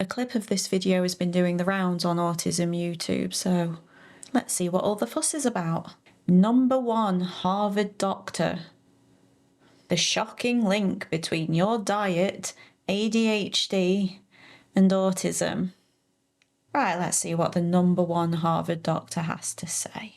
A clip of this video has been doing the rounds on Autism YouTube, so let's see what all the fuss is about. No.1 Harvard Doctor. The shocking link between your diet, ADHD, and autism. Right, let's see what the No.1 Harvard Doctor has to say.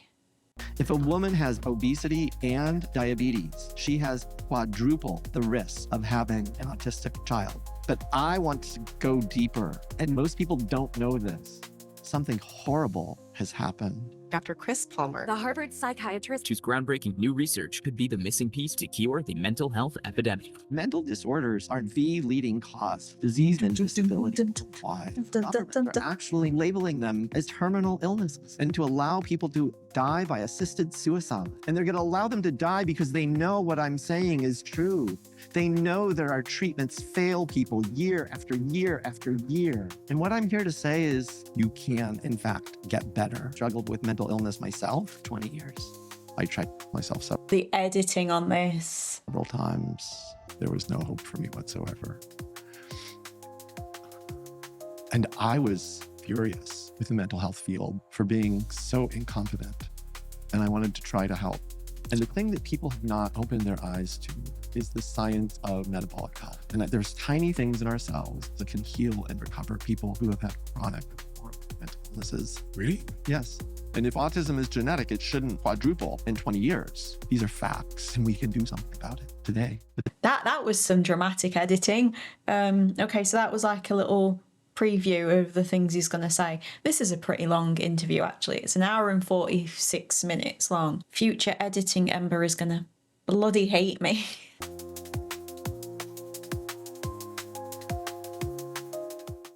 If a woman has obesity and diabetes, she has quadruple the risk of having an autistic child. But I want to go deeper, and most people don't know this. Something horrible has happened. Dr. Chris Palmer, the Harvard psychiatrist whose groundbreaking new research could be the missing piece to cure the mental health epidemic. Mental disorders are the leading cause of disease and disability. Why? Governments are actually labeling them as terminal illnesses and to allow people to die by assisted suicide. And they're going to allow them to die because they know what I'm saying is true. They know there are treatments fail people year after year after year. And what I'm here to say is you can, in fact, get better. Struggled with mental illness myself, 20 years. I tried myself The editing on this. several times. There was no hope for me whatsoever. And I was furious with the mental health field for being so incompetent. And I wanted to try to help. And the thing that people have not opened their eyes to is the science of metabolic health. And that there's tiny things in our cells that can heal and recover people who have had chronic mental illnesses. Really? Yes. And if autism is genetic, it shouldn't quadruple in 20 years. These are facts, and we can do something about it today. That was some dramatic editing. Okay, so that was like a little preview of the things he's going to say. This is a pretty long interview, actually. It's 1 hour and 46 minutes long. Future editing Ember is going to bloody hate me.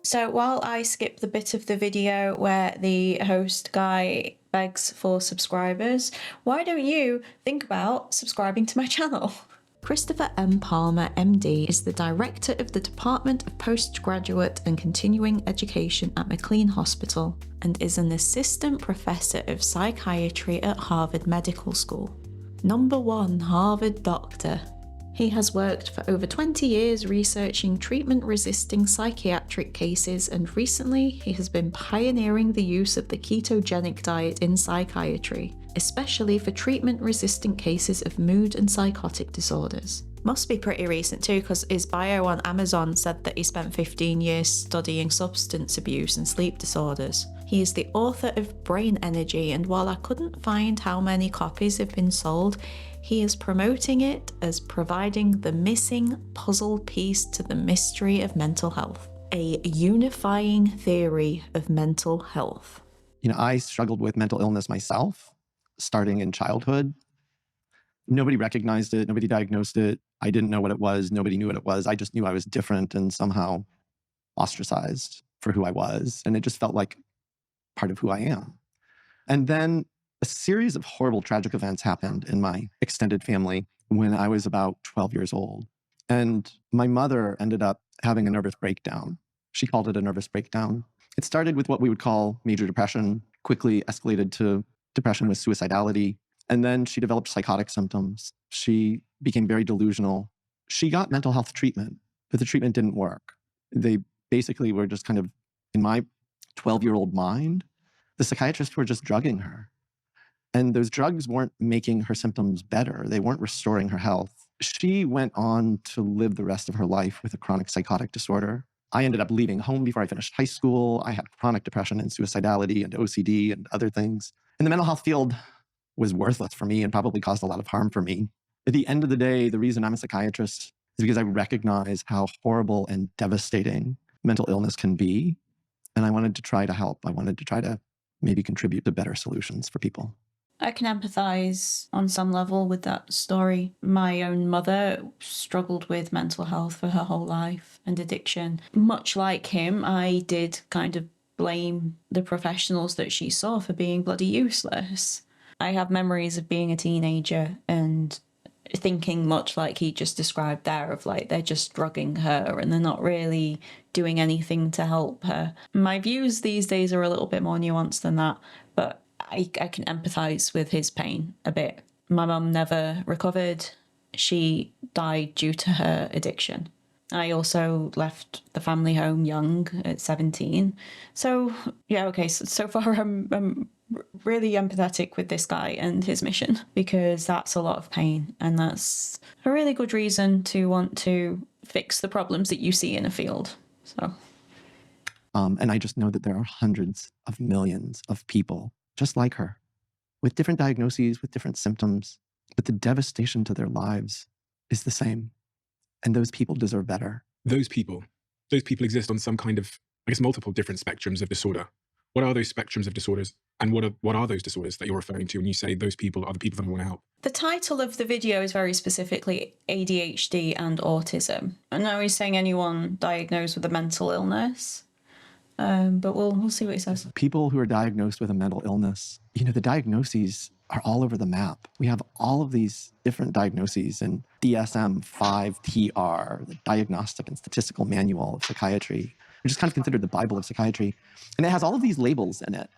So while I skip the bit of the video where the host guy begs for subscribers, why don't you think about subscribing to my channel? Christopher M. Palmer, MD, is the Director of the Department of Postgraduate and Continuing Education at McLean Hospital and is an Assistant Professor of Psychiatry at Harvard Medical School. No.1 Harvard Doctor. He has worked for over 20 years researching treatment-resisting psychiatric cases, and recently he has been pioneering the use of the ketogenic diet in psychiatry, especially for treatment-resistant cases of mood and psychotic disorders. Must be pretty recent too, because his bio on Amazon said that he spent 15 years studying substance abuse and sleep disorders. He is the author of Brain Energy, and while I couldn't find how many copies have been sold, he is promoting it as providing the missing puzzle piece to the mystery of mental health. A unifying theory of mental health. You know, I struggled with mental illness myself, starting in childhood. Nobody recognized it. Nobody diagnosed it. I didn't know what it was. Nobody knew what it was. I just knew I was different and somehow ostracized for who I was. And it just felt like part of who I am. And then a series of horrible, tragic events happened in my extended family when I was about 12 years old. And my mother ended up having a nervous breakdown. She called it a nervous breakdown. It started with what we would call major depression, quickly escalated to depression with suicidality. And then she developed psychotic symptoms. She became very delusional. She got mental health treatment, but the treatment didn't work. They basically were just kind of, in my 12-year-old mind, the psychiatrists were just drugging her. And those drugs weren't making her symptoms better. They weren't restoring her health. She went on to live the rest of her life with a chronic psychotic disorder. I ended up leaving home before I finished high school. I had chronic depression and suicidality and OCD and other things. And the mental health field was worthless for me and probably caused a lot of harm for me. At the end of the day, the reason I'm a psychiatrist is because I recognize how horrible and devastating mental illness can be. And I wanted to try to help. I wanted to try to maybe contribute to better solutions for people. I can empathise on some level with that story. My own mother struggled with mental health for her whole life and addiction. Much like him, I did kind of blame the professionals that she saw for being bloody useless. I have memories of being a teenager and thinking much like he just described there, of like they're just drugging her and they're not really doing anything to help her. My views these days are a little bit more nuanced than that, but I can empathise with his pain a bit. My mum never recovered. She died due to her addiction. I also left the family home young at 17. So, yeah, okay, so far I'm really empathetic with this guy and his mission, because that's a lot of pain, and that's a really good reason to want to fix the problems that you see in a field. So, and I just know that there are hundreds of millions of people just like her, with different diagnoses, with different symptoms, but the devastation to their lives is the same. And those people deserve better. Those people exist on some kind of, I guess, multiple different spectrums of disorder. What are those spectrums of disorders? And what are those disorders that you're referring to when you say those people are the people that I want to help? the title of the video is very specifically ADHD and autism. I know he's saying anyone diagnosed with a mental illness, but we'll see what he says. People who are diagnosed with a mental illness, the diagnoses are all over the map. We have all of these different diagnoses in DSM-5-TR, the Diagnostic and Statistical Manual of Psychiatry, which is kind of considered the Bible of psychiatry. And it has all of these labels in it.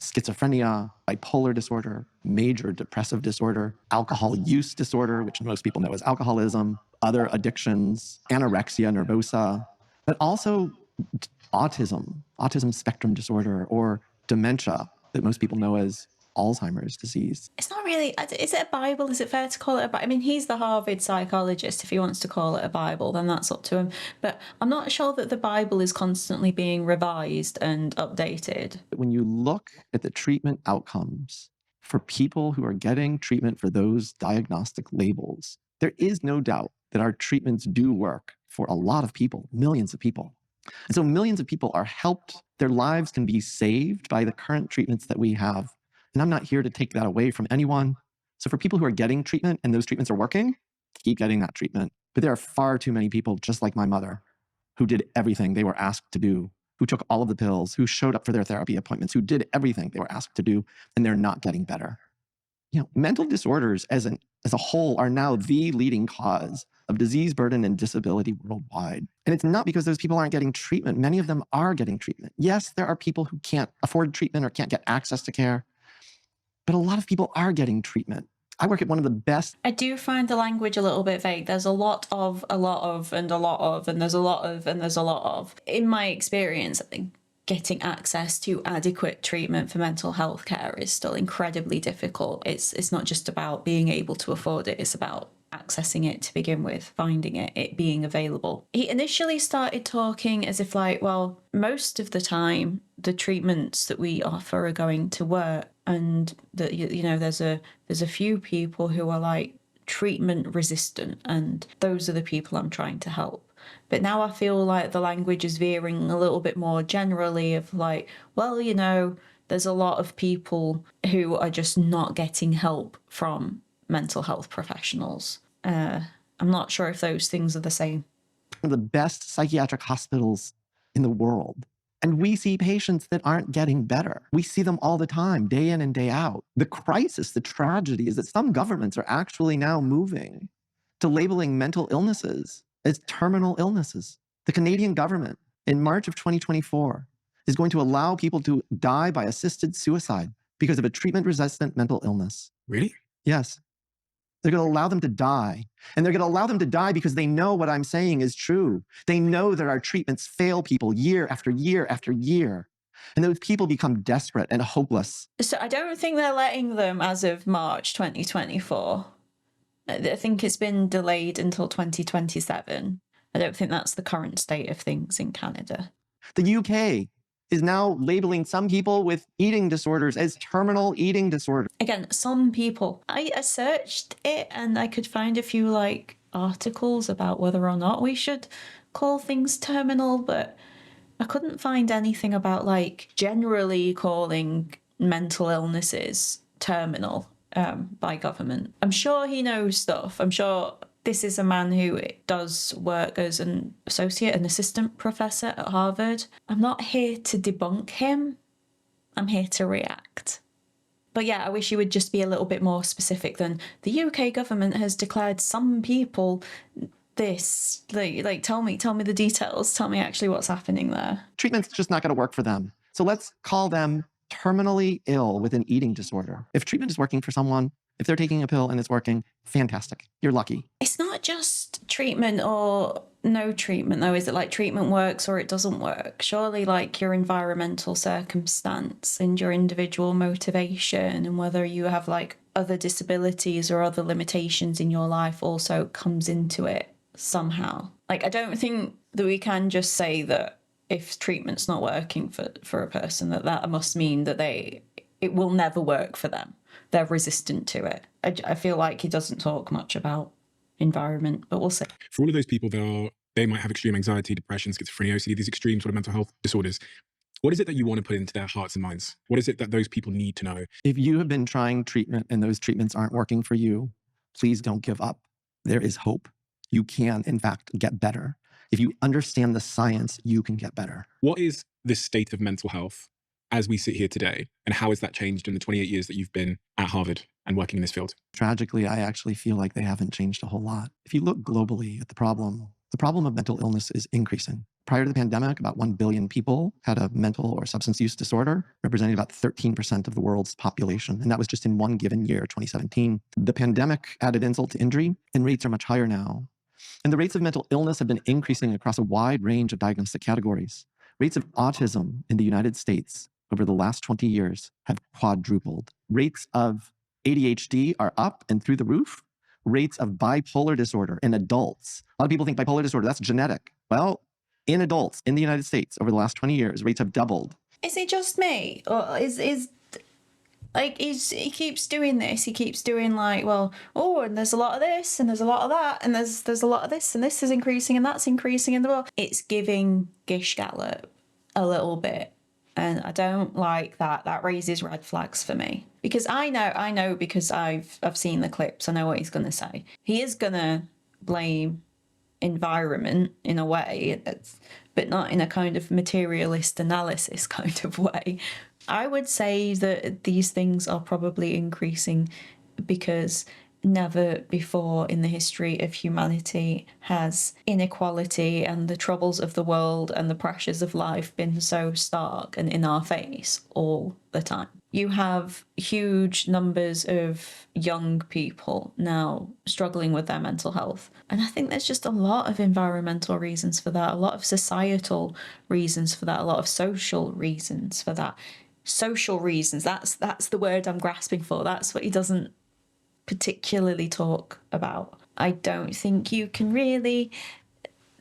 Schizophrenia, bipolar disorder, major depressive disorder, alcohol use disorder, which most people know as alcoholism, other addictions, anorexia nervosa, but also autism spectrum disorder, or dementia that most people know as Alzheimer's disease. It's not really, is it a Bible? Is it fair to call it a Bible? I mean, he's the Harvard psychologist. If he wants to call it a Bible, then that's up to him. But I'm not sure that the Bible is constantly being revised and updated. When you look at the treatment outcomes for people who are getting treatment for those diagnostic labels, there is no doubt that our treatments do work for a lot of people, millions of people. And so millions of people are helped. Their lives can be saved by the current treatments that we have. And I'm not here to take that away from anyone. So for people who are getting treatment and those treatments are working, keep getting that treatment. But there are far too many people, just like my mother, who did everything they were asked to do, who took all of the pills, who showed up for their therapy appointments, who did everything they were asked to do, and they're not getting better. Mental disorders as a whole are now the leading cause of disease burden and disability worldwide. And it's not because those people aren't getting treatment. Many of them are getting treatment. Yes, there are people who can't afford treatment or can't get access to care, but a lot of people are getting treatment. I work at one of the best. I do find the language a little bit vague. There's a lot of, and a lot of, and there's a lot of, and there's a lot of. In my experience, getting access to adequate treatment for mental health care is still incredibly difficult. It's not just about being able to afford it, it's about accessing it to begin with, finding it being available. He initially started talking as if well, most of the time the treatments that we offer are going to work, and that there's a few people who are treatment resistant, and those are the people I'm trying to help. But now I feel like the language is veering a little bit more generally of there's a lot of people who are just not getting help from mental health professionals. I'm not sure if those things are the same. One of the best psychiatric hospitals in the world. And we see patients that aren't getting better. We see them all the time, day in and day out. The crisis, the tragedy is that some governments are actually now moving to labeling mental illnesses as terminal illnesses. The Canadian government, in March of 2024, is going to allow people to die by assisted suicide because of a treatment-resistant mental illness. Really? Yes. They're going to allow them to die. And they're going to allow them to die because they know what I'm saying is true. They know that our treatments fail people year after year after year. And those people become desperate and hopeless. So I don't think they're letting them as of March 2024. I think it's been delayed until 2027. I don't think that's the current state of things in Canada. The UK is now labeling some people with eating disorders as terminal eating disorder. Again, some people. I searched it and I could find a few articles about whether or not we should call things terminal, but I couldn't find anything about generally calling mental illnesses terminal by government. I'm sure he knows stuff. I'm sure this is a man who does work as an assistant professor at Harvard. I'm not here to debunk him. I'm here to react. But yeah, I wish he would just be a little bit more specific than the UK government has declared some people this. Tell me the details. Tell me actually what's happening there. Treatment's just not going to work for them. So let's call them terminally ill with an eating disorder. If treatment is working for someone, If they're taking a pill and it's working, fantastic. You're lucky. It's not just treatment or no treatment, though, is it? Like, treatment works or it doesn't work. Surely, like, your environmental circumstance and your individual motivation and whether you have, like, other disabilities or other limitations in your life also comes into it somehow. Like, I don't think that we can just say that if treatment's not working for a person, that must mean that it will never work for them. They're resistant to it. I feel like he doesn't talk much about environment, but we'll see. For all of those people they might have extreme anxiety, depression, schizophrenia, OCD, these extreme sort of mental health disorders. What is it that you want to put into their hearts and minds? What is it that those people need to know? If you have been trying treatment and those treatments aren't working for you, please don't give up. There is hope. You can, in fact, get better. If you understand the science, you can get better. What is the state of mental health as we sit here today? And how has that changed in the 28 years that you've been at Harvard and working in this field? Tragically, I actually feel like they haven't changed a whole lot. If you look globally at the problem of mental illness is increasing. Prior to the pandemic, about 1 billion people had a mental or substance use disorder, representing about 13% of the world's population. And that was just in one given year, 2017. The pandemic added insult to injury, and rates are much higher now. And the rates of mental illness have been increasing across a wide range of diagnostic categories. Rates of autism in the United States over the last 20 years have quadrupled. Rates of ADHD are up and through the roof. Rates of bipolar disorder in adults. A lot of people think bipolar disorder, that's genetic. Well, in adults in the United States over the last 20 years, rates have doubled. Is it just me? Or he keeps doing this. He keeps doing and there's a lot of this and there's a lot of that and there's a lot of this and this is increasing and that's increasing in the world. It's giving Gish Gallop a little bit. And I don't like that. That raises red flags for me. Because I know because I've seen the clips, I know what he's going to say. He is going to blame environment in a way, but not in a kind of materialist analysis kind of way. I would say that these things are probably increasing because never before in the history of humanity has inequality and the troubles of the world and the pressures of life been so stark and in our face all the time. You have huge numbers of young people now struggling with their mental health. And I think there's just a lot of environmental reasons for that, a lot of societal reasons for that, a lot of social reasons for that. Social reasons, that's the word I'm grasping for. That's what he doesn't particularly talk about. I don't think you can really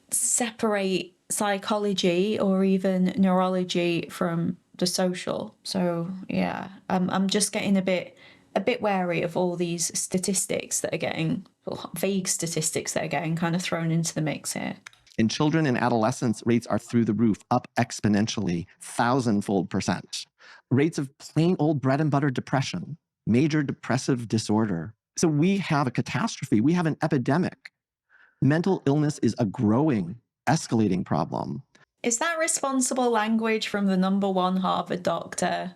separate psychology or even neurology from the social. So yeah, I'm just getting a bit wary of all these statistics that are getting, vague statistics that are getting kind of thrown into the mix here. In children and adolescents, rates are through the roof, up exponentially, 1,000-fold percent. Rates of plain old bread and butter depression, major depressive disorder. So we have a catastrophe. We have an epidemic. Mental illness is a growing, escalating problem. Is that responsible language from the #1 Harvard doctor?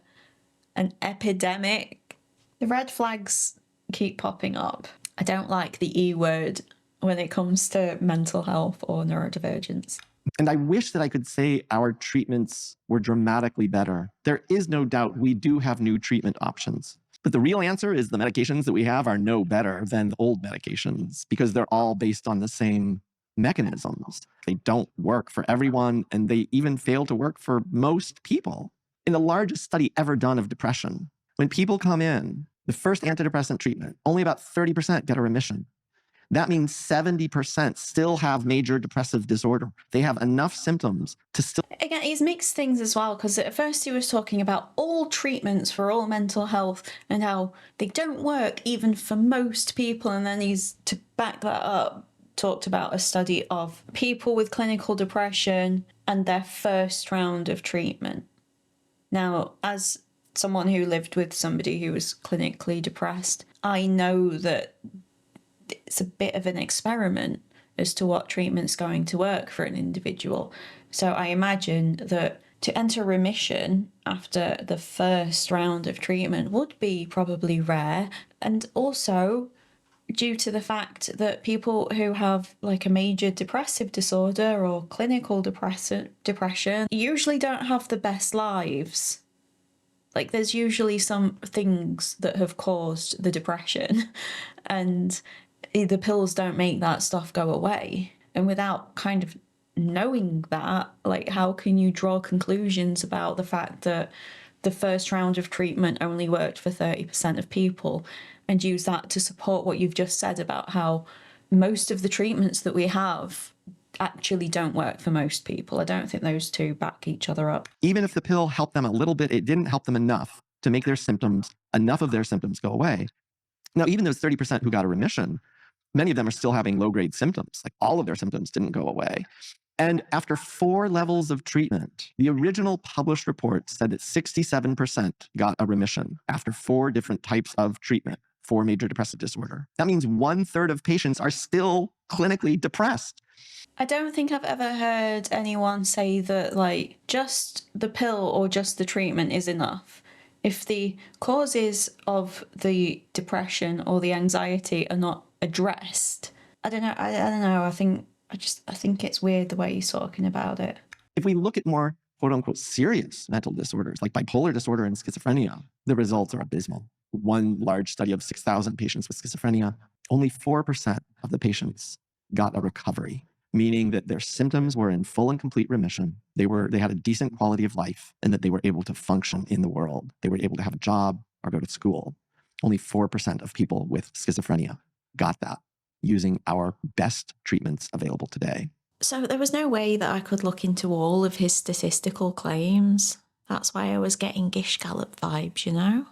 An epidemic? The red flags keep popping up. I don't like the E word when it comes to mental health or neurodivergence. And I wish that I could say our treatments were dramatically better. There is no doubt we do have new treatment options. But the real answer is the medications that we have are no better than the old medications because they're all based on the same mechanisms. They don't work for everyone, and they even fail to work for most people. In the largest study ever done of depression, when people come in, the first antidepressant treatment, only about 30% get a remission. That means 70% still have major depressive disorder. They have enough symptoms to still... Again, he's mixed things as well, because at first he was talking about all treatments for all mental health and how they don't work even for most people. And then he's, to back that up, talked about a study of people with clinical depression and their first round of treatment. Now, as someone who lived with somebody who was clinically depressed, I know that it's a bit of an experiment as to what treatment's going to work for an individual. So I imagine that to enter remission after the first round of treatment would be probably rare. And also due to the fact that people who have like a major depressive disorder or clinical depression usually don't have the best lives. Like, there's usually some things that have caused the depression, and the pills don't make that stuff go away. And without kind of knowing that, like, how can you draw conclusions about the fact that the first round of treatment only worked for 30% of people, and use that to support what you've just said about how most of the treatments that we have actually don't work for most people? I don't think those two back each other up. Even if the pill helped them a little bit, it didn't help them enough to make enough of their symptoms go away. Now, even those 30% who got a remission, many of them are still having low-grade symptoms. Like, all of their symptoms didn't go away. And after 4 levels of treatment, the original published report said that 67% got a remission after 4 different types of treatment for major depressive disorder. That means 1/3 of patients are still clinically depressed. I don't think I've ever heard anyone say that, like, just the pill or just the treatment is enough. If the causes of the depression or the anxiety are not addressed, I don't know. I think it's weird the way he's talking about it. If we look at more quote unquote serious mental disorders like bipolar disorder and schizophrenia, the results are abysmal. One large study of 6,000 patients with schizophrenia, only 4% of the patients got a recovery, meaning that their symptoms were in full and complete remission. They had a decent quality of life, and that they were able to function in the world. They were able to have a job or go to school. Only 4% of people with schizophrenia got that using our best treatments available today. So there was no way that I could look into all of his statistical claims. That's why I was getting Gish Gallop vibes, you know?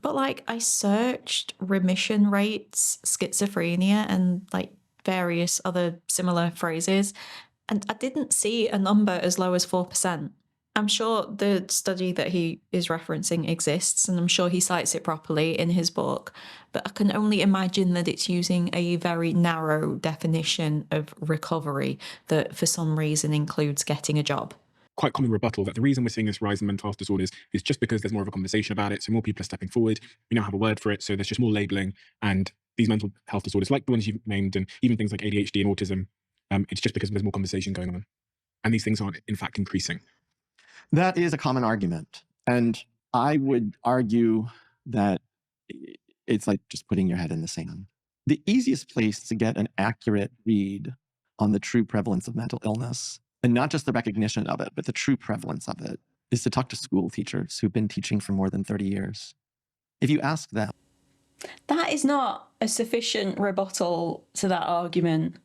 But, like, I searched remission rates, schizophrenia, and, like, various other similar phrases, and I didn't see a number as low as 4%. I'm sure the study that he is referencing exists, and I'm sure he cites it properly in his book, but I can only imagine that it's using a very narrow definition of recovery that for some reason includes getting a job. Quite common rebuttal that the reason we're seeing this rise in mental health disorders is just because there's more of a conversation about it, so more people are stepping forward, we now have a word for it, so there's just more labeling, and these mental health disorders, like the ones you've named, and even things like ADHD and autism, it's just because there's more conversation going on. And these things aren't, in fact, increasing. That is a common argument. And I would argue that it's like just putting your head in the sand. The easiest place to get an accurate read on the true prevalence of mental illness, and not just the recognition of it, but the true prevalence of it, is to talk to school teachers who've been teaching for more than 30 years. If you ask them, that is not a sufficient rebuttal to that argument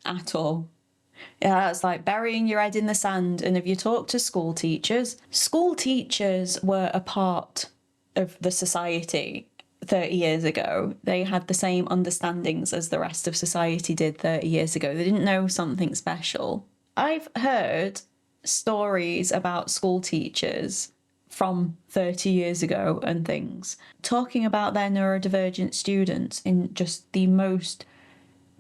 at all. Yeah, it's like burying your head in the sand. And if you talk to school teachers were a part of the society 30 years ago. They had the same understandings as the rest of society did 30 years ago. They didn't know something special. I've heard stories about school teachers from 30 years ago and things, talking about their neurodivergent students in just the most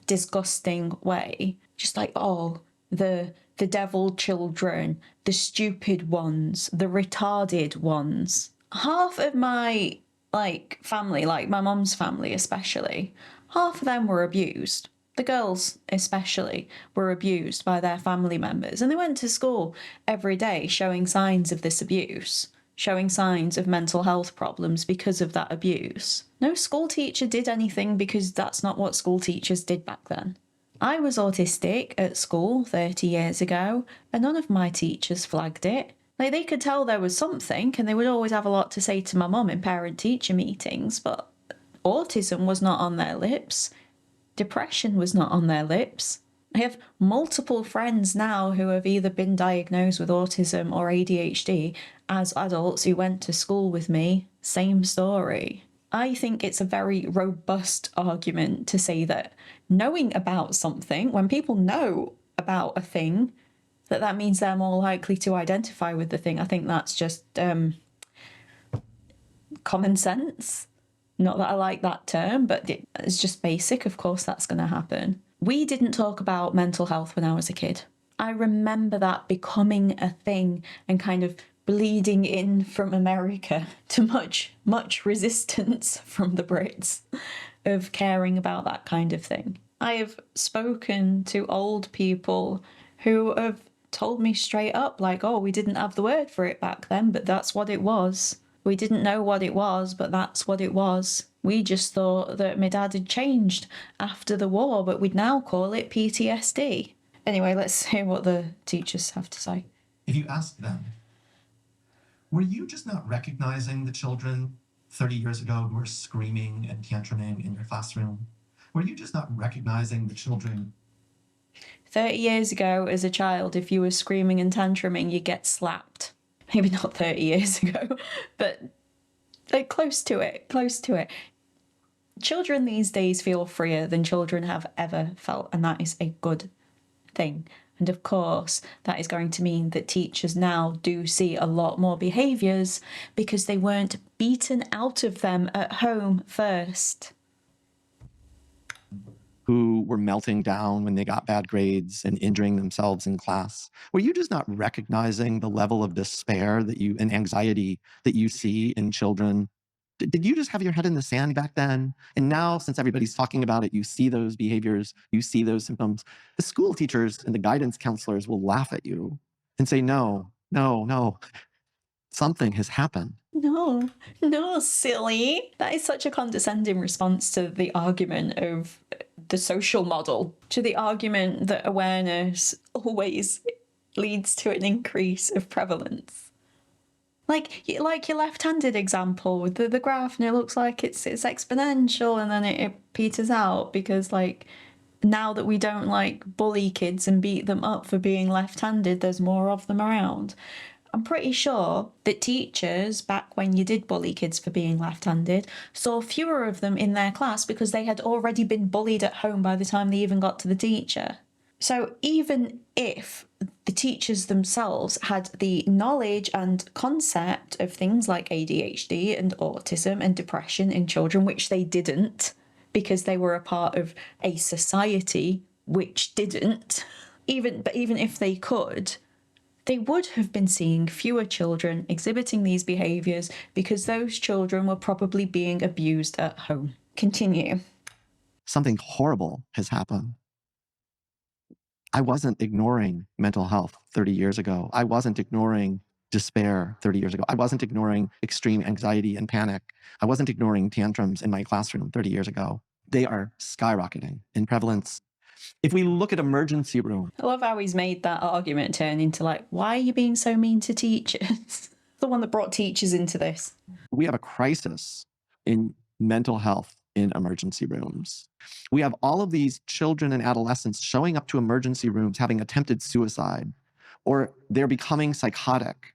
disgusting way. Just like, oh, the devil children, the stupid ones, the retarded ones. Half of my, like, family, like my mum's family especially, half of them were abused. The girls especially were abused by their family members, and they went to school every day showing signs of this abuse, showing signs of mental health problems because of that abuse. No school teacher did anything because that's not what school teachers did back then. I was autistic at school 30 years ago, and none of my teachers flagged it. Like, they could tell there was something, and they would always have a lot to say to my mum in parent-teacher meetings, but autism was not on their lips. Depression was not on their lips. I have multiple friends now who have either been diagnosed with autism or ADHD as adults who went to school with me. Same story. I think it's a very robust argument to say that knowing about something, when people know about a thing, that means they're more likely to identify with the thing. I think that's just common sense. Not that I like that term, but it's just basic. Of course, that's going to happen. We didn't talk about mental health when I was a kid. I remember that becoming a thing and kind of bleeding in from America to much resistance from the Brits of caring about that kind of thing. I have spoken to old people who have told me straight up, like, oh, we didn't have the word for it back then, but that's what it was. We didn't know what it was, but that's what it was. We just thought that my dad had changed after the war, but we'd now call it PTSD. Anyway, let's hear what the teachers have to say. If you ask them, were you just not recognizing the children 30 years ago who were screaming and tantruming in your classroom? Were you just not recognizing the children? 30 years ago, as a child, if you were screaming and tantruming, you get slapped. Maybe not 30 years ago, but like close to it, close to it. Children these days feel freer than children have ever felt, and that is a good thing. And of course, that is going to mean that teachers now do see a lot more behaviours because they weren't beaten out of them at home first. Who were melting down when they got bad grades and injuring themselves in class? Were you just not recognizing the level of despair and anxiety that you see in children? Did you just have your head in the sand back then? And now, since everybody's talking about it, you see those behaviors, you see those symptoms. The school teachers and the guidance counselors will laugh at you and say, no, something has happened. No, silly. That is such a condescending response to the argument of the social model, to the argument that awareness always leads to an increase of prevalence. Like your left-handed example with the graph, and it looks like it's exponential, and then it peters out because now that we don't bully kids and beat them up for being left-handed, there's more of them around. I'm pretty sure that teachers, back when you did bully kids for being left-handed, saw fewer of them in their class because they had already been bullied at home by the time they even got to the teacher. So even if the teachers themselves had the knowledge and concept of things like ADHD and autism and depression in children, which they didn't, because they were a part of a society which didn't, even if they could, they would have been seeing fewer children exhibiting these behaviours because those children were probably being abused at home. Continue. Something horrible has happened. I wasn't ignoring mental health 30 years ago. I wasn't ignoring despair 30 years ago. I wasn't ignoring extreme anxiety and panic. I wasn't ignoring tantrums in my classroom 30 years ago. They are skyrocketing in prevalence. If we look at emergency room. I love how he's made that argument turn into why are you being so mean to teachers? The one that brought teachers into this. We have a crisis in mental health in emergency rooms. We have all of these children and adolescents showing up to emergency rooms having attempted suicide, or they're becoming psychotic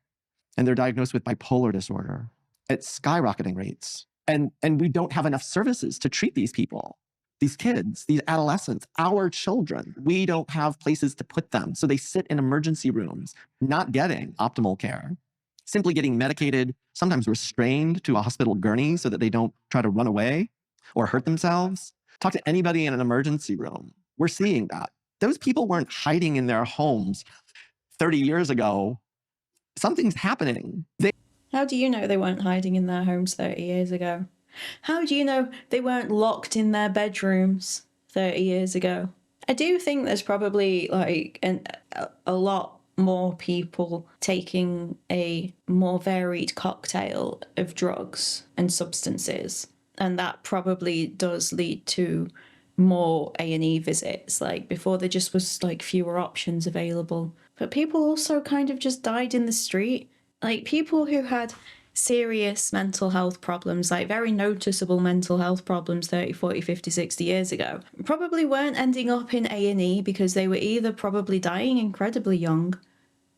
and they're diagnosed with bipolar disorder at skyrocketing rates. And we don't have enough services to treat these people, these kids, these adolescents, our children. We don't have places to put them. So they sit in emergency rooms, not getting optimal care, simply getting medicated, sometimes restrained to a hospital gurney so that they don't try to run away or hurt themselves. Talk to anybody in an emergency room. We're seeing that. Those people weren't hiding in their homes 30 years ago. Something's happening. How do you know they weren't hiding in their homes 30 years ago? How do you know they weren't locked in their bedrooms 30 years ago? I do think there's probably a lot more people taking a more varied cocktail of drugs and substances. And that probably does lead to more A&E visits. Before there just was fewer options available. But people also kind of just died in the street. People who had serious mental health problems, very noticeable mental health problems 30, 40, 50, 60 years ago, probably weren't ending up in A&E because they were either probably dying incredibly young,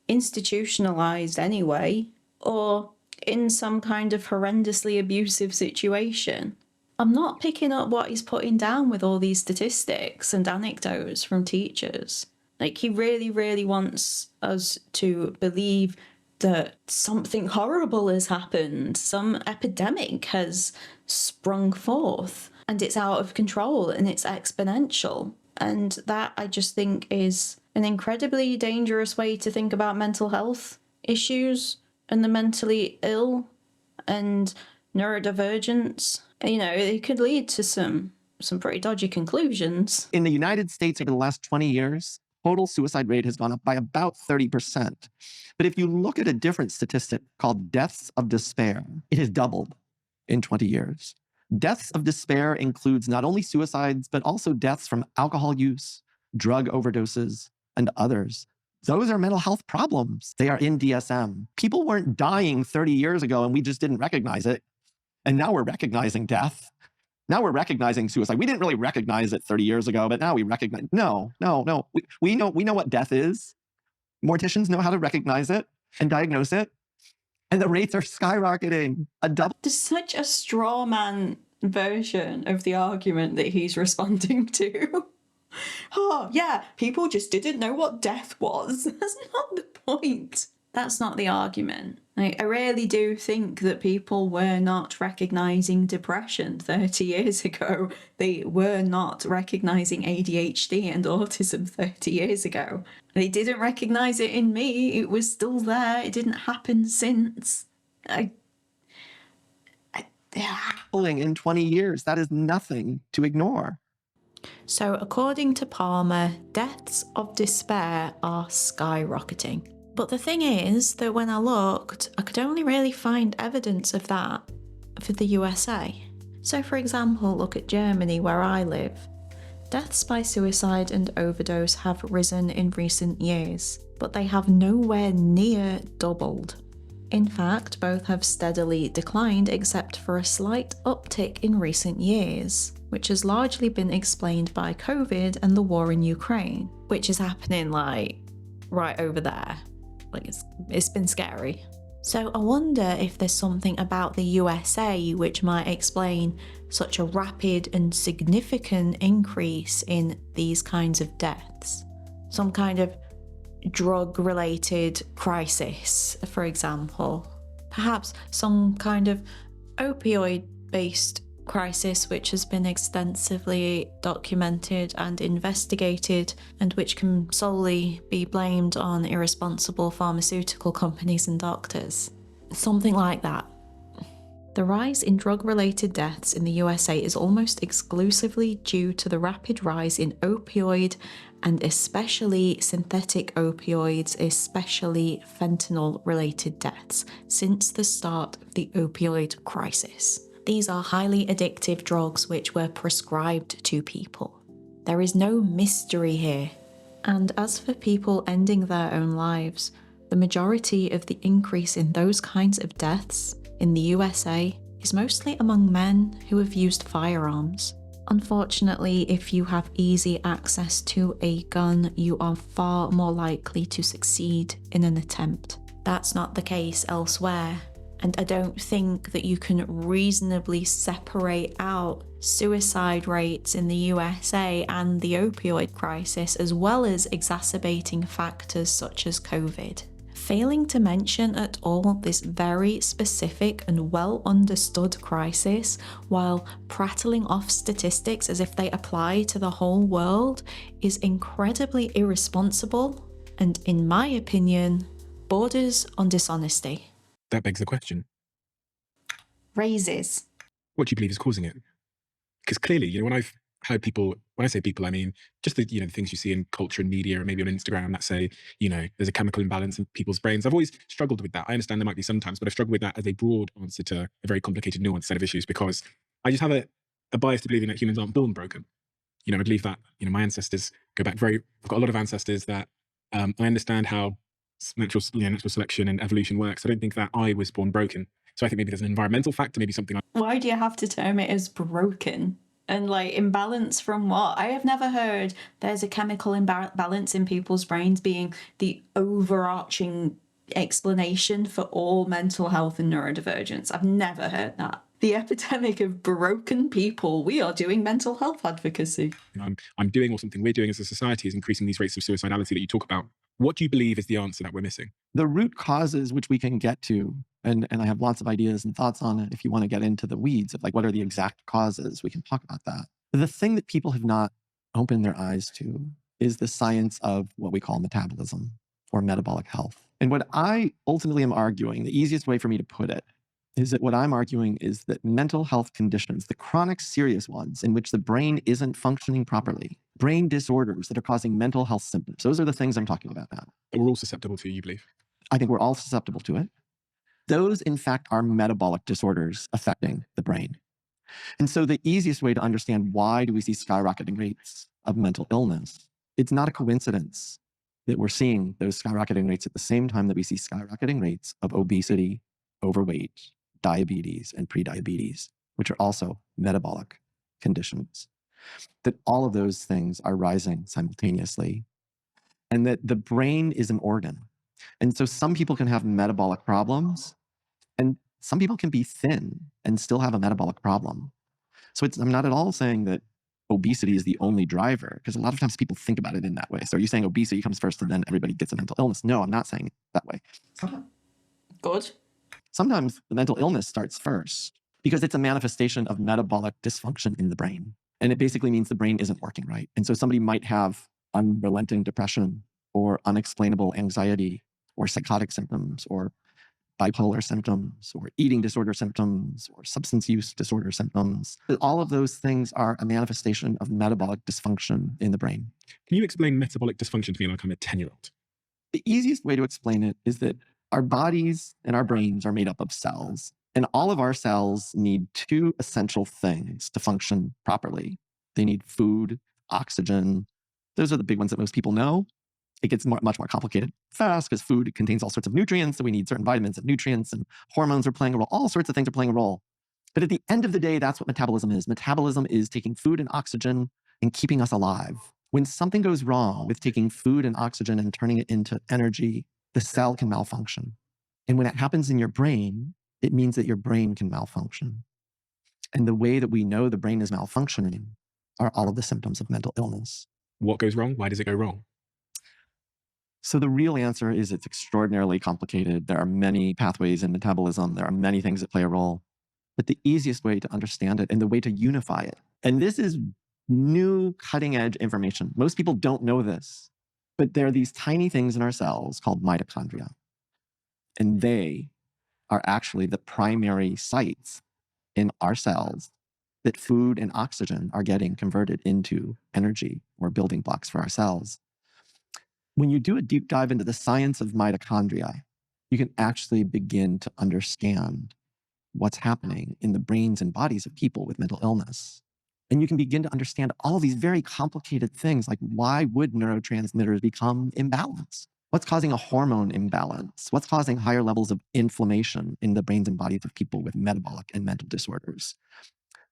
institutionalized anyway, or in some kind of horrendously abusive situation. I'm not picking up what he's putting down with all these statistics and anecdotes from teachers. He really, really wants us to believe that something horrible has happened, some epidemic has sprung forth, and it's out of control and it's exponential. And that, I just think, is an incredibly dangerous way to think about mental health issues and the mentally ill and neurodivergence. It could lead to some pretty dodgy conclusions. In the United States over the last 20 years, total suicide rate has gone up by about 30%. But if you look at a different statistic called deaths of despair, it has doubled in 20 years. Deaths of despair includes not only suicides, but also deaths from alcohol use, drug overdoses, and others. Those are mental health problems. They are in DSM. People weren't dying 30 years ago and we just didn't recognize it. And now we're recognizing death. Now we're recognizing suicide. We didn't really recognize it 30 years ago, but now we recognize, no. We know what death is. Morticians know how to recognize it and diagnose it. And the rates are skyrocketing. There's such a straw man version of the argument that he's responding to. Oh, yeah, people just didn't know what death was. That's not the point. That's not the argument. I really do think that people were not recognizing depression 30 years ago. They were not recognizing ADHD and autism 30 years ago. They didn't recognize it in me. It was still there. It didn't happen since. In 20 years, that is nothing to ignore. So according to Palmer, deaths of despair are skyrocketing. But the thing is that when I looked, I could only really find evidence of that for the USA. So for example, look at Germany where I live. Deaths by suicide and overdose have risen in recent years, but they have nowhere near doubled. In fact, both have steadily declined except for a slight uptick in recent years, which has largely been explained by COVID and the war in Ukraine, which is happening like right over there. Like it's been scary. So I wonder if there's something about the USA which might explain such a rapid and significant increase in these kinds of deaths. Some kind of drug-related crisis, for example. Perhaps some kind of opioid-based crisis which has been extensively documented and investigated and which can solely be blamed on irresponsible pharmaceutical companies and doctors. Something like that. The rise in drug-related deaths in the USA is almost exclusively due to the rapid rise in opioid and especially synthetic opioids, especially fentanyl-related deaths since the start of the opioid crisis. These are highly addictive drugs which were prescribed to people. There is no mystery here. And as for people ending their own lives, the majority of the increase in those kinds of deaths in the USA is mostly among men who have used firearms. Unfortunately, if you have easy access to a gun, you are far more likely to succeed in an attempt. That's not the case elsewhere. And I don't think that you can reasonably separate out suicide rates in the USA and the opioid crisis, as well as exacerbating factors such as COVID. Failing to mention at all this very specific and well understood crisis while prattling off statistics as if they apply to the whole world is incredibly irresponsible and, in my opinion, borders on dishonesty. That begs the question. Raises. What do you believe is causing it? Because clearly, when I've heard people, when I say people, I mean just the things you see in culture and media or maybe on Instagram that say, there's a chemical imbalance in people's brains. I've always struggled with that. I understand there might be sometimes, but I struggle with that as a broad answer to a very complicated, nuanced set of issues because I just have a bias to believing that humans aren't born broken. I believe that, my ancestors go back I've got a lot of ancestors that I understand how natural selection and evolution works. I don't think that I was born broken. So I think maybe there's an environmental factor, maybe something. Why do you have to term it as broken? And imbalance from what? I have never heard there's a chemical imbalance in people's brains being the overarching explanation for all mental health and neurodivergence. I've never heard that. The epidemic of broken people. We are doing mental health advocacy. I'm doing, or something we're doing as a society, is increasing these rates of suicidality that you talk about. What do you believe is the answer that we're missing? The root causes, which we can get to, and I have lots of ideas and thoughts on it if you want to get into the weeds of what are the exact causes, we can talk about that. The thing that people have not opened their eyes to is the science of what we call metabolism or metabolic health. And what I ultimately am arguing, the easiest way for me to put it, is that what I'm arguing is that mental health conditions, the chronic serious ones in which the brain isn't functioning properly, brain disorders that are causing mental health symptoms. Those are the things I'm talking about now. That we're all susceptible to, you believe? I think we're all susceptible to it. Those, in fact, are metabolic disorders affecting the brain. And so the easiest way to understand why do we see skyrocketing rates of mental illness, it's not a coincidence that we're seeing those skyrocketing rates at the same time that we see skyrocketing rates of obesity, overweight, diabetes, and prediabetes, which are also metabolic conditions. That all of those things are rising simultaneously, and that the brain is an organ. And so some people can have metabolic problems, and some people can be thin and still have a metabolic problem. So I'm not at all saying that obesity is the only driver, because a lot of times people think about it in that way. So are you saying obesity comes first and then everybody gets a mental illness? No, I'm not saying it that way. Good. Sometimes the mental illness starts first because it's a manifestation of metabolic dysfunction in the brain. And it basically means the brain isn't working right. And so somebody might have unrelenting depression or unexplainable anxiety or psychotic symptoms or bipolar symptoms or eating disorder symptoms or substance use disorder symptoms. All of those things are a manifestation of metabolic dysfunction in the brain. Can you explain metabolic dysfunction to me like I'm a 10-year-old? The easiest way to explain it is that our bodies and our brains are made up of cells. And all of our cells need two essential things to function properly. They need food, oxygen. Those are the big ones that most people know. It gets much more complicated fast because food contains all sorts of nutrients. So we need certain vitamins and nutrients, and hormones are playing a role. All sorts of things are playing a role. But at the end of the day, that's what metabolism is. Metabolism is taking food and oxygen and keeping us alive. When something goes wrong with taking food and oxygen and turning it into energy, the cell can malfunction. And when it happens in your brain, it means that your brain can malfunction. And the way that we know the brain is malfunctioning are all of the symptoms of mental illness. What goes wrong? Why does it go wrong? So the real answer is it's extraordinarily complicated. There are many pathways in metabolism. There are many things that play a role. But the easiest way to understand it and the way to unify it, and this is new cutting edge information. Most people don't know this, but there are these tiny things in our cells called mitochondria. And they are actually the primary sites in our cells that food and oxygen are getting converted into energy or building blocks for our cells. When you do a deep dive into the science of mitochondria, you can actually begin to understand what's happening in the brains and bodies of people with mental illness. And you can begin to understand all these very complicated things, like why would neurotransmitters become imbalanced? What's causing a hormone imbalance? What's causing higher levels of inflammation in the brains and bodies of people with metabolic and mental disorders?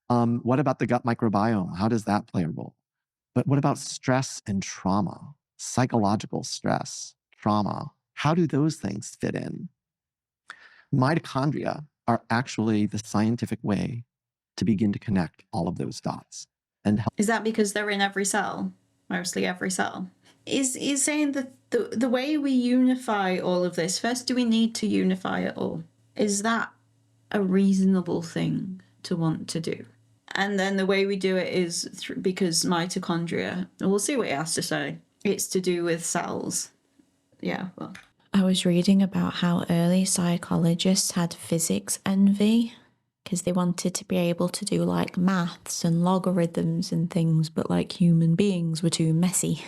What about the gut microbiome? How does that play a role? But what about stress and trauma? Psychological stress, trauma, how do those things fit in? Mitochondria are actually the scientific way to begin to connect all of those dots and help. Is that because they're in every cell? Mostly every cell. Is saying that the way we unify all of this, first, do we need to unify it all? Is that a reasonable thing to want to do? And then the way we do it is because mitochondria, we'll see what he has to say. It's to do with cells. Yeah, well. I was reading about how early psychologists had physics envy because they wanted to be able to do like maths and logarithms and things, but like human beings were too messy.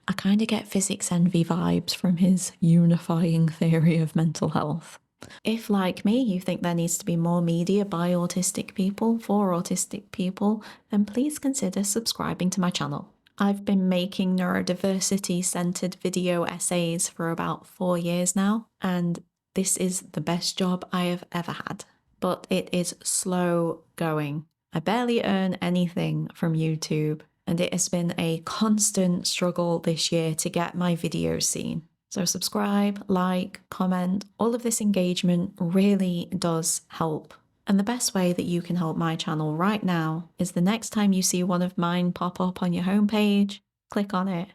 I kind of get physics envy vibes from his unifying theory of mental health. If, like me, you think there needs to be more media by autistic people for autistic people, then please consider subscribing to my channel. I've been making neurodiversity-centered video essays for about 4 years now, and this is the best job I have ever had. But it is slow going. I barely earn anything from YouTube, and it has been a constant struggle this year to get my videos seen. So subscribe, like, comment, all of this engagement really does help. And the best way that you can help my channel right now is the next time you see one of mine pop up on your homepage, click on it,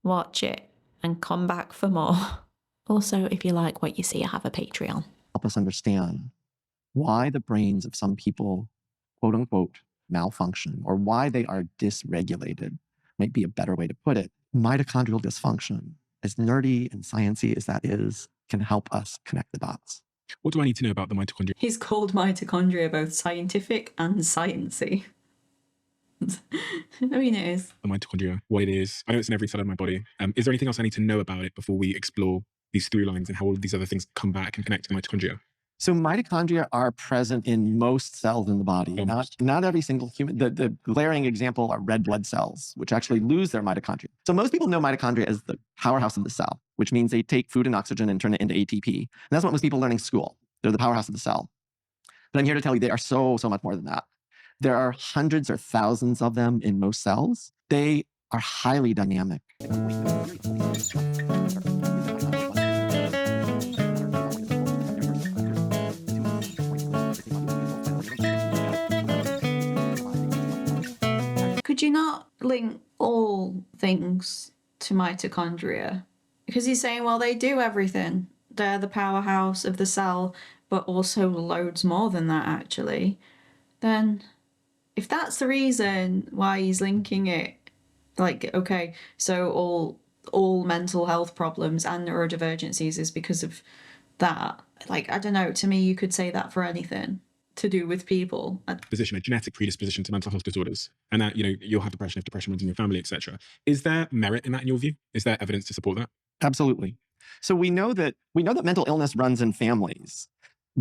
watch it, and come back for more. Also, if you like what you see, I have a Patreon. Help us understand why the brains of some people, quote unquote, malfunction, or why they are dysregulated, might be a better way to put it. Mitochondrial dysfunction, as nerdy and sciencey as that is, can help us connect the dots. What do I need to know about the mitochondria? He's called mitochondria both scientific and sciencey. I mean, it is. The mitochondria, what it is. I know it's in every cell of my body. Is there anything else I need to know about it before we explore these through lines and how all of these other things come back and connect to the mitochondria? So mitochondria are present in most cells in the body, not every single human. The glaring example are red blood cells, which actually lose their mitochondria. So most people know mitochondria as the powerhouse of the cell, which means they take food and oxygen and turn it into ATP. And that's what most people learn in school. They're the powerhouse of the cell. But I'm here to tell you they are so much more than that. There are hundreds or thousands of them in most cells. They are highly dynamic. Could you not link all things to mitochondria? Because he's saying, well, they do everything. They're the powerhouse of the cell, but also loads more than that, actually. Then, if that's the reason why he's linking it, like, okay, so all mental health problems and neurodivergencies is because of that. Like, I don't know, to me, you could say that for anything to do with people. A genetic predisposition to mental health disorders, and that, you'll have depression if depression runs in your family, etc. Is there merit in that in your view? Is there evidence to support that? Absolutely. So we know that mental illness runs in families.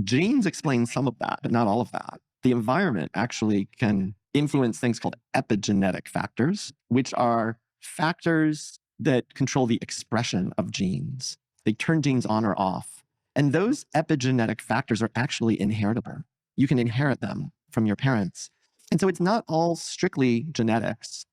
Genes explain some of that, but not all of that. The environment actually can influence things called epigenetic factors, which are factors that control the expression of genes. They turn genes on or off. And those epigenetic factors are actually inheritable. You can inherit them from your parents. And so it's not all strictly genetics.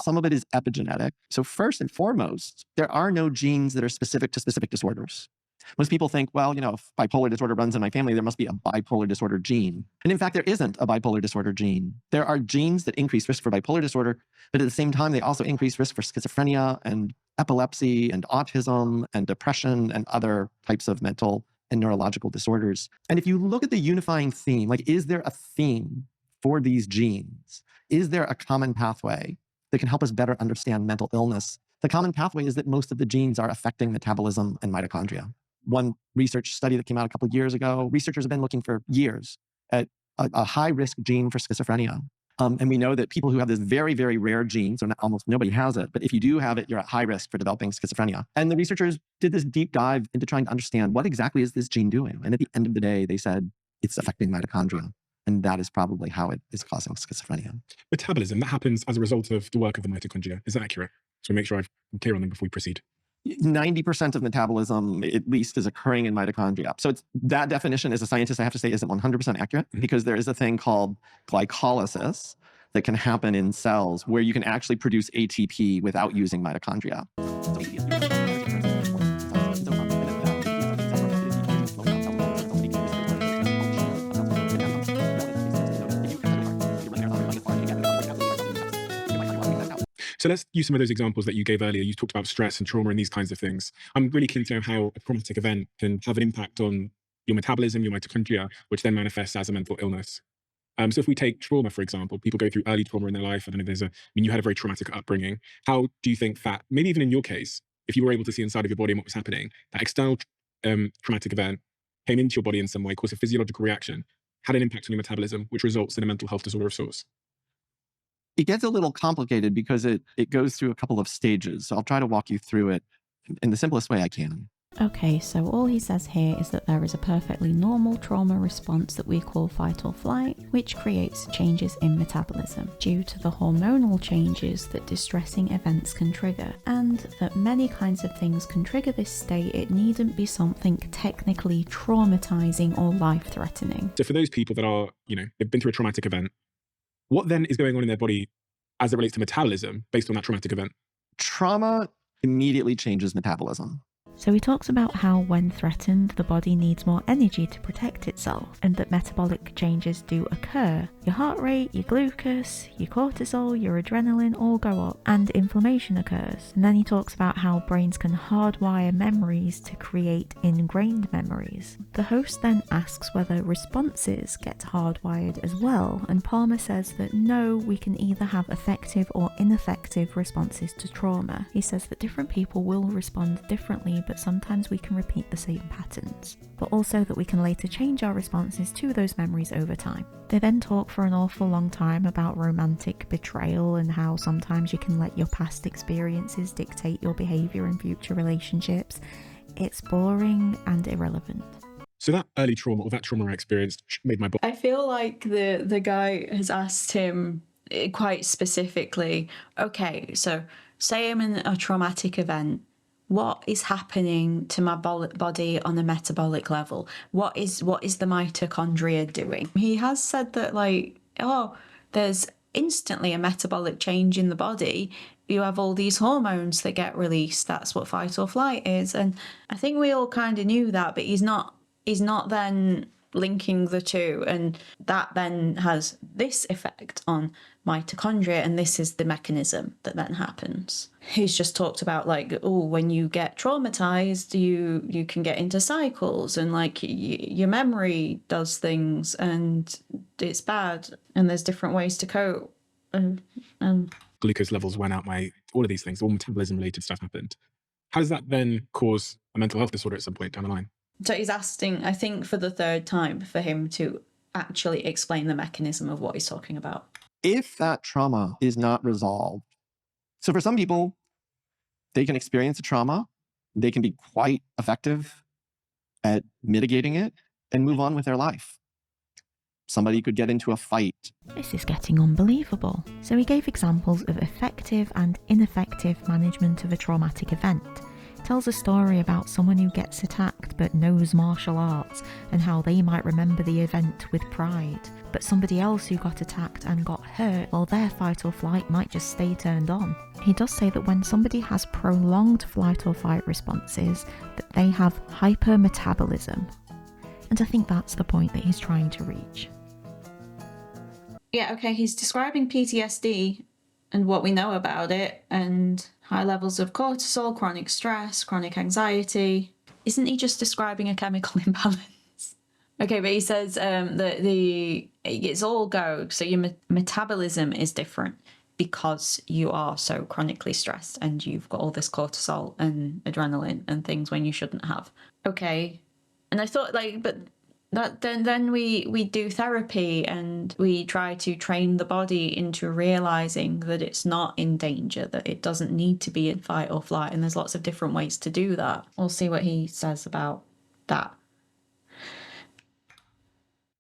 Some of it is epigenetic. So first and foremost, there are no genes that are specific to specific disorders. Most people think, well, if bipolar disorder runs in my family, there must be a bipolar disorder gene. And in fact, there isn't a bipolar disorder gene. There are genes that increase risk for bipolar disorder, but at the same time, they also increase risk for schizophrenia and epilepsy and autism and depression and other types of mental and neurological disorders. And if you look at the unifying theme, like, is there a theme for these genes? Is there a common pathway that can help us better understand mental illness? The common pathway is that most of the genes are affecting metabolism and mitochondria. One research study that came out a couple of years ago, researchers have been looking for years at a high-risk gene for schizophrenia. And we know that people who have this very, very rare gene, so almost nobody has it, but if you do have it, you're at high risk for developing schizophrenia. And the researchers did this deep dive into trying to understand what exactly is this gene doing. And at the end of the day, they said it's affecting mitochondria. And that is probably how it is causing schizophrenia. Metabolism, that happens as a result of the work of the mitochondria. Is that accurate? So make sure I'm clear on them before we proceed. 90% of metabolism, at least, is occurring in mitochondria. So that definition, as a scientist, I have to say, isn't 100% accurate, because there is a thing called glycolysis that can happen in cells where you can actually produce ATP without using mitochondria. So let's use some of those examples that you gave earlier. You talked about stress and trauma and these kinds of things. I'm really keen to know how a traumatic event can have an impact on your metabolism, your mitochondria, which then manifests as a mental illness. So if we take trauma, for example, people go through early trauma in their life. I don't know, you had a very traumatic upbringing. How do you think that, maybe even in your case, if you were able to see inside of your body and what was happening, that external traumatic event came into your body in some way, caused a physiological reaction, had an impact on your metabolism, which results in a mental health disorder of sorts? It gets a little complicated because it goes through a couple of stages. So I'll try to walk you through it in the simplest way I can. Okay, so all he says here is that there is a perfectly normal trauma response that we call fight or flight, which creates changes in metabolism due to the hormonal changes that distressing events can trigger, and that many kinds of things can trigger this state. It needn't be something technically traumatizing or life-threatening. So for those people that are, they've been through a traumatic event, what then is going on in their body as it relates to metabolism based on that traumatic event? Trauma immediately changes metabolism. So he talks about how when threatened, the body needs more energy to protect itself, and that metabolic changes do occur. Your heart rate, your glucose, your cortisol, your adrenaline all go up, and inflammation occurs. And then he talks about how brains can hardwire memories to create ingrained memories. The host then asks whether responses get hardwired as well, and Palmer says that no, we can either have effective or ineffective responses to trauma. He says that different people will respond differently, but sometimes we can repeat the same patterns, but also that we can later change our responses to those memories over time. They then talk for an awful long time about romantic betrayal and how sometimes you can let your past experiences dictate your behaviour in future relationships, it's boring and irrelevant. So that early trauma, or that trauma I experienced, made my body. I feel like the guy has asked him quite specifically, okay, so say I'm in a traumatic event. What is happening to my body on a metabolic level? What is the mitochondria doing? He has said that, like, oh, there's instantly a metabolic change in the body. You have all these hormones that get released. That's what fight or flight is. And I think we all kind of knew that, but he's not then linking the two, and that then has this effect on mitochondria, and this is the mechanism that then happens. He's just talked about, like, oh, when you get traumatized, you can get into cycles, and like your memory does things and it's bad, and there's different ways to cope, and Glucose levels went out, all of these things, all metabolism related stuff happened. How does that then cause a mental health disorder at some point down the line? So he's asking, I think for the third time, for him to actually explain the mechanism of what he's talking about. If that trauma is not resolved, so for some people, they can experience a trauma, they can be quite effective at mitigating it and move on with their life. Somebody could get into a fight. This is getting unbelievable. So he gave examples of effective and ineffective management of a traumatic event. Tells a story about someone who gets attacked but knows martial arts and how they might remember the event with pride. But somebody else who got attacked and got hurt, well, their fight or flight might just stay turned on. He does say that when somebody has prolonged flight or fight responses, that they have hypermetabolism. And I think that's the point that he's trying to reach. Yeah, okay, he's describing PTSD and what we know about it, and high levels of cortisol, chronic stress, chronic anxiety. Isn't he just describing a chemical imbalance? Okay, but he says that it's all go, so your metabolism is different because you are so chronically stressed and you've got all this cortisol and adrenaline and things when you shouldn't have. Okay, and I thought, like, but that then we do therapy and we try to train the body into realizing that it's not in danger, that it doesn't need to be in fight or flight, and there's lots of different ways to do that. We'll see what he says about that.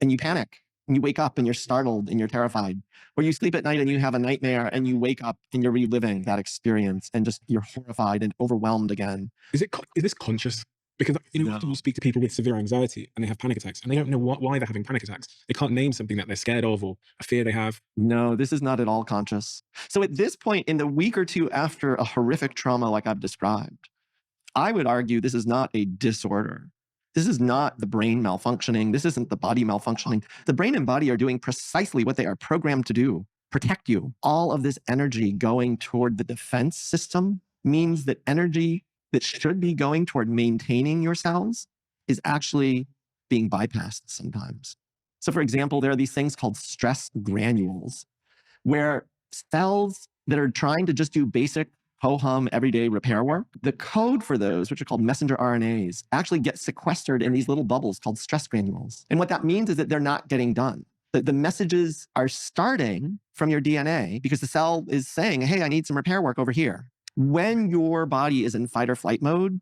And you panic, and you wake up and you're startled and you're terrified. Or you sleep at night and you have a nightmare and you wake up and you're reliving that experience and just you're horrified and overwhelmed again. Is this conscious? Because, you know, No. often we'll speak to people with severe anxiety and they have panic attacks and they don't know why they're having panic attacks. They can't name something that they're scared of or a fear they have. No, this is not at all conscious. So at this point, in the week or two after a horrific trauma like I've described, I would argue this is not a disorder. This is not the brain malfunctioning. This isn't the body malfunctioning. The brain and body are doing precisely what they are programmed to do, protect you. All of this energy going toward the defense system means that energy that should be going toward maintaining your cells is actually being bypassed sometimes. So for example, there are these things called stress granules, where cells that are trying to just do basic ho-hum everyday repair work, the code for those, which are called messenger RNAs, actually get sequestered in these little bubbles called stress granules. And what that means is that they're not getting done. The messages are starting from your DNA because the cell is saying, hey, I need some repair work over here. When your body is in fight or flight mode,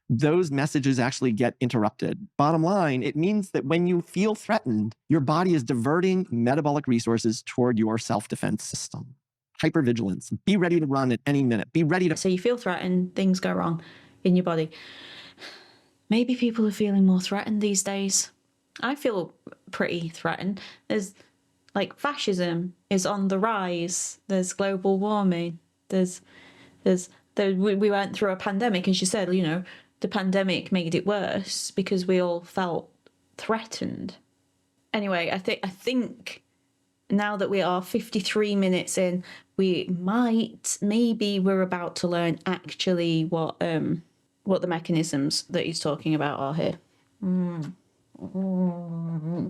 those messages actually get interrupted. Bottom line, it means that when you feel threatened, your body is diverting metabolic resources toward your self-defense system. Hypervigilance. Be ready to run at any minute. Be ready to... So you feel threatened, things go wrong in your body. Maybe people are feeling more threatened these days. I feel pretty threatened. There's, like, fascism is on the rise. There's global warming. We went through a pandemic, as you said, you know, the pandemic made it worse because we all felt threatened. Anyway, I think now that we are 53 minutes in, maybe we're about to learn actually what the mechanisms that he's talking about are here. Need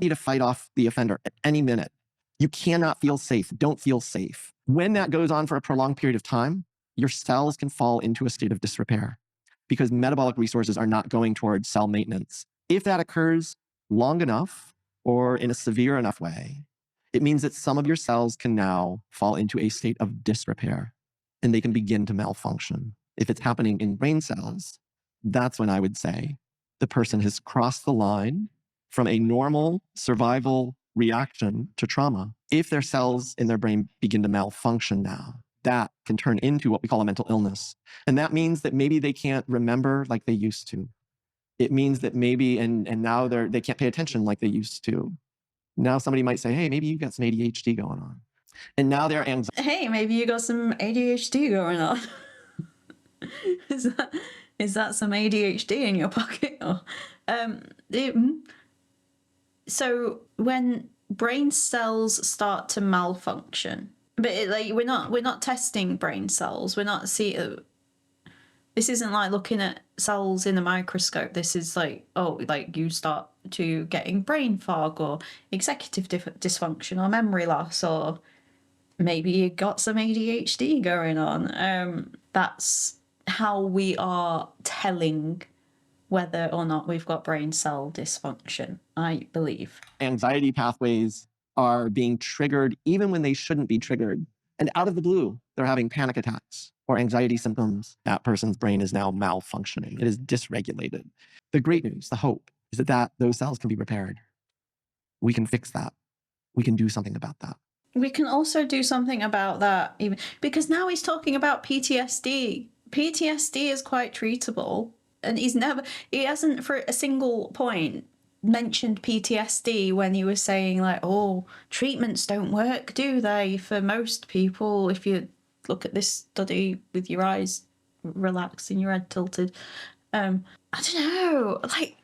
to fight off the offender at any minute. You cannot feel safe. Don't feel safe. When that goes on for a prolonged period of time, your cells can fall into a state of disrepair because metabolic resources are not going towards cell maintenance. If that occurs long enough or in a severe enough way, It means that some of your cells can now fall into a state of disrepair and they can begin to malfunction. If it's happening in brain cells, that's when I would say the person has crossed the line from a normal survival reaction to trauma. If their cells in their brain begin to malfunction now, that can turn into what we call a mental illness. And that means that maybe they can't remember like they used to. It means that maybe, and now they can't pay attention like they used to. Now somebody might say, hey, maybe you got some ADHD going on. And now their anxiety. Hey, maybe you got some ADHD going on. Is that some ADHD in your pocket? Or, so when brain cells start to malfunction, but we're not testing brain cells. We're not this isn't like looking at cells in a microscope. This is like, you start to getting brain fog or executive dysfunction or memory loss, or maybe you got some ADHD going on. That's how we are telling whether or not we've got brain cell dysfunction, I believe. Anxiety pathways are being triggered even when they shouldn't be triggered. And out of the blue, they're having panic attacks or anxiety symptoms. That person's brain is now malfunctioning. It is dysregulated. The great news, the hope, is that those cells can be repaired. We can fix that. We can do something about that. We can also do something about that, even because now he's talking about PTSD. PTSD is quite treatable, and he hasn't for a single point mentioned PTSD when he was saying like, oh, treatments don't work, do they? For most people, if you look at this study with your eyes relaxed and your head tilted, I don't know, like,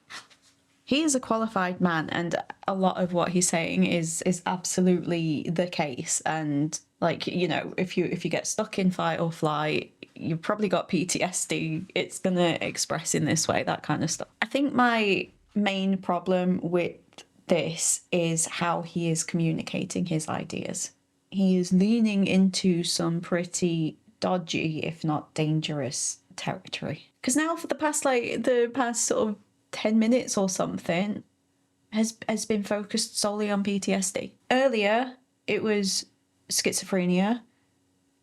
he is a qualified man, and a lot of what he's saying is absolutely the case. And like, you know, if you get stuck in fight or flight, you've probably got PTSD. It's gonna express in this way, that kind of stuff. I think my main problem with this is how he is communicating his ideas. He is leaning into some pretty dodgy, if not dangerous, territory. Because now for the past sort of 10 minutes or something has been focused solely on PTSD. Earlier, it was schizophrenia,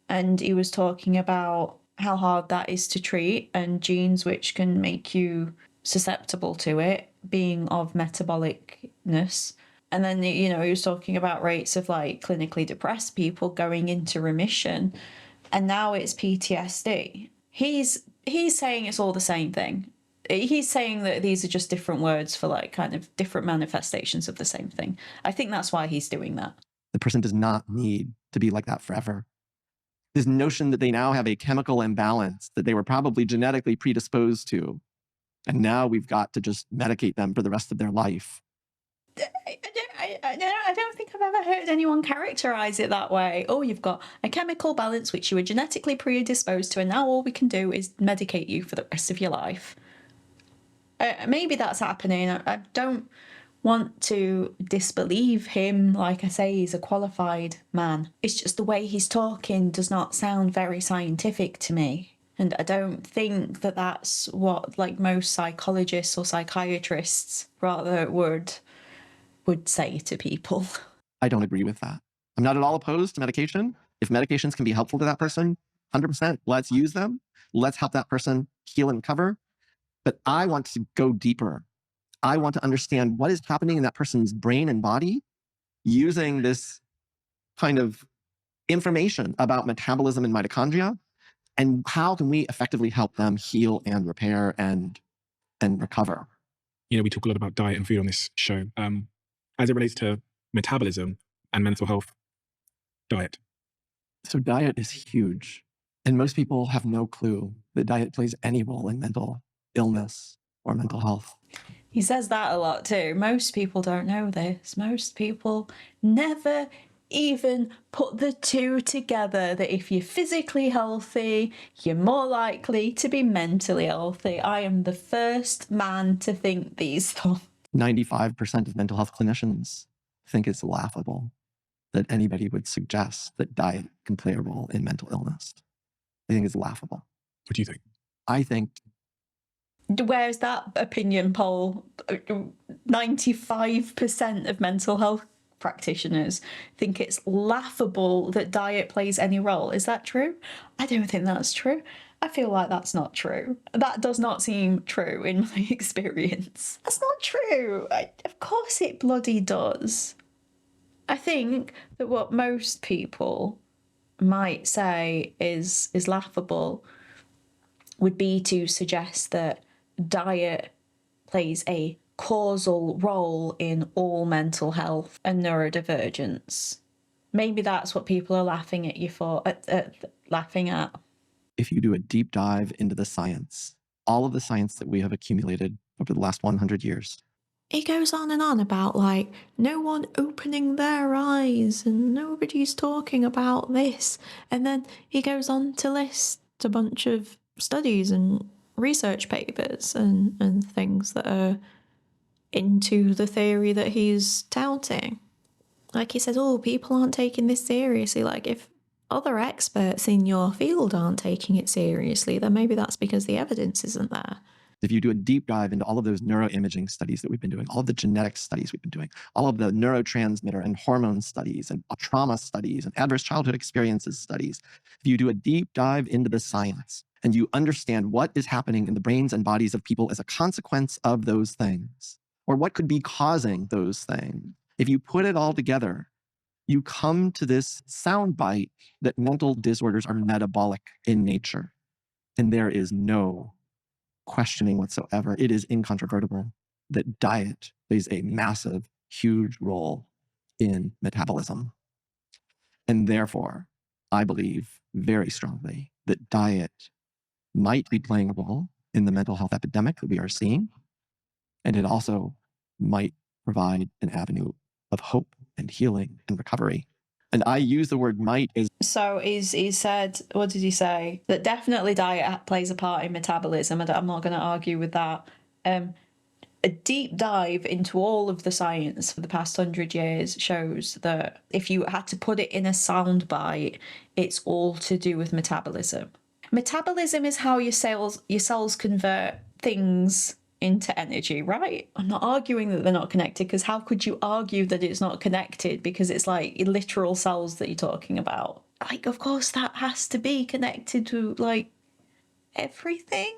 and he was talking about how hard that is to treat and genes which can make you susceptible to it being of metabolicness. And then, you know, he was talking about rates of like clinically depressed people going into remission, and now it's PTSD. He's saying it's all the same thing. He's saying that these are just different words for like kind of different manifestations of the same thing. I think that's why he's doing that. The person does not need to be like that forever. This notion that they now have a chemical imbalance that they were probably genetically predisposed to, and now we've got to just medicate them for the rest of their life. I don't think I've ever heard anyone characterize it that way. Oh, you've got a chemical balance which you were genetically predisposed to, and now all we can do is medicate you for the rest of your life. Maybe that's happening. I don't want to disbelieve him. Like I say, he's a qualified man. It's just the way he's talking does not sound very scientific to me. And I don't think that that's what like most psychologists or psychiatrists rather would say to people. I don't agree with that. I'm not at all opposed to medication. If medications can be helpful to that person, 100%, let's use them. Let's help that person heal and recover. But I want to go deeper. I want to understand what is happening in that person's brain and body using this kind of information about metabolism and mitochondria, and how can we effectively help them heal and repair and recover. You know, we talk a lot about diet and food on this show. As it relates to metabolism and mental health, diet. So diet is huge. And most people have no clue that diet plays any role in mental illness or mental health. He says that a lot too. Most people don't know this. Most people never even put the two together, that if you're physically healthy, you're more likely to be mentally healthy. I am the first man to think these thoughts. 95% of mental health clinicians think it's laughable that anybody would suggest that diet can play a role in mental illness. I think it's laughable. What do you think? I think... Where's that opinion poll? 95% of mental health practitioners think it's laughable that diet plays any role. Is that true? I don't think that's true. I feel like that's not true. That does not seem true in my experience. That's not true. Of course it bloody does. I think that what most people might say is laughable would be to suggest that diet plays a causal role in all mental health and neurodivergence. Maybe that's what people are laughing at you for, laughing at. If you do a deep dive into the science, all of the science that we have accumulated over the last 100 years. He goes on and on about like no one opening their eyes and nobody's talking about this. And then he goes on to list a bunch of studies and research papers and things that are into the theory that he's touting. Like he says, oh, people aren't taking this seriously. Like if other experts in your field aren't taking it seriously, then maybe that's because the evidence isn't there. If you do a deep dive into all of those neuroimaging studies that we've been doing, all of the genetic studies we've been doing, all of the neurotransmitter and hormone studies and trauma studies and adverse childhood experiences studies, if you do a deep dive into the science and you understand what is happening in the brains and bodies of people as a consequence of those things, or what could be causing those things, if you put it all together, you come to this soundbite that mental disorders are metabolic in nature. And there is no questioning whatsoever. It is incontrovertible that diet plays a massive, huge role in metabolism. And therefore, I believe very strongly that diet might be playing a role in the mental health epidemic that we are seeing. And it also might provide an avenue of hope and healing and recovery. And I use the word might as... So he said, what did he say? That definitely diet plays a part in metabolism, and I'm not going to argue with that. A deep dive into all of the science for the past 100 years shows that if you had to put it in a soundbite, it's all to do with metabolism. Metabolism is how your cells convert things into energy, right? I'm not arguing that they're not connected, because how could you argue that it's not connected? Because it's like literal cells that you're talking about. Like, of course that has to be connected to like everything.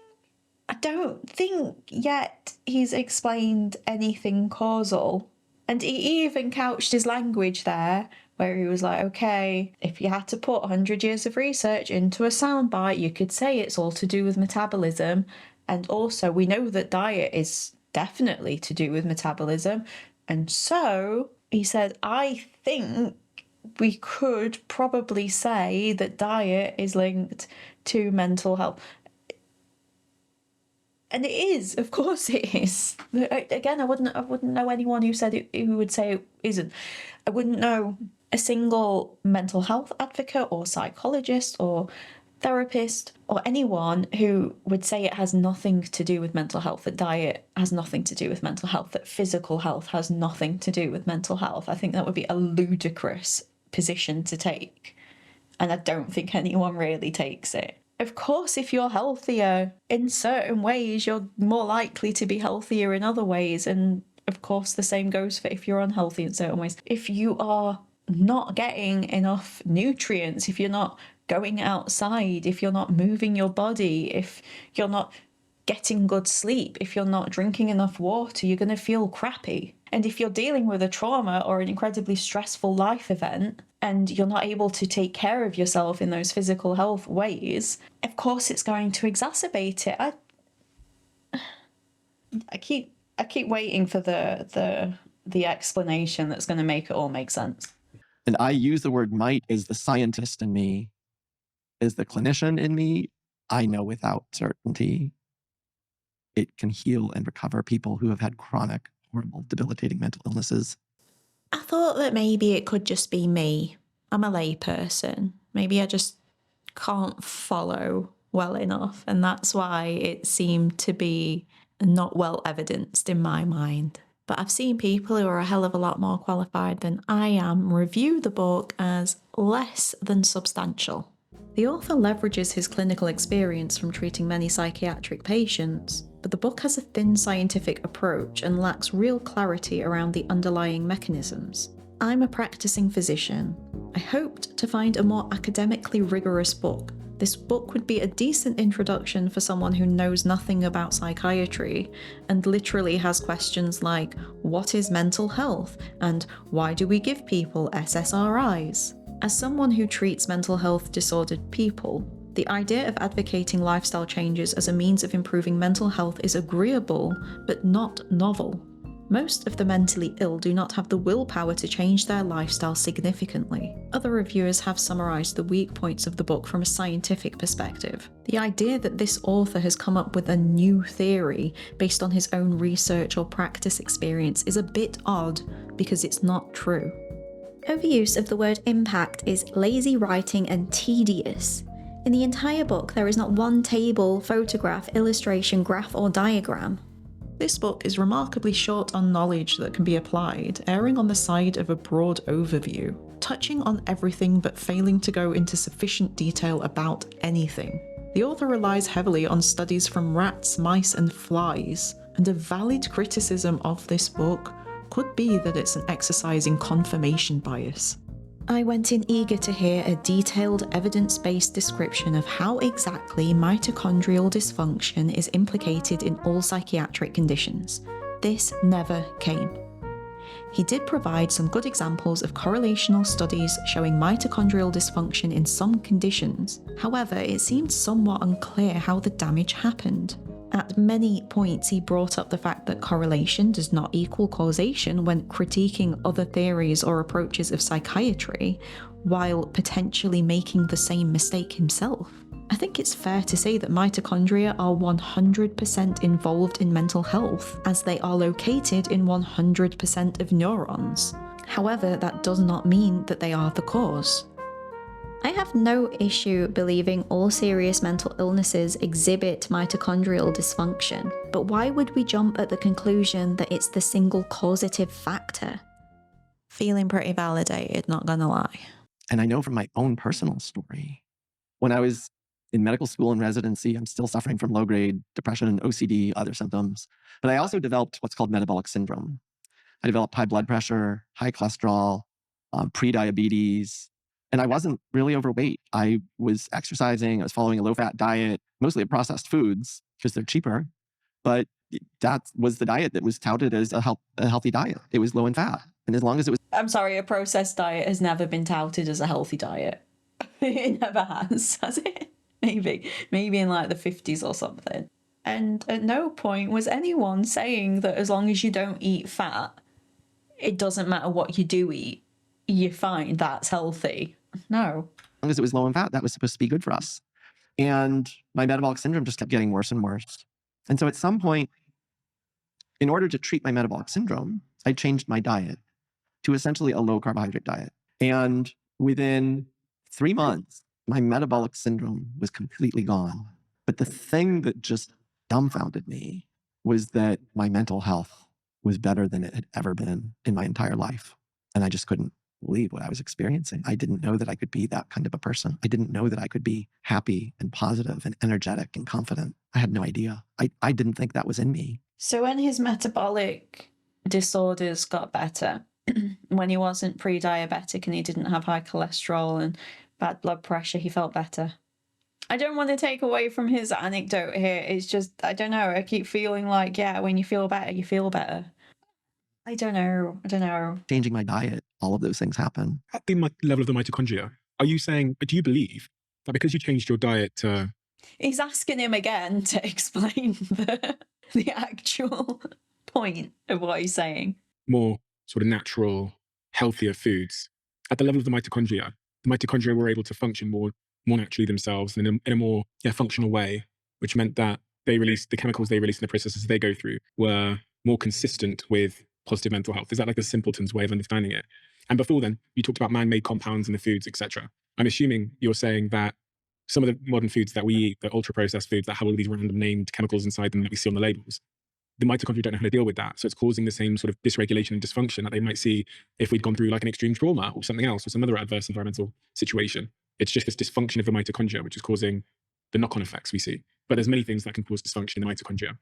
I don't think yet he's explained anything causal. And he even couched his language there where he was like, okay, if you had to put 100 years of research into a soundbite, you could say it's all to do with metabolism. And also, we know that diet is definitely to do with metabolism. And so he said, I think we could probably say that diet is linked to mental health. And it is, of course it is. Again, I wouldn't know anyone who said it, who would say it isn't. I wouldn't know a single mental health advocate or psychologist or therapist or anyone who would say it has nothing to do with mental health, that diet has nothing to do with mental health, that physical health has nothing to do with mental health. I think that would be a ludicrous position to take, and I don't think anyone really takes it. Of course, if you're healthier in certain ways, you're more likely to be healthier in other ways, and of course the same goes for if you're unhealthy in certain ways. If you are not getting enough nutrients, if you're not going outside, if you're not moving your body, if you're not getting good sleep, if you're not drinking enough water, you're going to feel crappy. And if you're dealing with a trauma or an incredibly stressful life event and you're not able to take care of yourself in those physical health ways, of course it's going to exacerbate it. I keep waiting for the explanation that's going to make it all make sense. And I use the word might as the scientist in me, as the clinician in me. I know without certainty it can heal and recover people who have had chronic, horrible, debilitating mental illnesses. I thought that maybe it could just be me. I'm a layperson. Maybe I just can't follow well enough, and that's why it seemed to be not well evidenced in my mind. But I've seen people who are a hell of a lot more qualified than I am review the book as less than substantial. The author leverages his clinical experience from treating many psychiatric patients, but the book has a thin scientific approach and lacks real clarity around the underlying mechanisms. I'm a practicing physician. I hoped to find a more academically rigorous book. This book would be a decent introduction for someone who knows nothing about psychiatry and literally has questions like, what is mental health? And why do we give people SSRIs? As someone who treats mental health disordered people, the idea of advocating lifestyle changes as a means of improving mental health is agreeable, but not novel. Most of the mentally ill do not have the willpower to change their lifestyle significantly. Other reviewers have summarized the weak points of the book from a scientific perspective. The idea that this author has come up with a new theory based on his own research or practice experience is a bit odd because it's not true. Overuse of the word impact is lazy writing and tedious. In the entire book, there is not one table, photograph, illustration, graph, or diagram. This book is remarkably short on knowledge that can be applied, erring on the side of a broad overview, touching on everything but failing to go into sufficient detail about anything. The author relies heavily on studies from rats, mice, and flies, and a valid criticism of this book could be that it's an exercise in confirmation bias. I went in eager to hear a detailed, evidence-based description of how exactly mitochondrial dysfunction is implicated in all psychiatric conditions. This never came. He did provide some good examples of correlational studies showing mitochondrial dysfunction in some conditions. However, it seemed somewhat unclear how the damage happened. At many points, he brought up the fact that correlation does not equal causation when critiquing other theories or approaches of psychiatry, while potentially making the same mistake himself. I think it's fair to say that mitochondria are 100% involved in mental health, as they are located in 100% of neurons. However, that does not mean that they are the cause. I have no issue believing all serious mental illnesses exhibit mitochondrial dysfunction, but why would we jump at the conclusion that it's the single causative factor? Feeling pretty validated, not gonna lie. And I know from my own personal story, when I was in medical school and residency, I'm still suffering from low-grade depression, OCD, other symptoms. But I also developed what's called metabolic syndrome. I developed high blood pressure, high cholesterol, pre-diabetes, and I wasn't really overweight. I was exercising, I was following a low-fat diet, mostly of processed foods because they're cheaper. But that was the diet that was touted as a healthy diet. It was low in fat. And as long as it was... I'm sorry, a processed diet has never been touted as a healthy diet. It never has it? Maybe in like the 50s or something. And at no point was anyone saying that as long as you don't eat fat, it doesn't matter what you do eat, you're fine, that's healthy. No. As long as it was low in fat, that was supposed to be good for us. And my metabolic syndrome just kept getting worse and worse. And so at some point, in order to treat my metabolic syndrome, I changed my diet to essentially a low carbohydrate diet. And within 3 months, my metabolic syndrome was completely gone. But the thing that just dumbfounded me was that my mental health was better than it had ever been in my entire life. And I just couldn't believe what I was experiencing. I didn't know that I could be that kind of a person. I didn't know that I could be happy and positive and energetic and confident. I had no idea. I didn't think that was in me. So when his metabolic disorders got better, when he wasn't pre-diabetic and he didn't have high cholesterol and bad blood pressure, he felt better. I don't want to take away from his anecdote here. It's just, I don't know. I keep feeling like, yeah, when you feel better, you feel better. I don't know. Changing my diet, all of those things happen. At the level of the mitochondria, are you saying, do you believe that because you changed your diet to... He's asking him again to explain the actual point of what he's saying. More sort of natural, healthier foods, at the level of the mitochondria were able to function more naturally themselves and in a more functional way, which meant that they released the chemicals they release in the processes they go through were more consistent with positive mental health. Is that like a simpleton's way of understanding it? And before then, you talked about man-made compounds in the foods, etc. I'm assuming you're saying that some of the modern foods that we eat, the ultra-processed foods that have all these random named chemicals inside them that we see on the labels, the mitochondria don't know how to deal with that. So it's causing the same sort of dysregulation and dysfunction that they might see if we'd gone through like an extreme trauma or something else or some other adverse environmental situation. It's just this dysfunction of the mitochondria, which is causing the knock-on effects we see. But there's many things that can cause dysfunction in the mitochondria.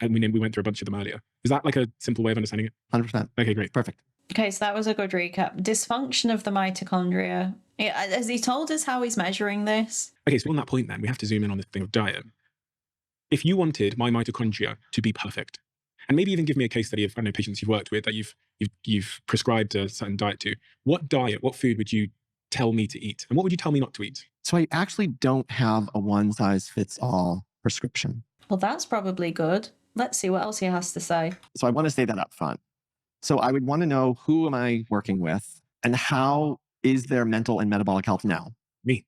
And we went through a bunch of them earlier. Is that like a simple way of understanding it? 100%. Okay, great. Perfect. Okay, so that was a good recap. Dysfunction of the mitochondria. Has he told us how he's measuring this? Okay, so on that point then, we have to zoom in on this thing of diet. If you wanted my mitochondria to be perfect, and maybe even give me a case study of, I don't know, patients you've worked with that you've prescribed a certain diet to, what food would you tell me to eat? And what would you tell me not to eat? So I actually don't have a one-size-fits-all prescription. Well, that's probably good. Let's see what else he has to say. So I want to say that up front. So I would want to know, who am I working with and how is their mental and metabolic health now? Me.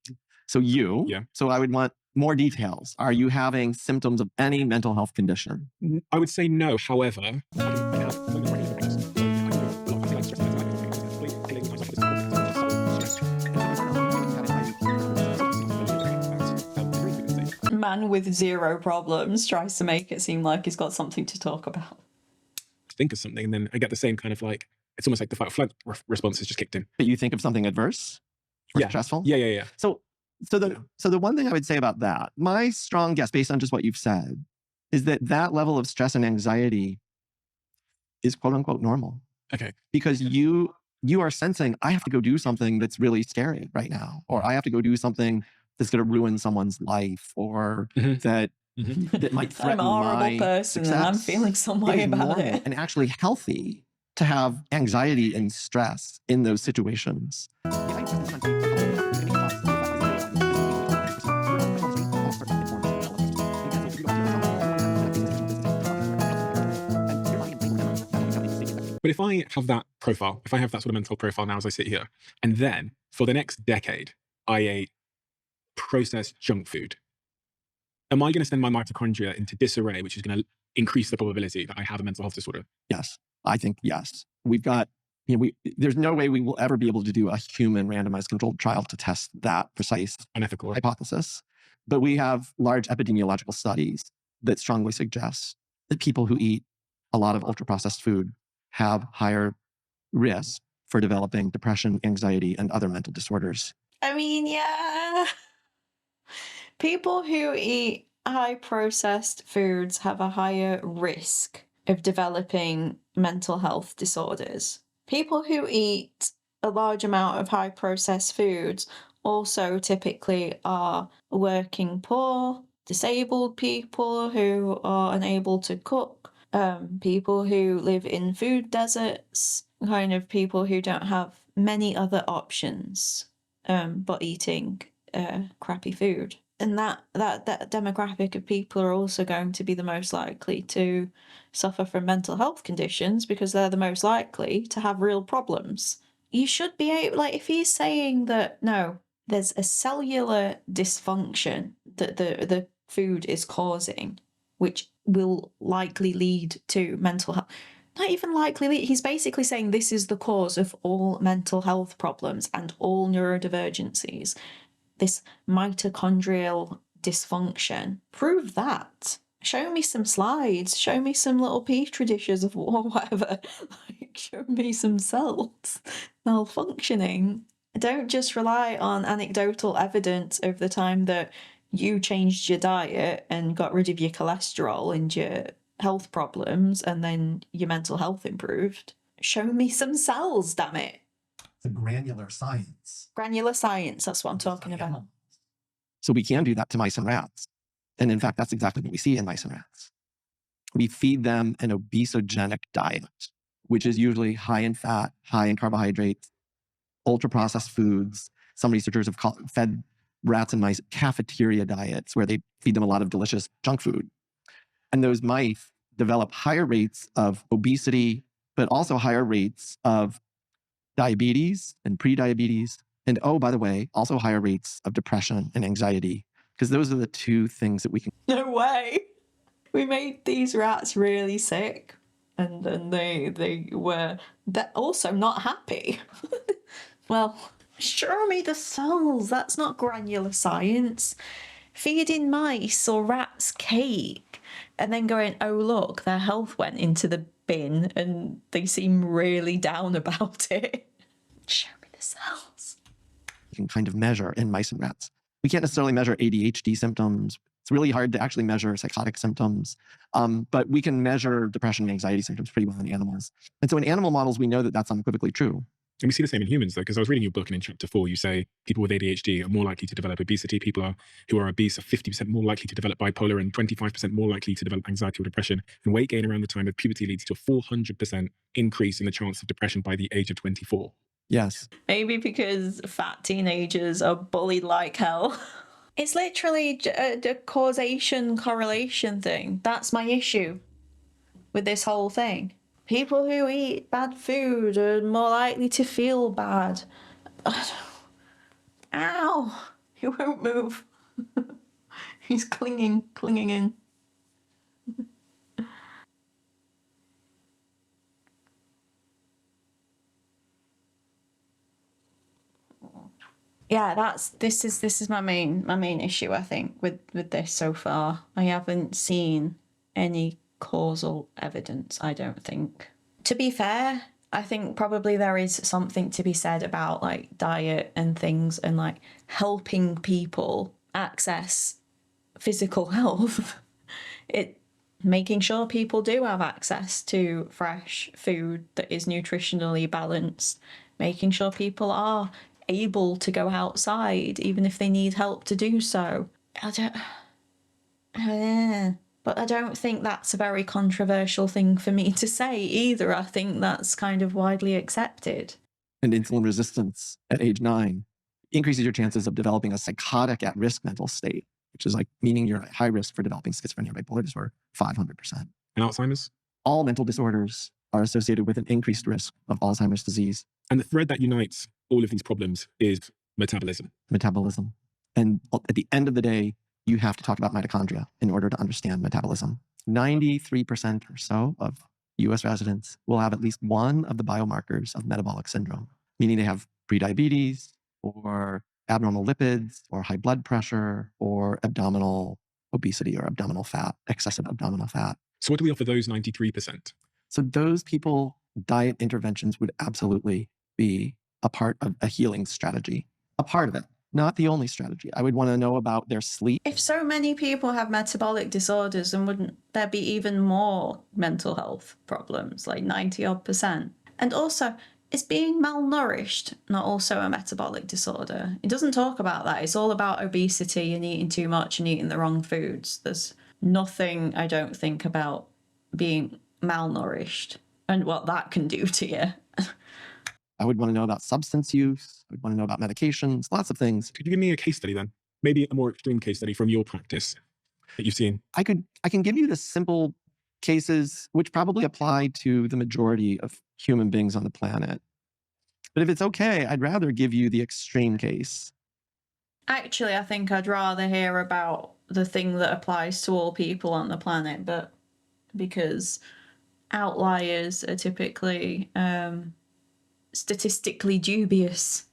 So you. Yeah. So I would want more details. Are you having symptoms of any mental health condition? I would say no. However, Man with zero problems tries to make it seem like he's got something to talk about. think of something, and then I get the same kind of like, it's almost like the fight or flight response has just kicked in. But you think of something adverse or stressful? Yeah. So the one thing I would say about that, my strong guess based on just what you've said, is that that level of stress and anxiety is quote unquote normal. Okay. Because you are sensing, I have to go do something that's really scary right now, or I have to go do something that's going to ruin someone's life, or that might threaten I'm a horrible my person success. and I'm feeling some way about normal it. and actually healthy to have anxiety and stress in those situations. But if I have that profile, if I have that sort of mental profile now as I sit here, and then for the next decade, I ate processed junk food, am I going to send my mitochondria into disarray, which is going to increase the probability that I have a mental health disorder? Yes, I think yes. We've got, there's no way we will ever be able to do a human randomized controlled trial to test that precise Unethical. hypothesis. But we have large epidemiological studies that strongly suggest that people who eat a lot of ultra-processed food have higher risk for developing depression, anxiety, and other mental disorders. I mean, yeah. People who eat high processed foods have a higher risk of developing mental health disorders. People who eat a large amount of high processed foods also typically are working poor, disabled people who are unable to cook, people who live in food deserts, kind of people who don't have many other options but eating crappy food. And that demographic of people are also going to be the most likely to suffer from mental health conditions because they're the most likely to have real problems. You should be able, like, if he's saying that, no, there's a cellular dysfunction that the food is causing, which will likely lead to mental health. Not even likely, he's basically saying this is the cause of all mental health problems and all neurodivergencies. This mitochondrial dysfunction. Prove that. Show me some slides. Show me some little petri dishes of or whatever. Like, show me some cells malfunctioning. Don't just rely on anecdotal evidence of the time that you changed your diet and got rid of your cholesterol and your health problems and then your mental health improved. Show me some cells, damn it. The granular science. Granular science, that's what I'm talking about. So we can do that to mice and rats. And in fact, that's exactly what we see in mice and rats. We feed them an obesogenic diet, which is usually high in fat, high in carbohydrates, ultra-processed foods. Some researchers have fed rats and mice cafeteria diets where they feed them a lot of delicious junk food. And those mice develop higher rates of obesity, but also higher rates of diabetes and prediabetes. And oh, by the way, also higher rates of depression and anxiety, because those are the two things that we can. No way. We made these rats really sick and then they were also not happy. Well, show me the cells. That's not granular science. Feeding mice or rats cake and then going, oh, look, their health went into the bin and they seem really down about it. Show me the cells. can kind of measure in mice and rats. We can't necessarily measure ADHD symptoms. It's really hard to actually measure psychotic symptoms, but we can measure depression and anxiety symptoms pretty well in animals. And so in animal models, we know that that's unequivocally true. And we see the same in humans, though, because I was reading your book, and in chapter 4, you say people with ADHD are more likely to develop obesity. People who are obese are 50% more likely to develop bipolar and 25% more likely to develop anxiety or depression. And weight gain around the time of puberty leads to a 400% increase in the chance of depression by the age of 24. Yes. Maybe because fat teenagers are bullied like hell. It's literally a causation correlation thing. That's my issue with this whole thing. People who eat bad food are more likely to feel bad. Ow! He won't move. He's clinging in. Yeah, this is my main issue, I think, with this so far. I haven't seen any causal evidence, I don't think. To be fair, I think probably there is something to be said about like diet and things and like helping people access physical health. Making sure people do have access to fresh food that is nutritionally balanced, making sure people are able to go outside even if they need help to do so. But I don't think that's a very controversial thing for me to say either. I think that's kind of widely accepted. And insulin resistance at age 9 increases your chances of developing a psychotic at-risk mental state, which is like meaning you're at high risk for developing schizophrenia or bipolar disorder, 500%. And Alzheimer's? All mental disorders are associated with an increased risk of Alzheimer's disease. And the thread that unites all of these problems is metabolism. Metabolism. And at the end of the day, you have to talk about mitochondria in order to understand metabolism. 93% or so of US residents will have at least one of the biomarkers of metabolic syndrome, meaning they have prediabetes or abnormal lipids or high blood pressure or abdominal obesity or abdominal fat, excessive abdominal fat. So what do we offer those 93%? So those people, diet interventions would absolutely be a part of a healing strategy, a part of it. Not the only strategy. I would want to know about their sleep. If so many people have metabolic disorders, then wouldn't there be even more mental health problems, like 90-odd%? And also, is being malnourished not also a metabolic disorder? It doesn't talk about that. It's all about obesity and eating too much and eating the wrong foods. There's nothing, I don't think, about being malnourished and what that can do to you. I would want to know about substance use. I would want to know about medications, lots of things. Could you give me a case study then? Maybe a more extreme case study from your practice that you've seen. I can give you the simple cases which probably apply to the majority of human beings on the planet. But if it's okay, I'd rather give you the extreme case. Actually, I think I'd rather hear about the thing that applies to all people on the planet, but because outliers are typically statistically dubious.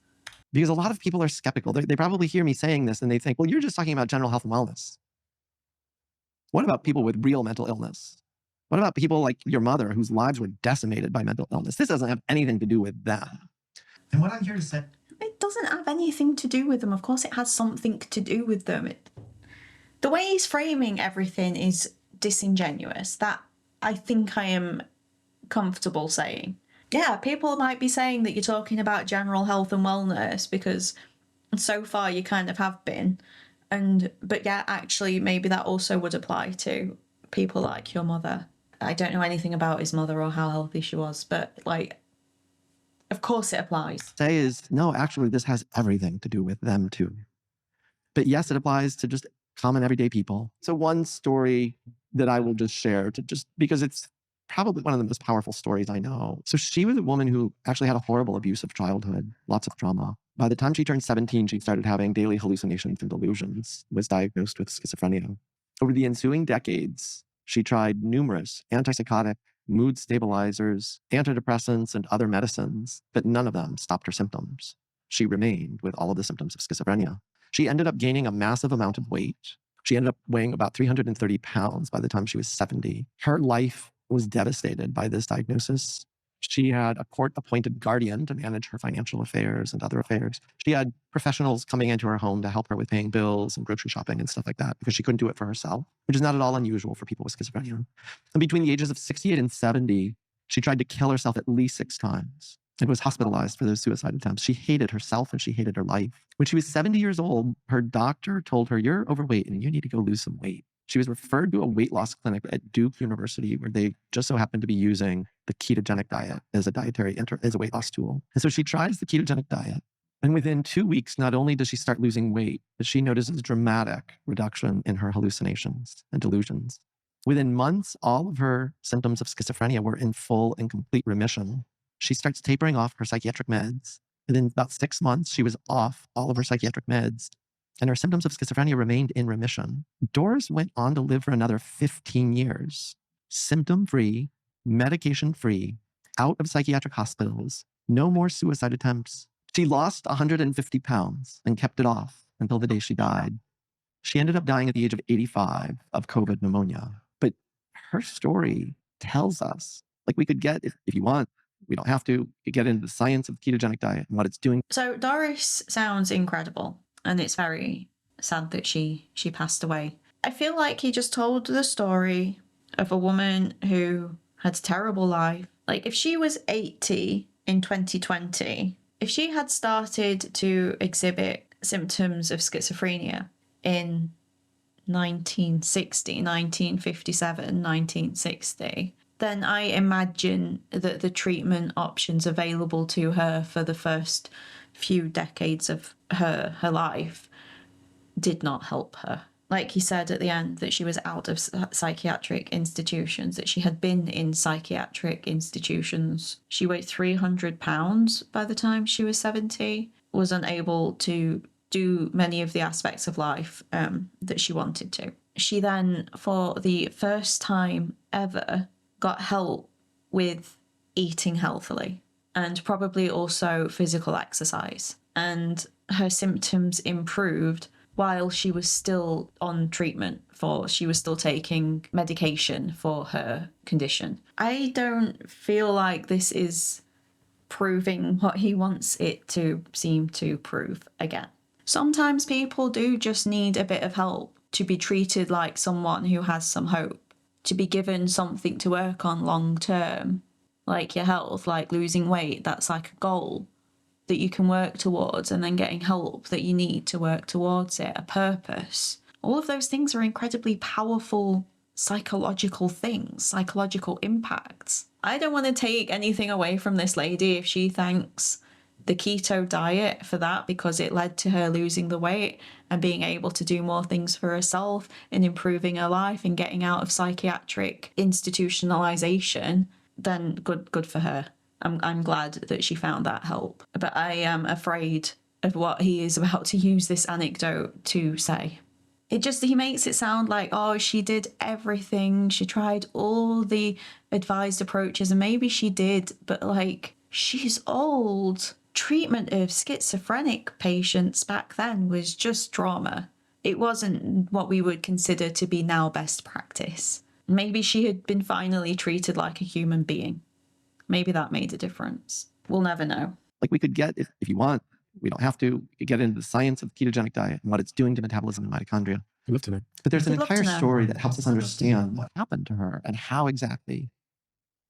Because a lot of people are skeptical. They probably hear me saying this and they think, well, you're just talking about general health and wellness. What about people with real mental illness? What about people like your mother whose lives were decimated by mental illness? This doesn't have anything to do with them. And what I'm here to say... It doesn't have anything to do with them. Of course it has something to do with them. The way he's framing everything is disingenuous. That I think I am comfortable saying. Yeah, people might be saying that you're talking about general health and wellness because so far you kind of have been. But yeah, actually, maybe that also would apply to people like your mother. I don't know anything about his mother or how healthy she was, but like, of course it applies. Say is, no, actually, this has everything to do with them too. But yes, it applies to just common everyday people. So one story that I will just share because it's probably one of the most powerful stories I know. So she was a woman who actually had a horrible abusive childhood, lots of trauma. By the time she turned 17, she started having daily hallucinations and delusions, was diagnosed with schizophrenia. Over the ensuing decades, she tried numerous antipsychotic, mood stabilizers, antidepressants, and other medicines, but none of them stopped her symptoms. She remained with all of the symptoms of schizophrenia. She ended up gaining a massive amount of weight. She ended up weighing about 330 pounds by the time she was 70. Her life was devastated by this diagnosis. She had a court-appointed guardian to manage her financial affairs and other affairs. She had professionals coming into her home to help her with paying bills and grocery shopping and stuff like that because she couldn't do it for herself, which is not at all unusual for people with schizophrenia. And between the ages of 68 and 70, she tried to kill herself at least 6 times and was hospitalized for those suicide attempts. She hated herself and she hated her life. When she was 70 years old, her doctor told her, "You're overweight and you need to go lose some weight." She was referred to a weight loss clinic at Duke University where they just so happened to be using the ketogenic diet as a weight loss tool. And so she tries the ketogenic diet. And within 2 weeks, not only does she start losing weight, but she notices a dramatic reduction in her hallucinations and delusions. Within months, all of her symptoms of schizophrenia were in full and complete remission. She starts tapering off her psychiatric meds. Within about 6 months, she was off all of her psychiatric meds, and her symptoms of schizophrenia remained in remission. Doris went on to live for another 15 years, symptom-free, medication-free, out of psychiatric hospitals, no more suicide attempts. She lost 150 pounds and kept it off until the day she died. She ended up dying at the age of 85 of COVID pneumonia. But her story tells us, like, we could get, if you want, we don't have to, we could get into the science of the ketogenic diet and what it's doing. So Doris sounds incredible, and it's very sad that she passed away. I feel like he just told the story of a woman who had a terrible life. Like, if she was 80 in 2020, if she had started to exhibit symptoms of schizophrenia in 1960, 1957, 1960, then I imagine that the treatment options available to her for the first few decades of her life did not help her. Like he said at the end, that she was out of psychiatric institutions, that she had been in psychiatric institutions. She weighed 300 pounds by the time she was 70, was unable to do many of the aspects of life that she wanted to. She then, for the first time ever, got help with eating healthily and probably also physical exercise. And her symptoms improved while she was still on treatment she was still taking medication for her condition. I don't feel like this is proving what he wants it to seem to prove again. Sometimes people do just need a bit of help to be treated like someone who has some hope, to be given something to work on long term, like your health, like losing weight. That's like a goal that you can work towards, and then getting help that you need to work towards it, a purpose. All of those things are incredibly powerful psychological things, psychological impacts. I don't want to take anything away from this lady if she thanks the keto diet for that, because it led to her losing the weight and being able to do more things for herself and improving her life and getting out of psychiatric institutionalization. Then good for her. I'm glad that she found that help. But I am afraid of what he is about to use this anecdote to say. He makes it sound like, oh, she did everything. She tried all the advised approaches, and maybe she did, but like, she's old. Treatment of schizophrenic patients back then was just trauma. It wasn't what we would consider to be now best practice. Maybe she had been finally treated like a human being. Maybe that made a difference. We'll never know. Like, we could get, if you want, we don't have to, we could get into the science of the ketogenic diet and what it's doing to metabolism and mitochondria. I'd love to know. But there's an I'd love to entire know. story that helps us understand what happened to her and how exactly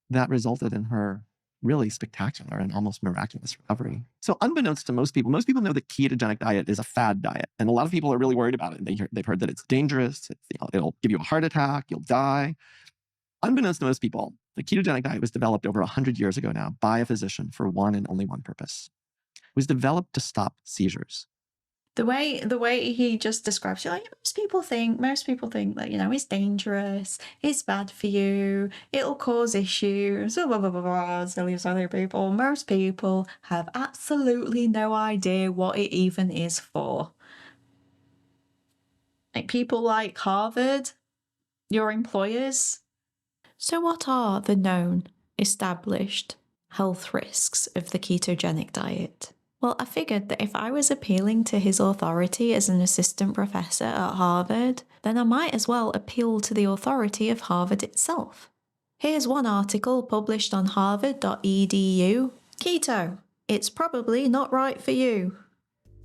that resulted in her really spectacular and almost miraculous recovery. So unbeknownst to most people know the ketogenic diet is a fad diet. And a lot of people are really worried about it. They've heard that it's dangerous. It'll give you a heart attack. You'll die. Unbeknownst to most people, the ketogenic diet was developed over 100 years ago now by a physician for one and only one purpose. It was developed to stop seizures. The way he just describes it, like, most people think that, it's dangerous, it's bad for you, it'll cause issues, blah, blah, blah, blah, silly people. Most people have absolutely no idea what it even is for. Like, people like Harvard, your employers. So what are the known, established health risks of the ketogenic diet? Well, I figured that if I was appealing to his authority as an assistant professor at Harvard, then I might as well appeal to the authority of Harvard itself. Here's one article published on harvard.edu. Keto. It's probably not right for you.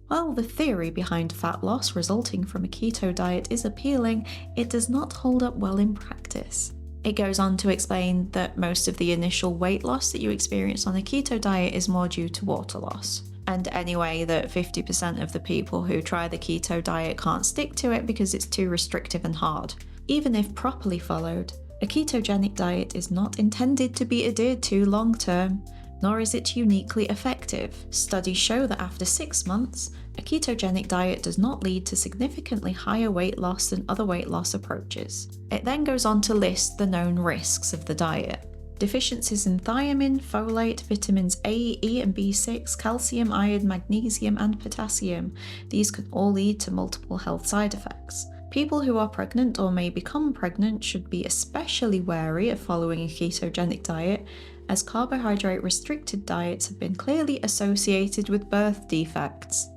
While the theory behind fat loss resulting from a keto diet is appealing, it does not hold up well in practice. It goes on to explain that most of the initial weight loss that you experience on a keto diet is more due to water loss. And anyway, that 50% of the people who try the keto diet can't stick to it because it's too restrictive and hard. Even if properly followed, a ketogenic diet is not intended to be adhered to long term, nor is it uniquely effective. Studies show that after 6 months, a ketogenic diet does not lead to significantly higher weight loss than other weight loss approaches. It then goes on to list the known risks of the diet. Deficiencies in thiamine, folate, vitamins A, E and B6, calcium, iron, magnesium and potassium. These can all lead to multiple health side effects. People who are pregnant or may become pregnant should be especially wary of following a ketogenic diet, as carbohydrate-restricted diets have been clearly associated with birth defects.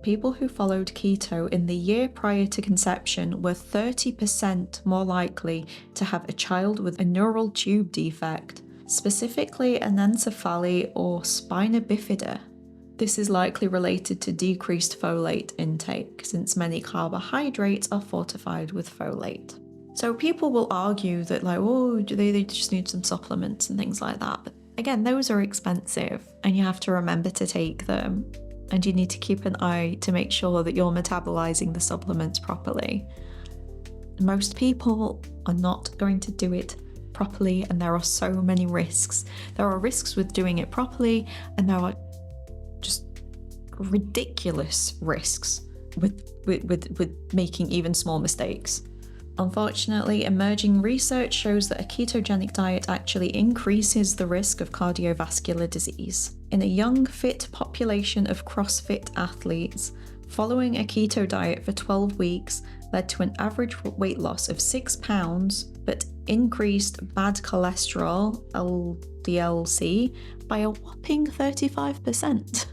People who followed keto in the year prior to conception were 30% more likely to have a child with a neural tube defect, specifically anencephaly or spina bifida. This is likely related to decreased folate intake, since many carbohydrates are fortified with folate. So people will argue that they just need some supplements and things like that. But again, those are expensive and you have to remember to take them. And you need to keep an eye to make sure that you're metabolizing the supplements properly. Most people are not going to do it properly, and there are so many risks. There are risks with doing it properly, and there are just ridiculous risks with making even small mistakes. Unfortunately, emerging research shows that a ketogenic diet actually increases the risk of cardiovascular disease. In a young, fit population of CrossFit athletes, following a keto diet for 12 weeks led to an average weight loss of 6 pounds, but increased bad cholesterol, LDL-C, by a whopping 35%.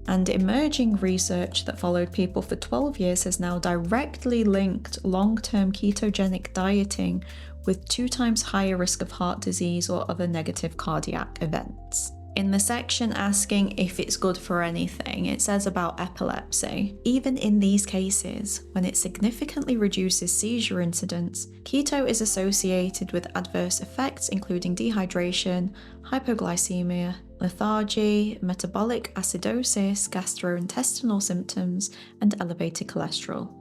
And emerging research that followed people for 12 years has now directly linked long-term ketogenic dieting with 2 times higher risk of heart disease or other negative cardiac events. In the section asking if it's good for anything, it says about epilepsy. Even in these cases, when it significantly reduces seizure incidence, keto is associated with adverse effects including dehydration, hypoglycemia, lethargy, metabolic acidosis, gastrointestinal symptoms, and elevated cholesterol.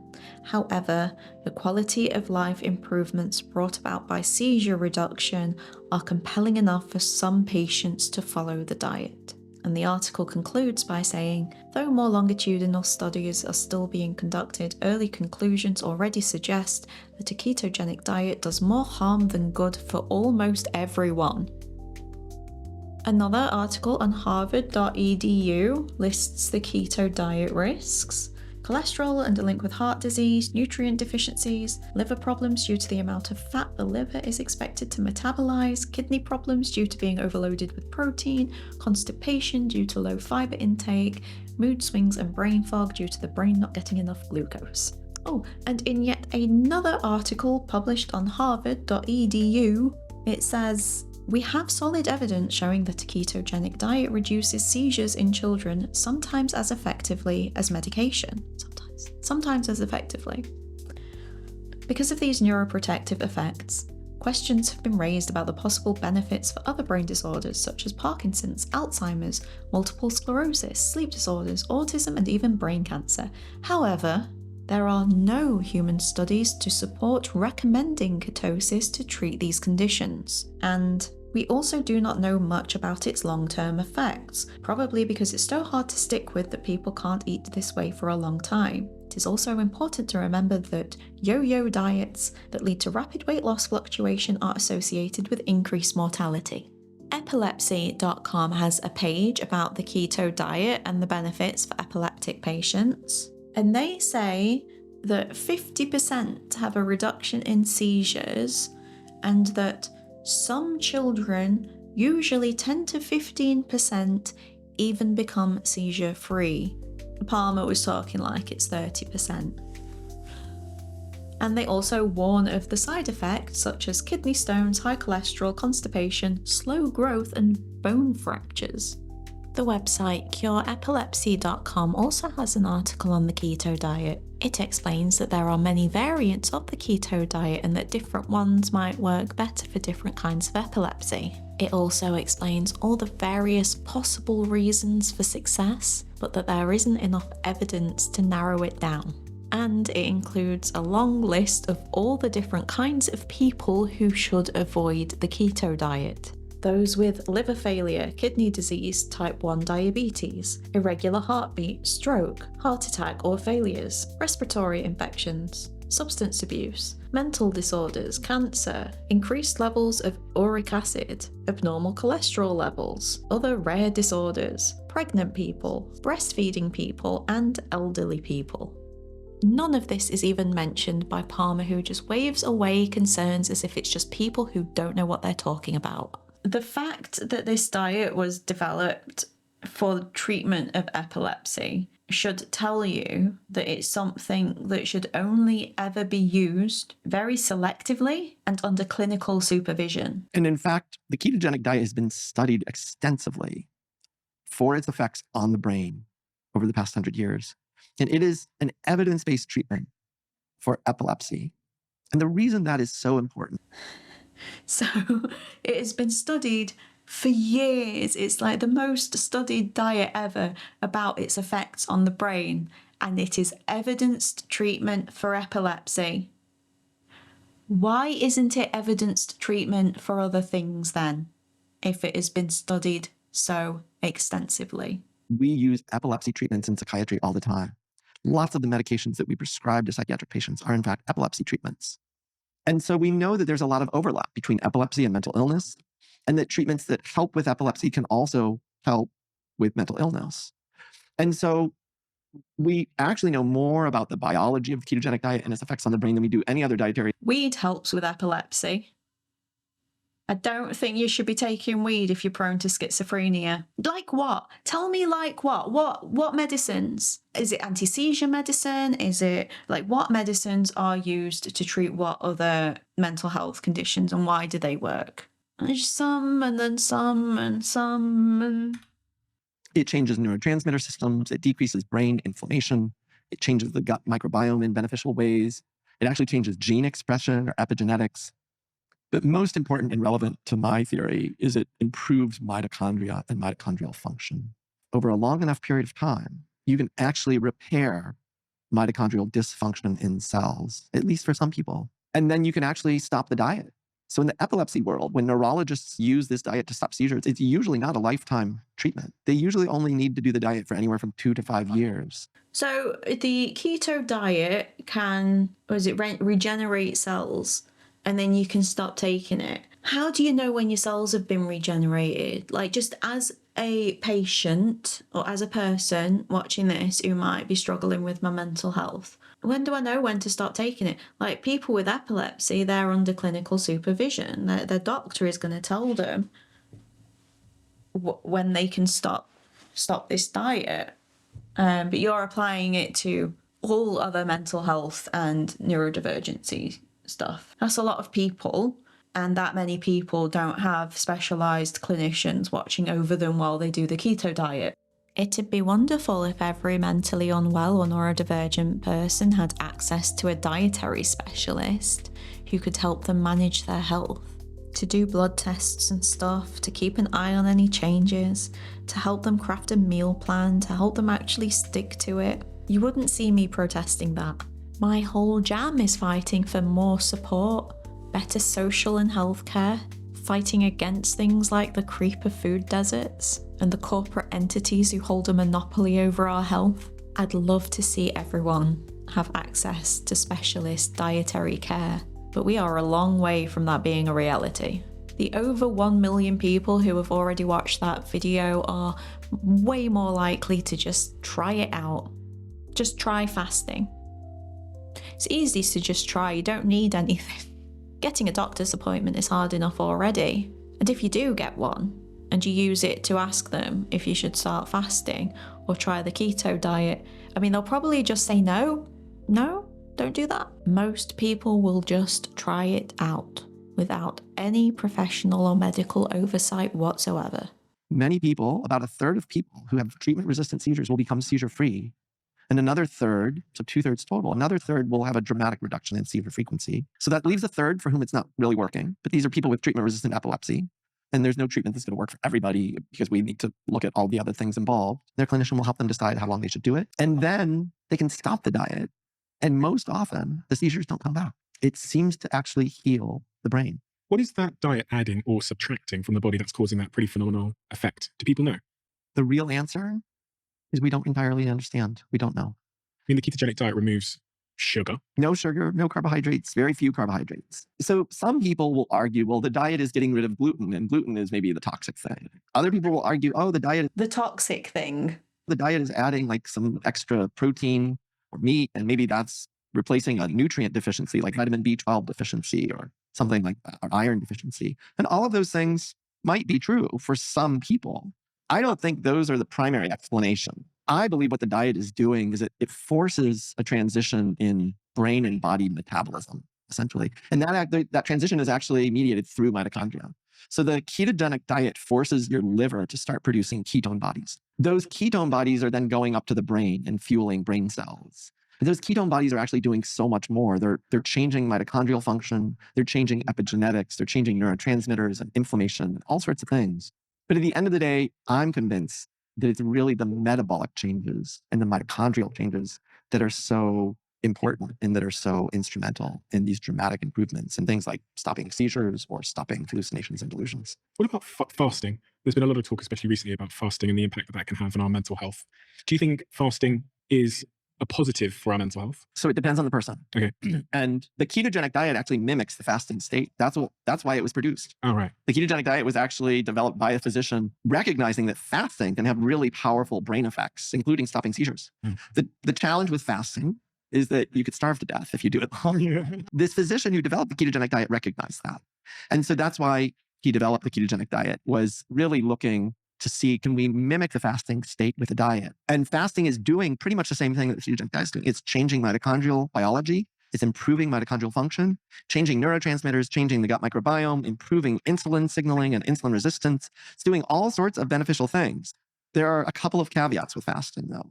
However, the quality of life improvements brought about by seizure reduction are compelling enough for some patients to follow the diet. And the article concludes by saying, though more longitudinal studies are still being conducted, early conclusions already suggest that a ketogenic diet does more harm than good for almost everyone. Another article on harvard.edu lists the keto diet risks. Cholesterol and a link with heart disease, nutrient deficiencies, liver problems due to the amount of fat the liver is expected to metabolize, kidney problems due to being overloaded with protein, constipation due to low fiber intake, mood swings and brain fog due to the brain not getting enough glucose. Oh, and in yet another article published on harvard.edu, it says, we have solid evidence showing that a ketogenic diet reduces seizures in children, sometimes as effectively as medication. Sometimes as effectively. Because of these neuroprotective effects, questions have been raised about the possible benefits for other brain disorders such as Parkinson's, Alzheimer's, multiple sclerosis, sleep disorders, autism, and even brain cancer. However, there are no human studies to support recommending ketosis to treat these conditions, and we also do not know much about its long-term effects, probably because it's so hard to stick with that people can't eat this way for a long time. It is also important to remember that yo-yo diets that lead to rapid weight loss fluctuation are associated with increased mortality. Epilepsy.com has a page about the keto diet and the benefits for epileptic patients. And they say that 50% have a reduction in seizures, and that some children, usually 10 to 15%, even become seizure-free. Palmer was talking like it's 30%. And they also warn of the side effects such as kidney stones, high cholesterol, constipation, slow growth, and bone fractures. The website cureepilepsy.com also has an article on the keto diet. It explains that there are many variants of the keto diet and that different ones might work better for different kinds of epilepsy. It also explains all the various possible reasons for success, but that there isn't enough evidence to narrow it down. And it includes a long list of all the different kinds of people who should avoid the keto diet. Those with liver failure, kidney disease, type 1 diabetes, irregular heartbeat, stroke, heart attack or failures, respiratory infections, substance abuse, mental disorders, cancer, increased levels of uric acid, abnormal cholesterol levels, other rare disorders, pregnant people, breastfeeding people, and elderly people. None of this is even mentioned by Palmer, who just waves away concerns as if it's just people who don't know what they're talking about. The fact that this diet was developed for the treatment of epilepsy should tell you that it's something that should only ever be used very selectively and under clinical supervision. And in fact, the ketogenic diet has been studied extensively for its effects on the brain over the past 100 years. And it is an evidence-based treatment for epilepsy. And the reason that is so important. So it has been studied for years. It's like the most studied diet ever about its effects on the brain, and it is evidenced treatment for epilepsy. Why isn't it evidenced treatment for other things then, if it has been studied so extensively? We use epilepsy treatments in psychiatry all the time. Lots of the medications that we prescribe to psychiatric patients are in fact epilepsy treatments. And so we know that there's a lot of overlap between epilepsy and mental illness, and that treatments that help with epilepsy can also help with mental illness. And so we actually know more about the biology of the ketogenic diet and its effects on the brain than we do any other dietary. Weed helps with epilepsy. I don't think you should be taking weed if you're prone to schizophrenia. Like what? Tell me like what? What medicines? Is it anti-seizure medicine? Is it like what medicines are used to treat what other mental health conditions, and why do they work? There's some and then some and some and... It changes neurotransmitter systems. It decreases brain inflammation. It changes the gut microbiome in beneficial ways. It actually changes gene expression or epigenetics. But most important and relevant to my theory is it improves mitochondria and mitochondrial function. Over a long enough period of time, you can actually repair mitochondrial dysfunction in cells, at least for some people. And then you can actually stop the diet. So in the epilepsy world, when neurologists use this diet to stop seizures, it's usually not a lifetime treatment. They usually only need to do the diet for anywhere from 2 to 5 years. So the keto diet can, regenerate cells, and then you can stop taking it. How do you know when your cells have been regenerated? Like, just as a patient or as a person watching this who might be struggling with my mental health, when do I know when to start taking it? Like, people with epilepsy, they're under clinical supervision. Their doctor is going to tell them when they can stop this diet. But you're applying it to all other mental health and neurodivergency stuff. That's a lot of people, and that many people don't have specialised clinicians watching over them while they do the keto diet. It'd be wonderful if every mentally unwell or neurodivergent person had access to a dietary specialist who could help them manage their health, to do blood tests and stuff, to keep an eye on any changes, to help them craft a meal plan, to help them actually stick to it. You wouldn't see me protesting that. My whole jam is fighting for more support, better social and healthcare, fighting against things like the creep of food deserts and the corporate entities who hold a monopoly over our health. I'd love to see everyone have access to specialist dietary care, but we are a long way from that being a reality. The over 1 million people who have already watched that video are way more likely to just try it out. Just try fasting. It's easy to just try, you don't need anything. Getting a doctor's appointment is hard enough already. And if you do get one, and you use it to ask them if you should start fasting or try the keto diet, I mean, they'll probably just say no. No? Don't do that. Most people will just try it out without any professional or medical oversight whatsoever. Many people, about a third of people who have treatment-resistant seizures will become seizure-free. And another third, so 2/3 total, another third will have a dramatic reduction in seizure frequency. So that leaves a third for whom it's not really working. But these are people with treatment-resistant epilepsy. And there's no treatment that's going to work for everybody because we need to look at all the other things involved. Their clinician will help them decide how long they should do it. And then they can stop the diet. And most often, the seizures don't come back. It seems to actually heal the brain. What is that diet adding or subtracting from the body that's causing that pretty phenomenal effect? Do people know? The real answer is we don't entirely understand. We don't know. I mean, the ketogenic diet removes sugar. No sugar, no carbohydrates, very few carbohydrates. So some people will argue, well, the diet is getting rid of gluten, and gluten is maybe the toxic thing. Other people will argue, oh, the diet is adding like some extra protein or meat, and maybe that's replacing a nutrient deficiency like vitamin B12 deficiency or something like that, or iron deficiency. And all of those things might be true for some people. I don't think those are the primary explanation. I believe what the diet is doing is it forces a transition in brain and body metabolism, essentially. And that transition is actually mediated through mitochondria. So the ketogenic diet forces your liver to start producing ketone bodies. Those ketone bodies are then going up to the brain and fueling brain cells. But those ketone bodies are actually doing so much more. They're changing mitochondrial function, they're changing epigenetics, they're changing neurotransmitters and inflammation, all sorts of things. But at the end of the day, I'm convinced that it's really the metabolic changes and the mitochondrial changes that are so important and that are so instrumental in these dramatic improvements in things like stopping seizures or stopping hallucinations and delusions. What about fasting? There's been a lot of talk, especially recently, about fasting and the impact that can have on our mental health. Do you think fasting is a positive for our mental health? So it depends on the person. Okay. And the ketogenic diet actually mimics the fasting state. That's why it was produced. All right. The ketogenic diet was actually developed by a physician recognizing that fasting can have really powerful brain effects, including stopping seizures. The challenge with fasting is that you could starve to death if you do it long. This physician who developed the ketogenic diet recognized that. And so that's why he developed the ketogenic diet, was really looking to see, can we mimic the fasting state with a diet? And fasting is doing pretty much the same thing that the ketogenic diet is doing. It's changing mitochondrial biology. It's improving mitochondrial function, changing neurotransmitters, changing the gut microbiome, improving insulin signaling and insulin resistance. It's doing all sorts of beneficial things. There are a couple of caveats with fasting, though.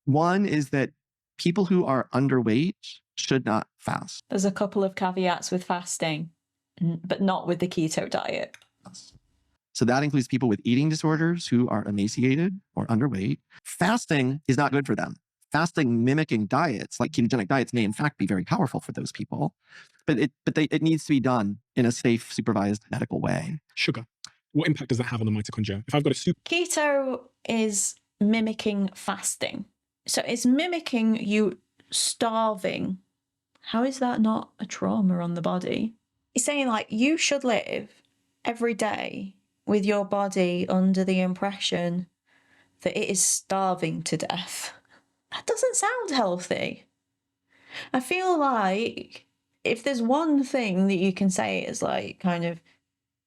One is that people who are underweight should not fast. There's a couple of caveats with fasting, but not with the keto diet. So that includes people with eating disorders who are emaciated or underweight. Fasting is not good for them. Fasting mimicking diets like ketogenic diets may in fact be very powerful for those people, but it needs to be done in a safe, supervised medical way. Sugar. What impact does that have on the mitochondria? If I've got a super... Keto is mimicking fasting. So it's mimicking you starving. How is that not a trauma on the body? It's saying like you should live every day with your body under the impression that it is starving to death. That doesn't sound healthy. I feel like if there's one thing that you can say is like kind of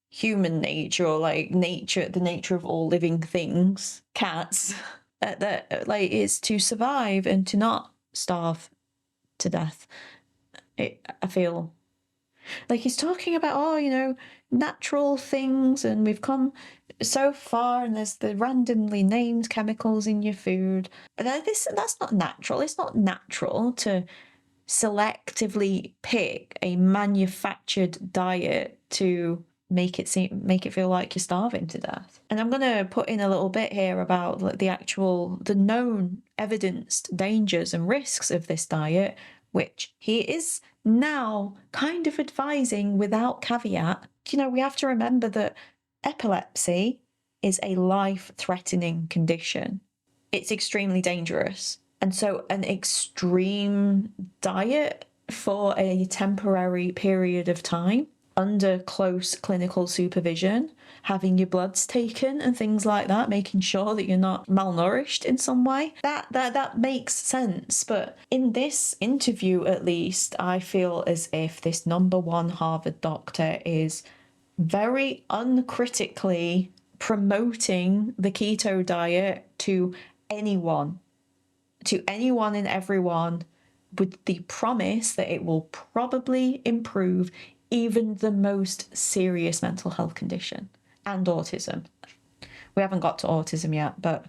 human nature or like nature, the nature of all living things, cats, that like is to survive and to not starve to death. I feel like he's talking about, natural things, and we've come so far, and there's the randomly named chemicals in your food. That's not natural. It's not natural to selectively pick a manufactured diet to make it feel like you're starving to death. And I'm going to put in a little bit here about the known evidenced dangers and risks of this diet, which he is now kind of advising without caveat. We have to remember that epilepsy is a life-threatening condition. It's extremely dangerous. And so an extreme diet for a temporary period of time under close clinical supervision, having your bloods taken and things like that, making sure that you're not malnourished in some way, that makes sense. But in this interview, at least, I feel as if this No.1 Harvard doctor is very uncritically promoting the keto diet to anyone and everyone with the promise that it will probably improve even the most serious mental health condition and autism. We haven't got to autism yet, but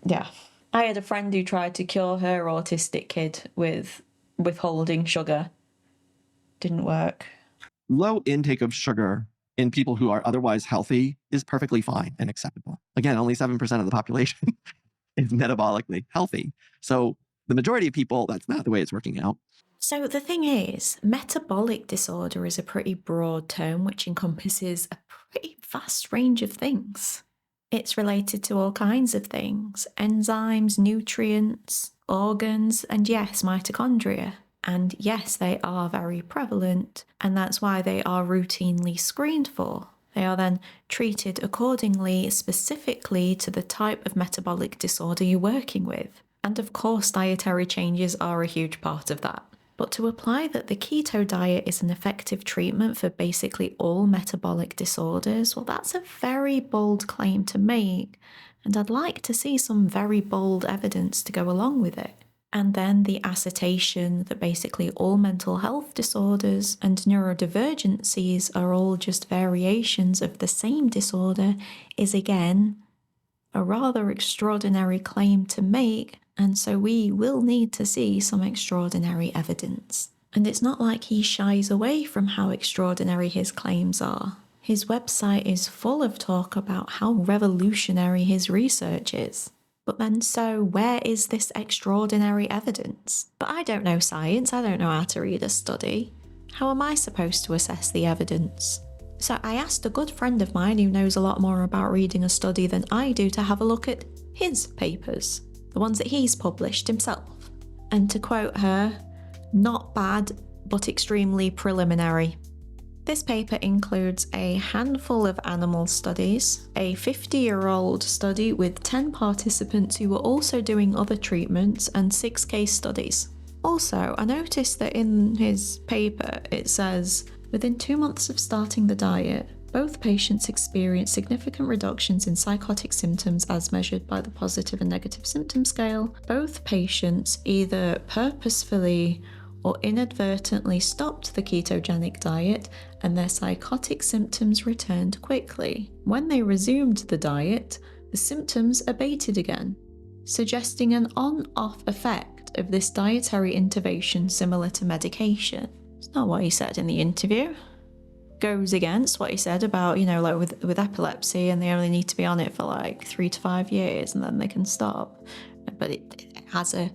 yeah. I had a friend who tried to cure her autistic kid with withholding sugar. Didn't work. Low intake of sugar in people who are otherwise healthy is perfectly fine and acceptable. Again, only 7% of the population is metabolically healthy. So the majority of people, that's not the way it's working out. So the thing is, metabolic disorder is a pretty broad term which encompasses a pretty vast range of things. It's related to all kinds of things: enzymes, nutrients, organs, and yes, mitochondria. And yes, they are very prevalent, and that's why they are routinely screened for. They are then treated accordingly, specifically to the type of metabolic disorder you're working with. And of course, dietary changes are a huge part of that. But to apply that the keto diet is an effective treatment for basically all metabolic disorders, well, that's a very bold claim to make, and I'd like to see some very bold evidence to go along with it. And then the assertion that basically all mental health disorders and neurodivergencies are all just variations of the same disorder is again a rather extraordinary claim to make, and so we will need to see some extraordinary evidence. And it's not like he shies away from how extraordinary his claims are. His website is full of talk about how revolutionary his research is. But then, so where is this extraordinary evidence? But I don't know science, I don't know how to read a study. How am I supposed to assess the evidence? So I asked a good friend of mine who knows a lot more about reading a study than I do to have a look at his papers, the ones that he's published himself. And to quote her, not bad, but extremely preliminary. This paper includes a handful of animal studies, a 50-year-old study with 10 participants who were also doing other treatments, and 6 case studies. Also, I noticed that in his paper it says, within 2 months of starting the diet, both patients experienced significant reductions in psychotic symptoms as measured by the positive and negative symptom scale. Both patients either purposefully or inadvertently stopped the ketogenic diet, and their psychotic symptoms returned quickly. When they resumed the diet, the symptoms abated again, suggesting an on-off effect of this dietary intervention similar to medication. It's not what he said in the interview. Goes against what he said about, like with epilepsy, and they only need to be on it for like 3 to 5 years and then they can stop. But it has a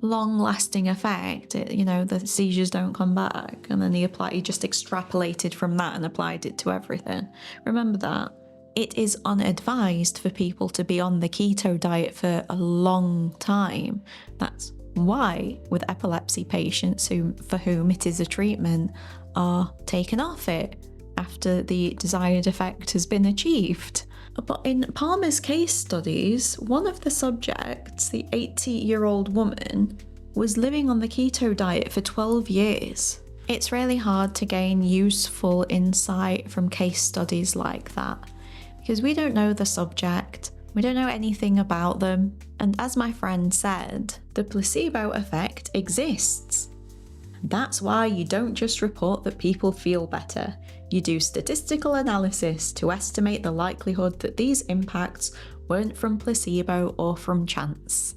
long-lasting effect. The seizures don't come back, and then he just extrapolated from that and applied it to everything. Remember that. It is unadvised for people to be on the keto diet for a long time. That's why with epilepsy patients for whom it is a treatment are taken off it after the desired effect has been achieved. But in Palmer's case studies, one of the subjects, the 80-year-old woman, was living on the keto diet for 12 years. It's really hard to gain useful insight from case studies like that, because we don't know the subject, we don't know anything about them, and as my friend said, the placebo effect exists. That's why you don't just report that people feel better. You do statistical analysis to estimate the likelihood that these impacts weren't from placebo or from chance.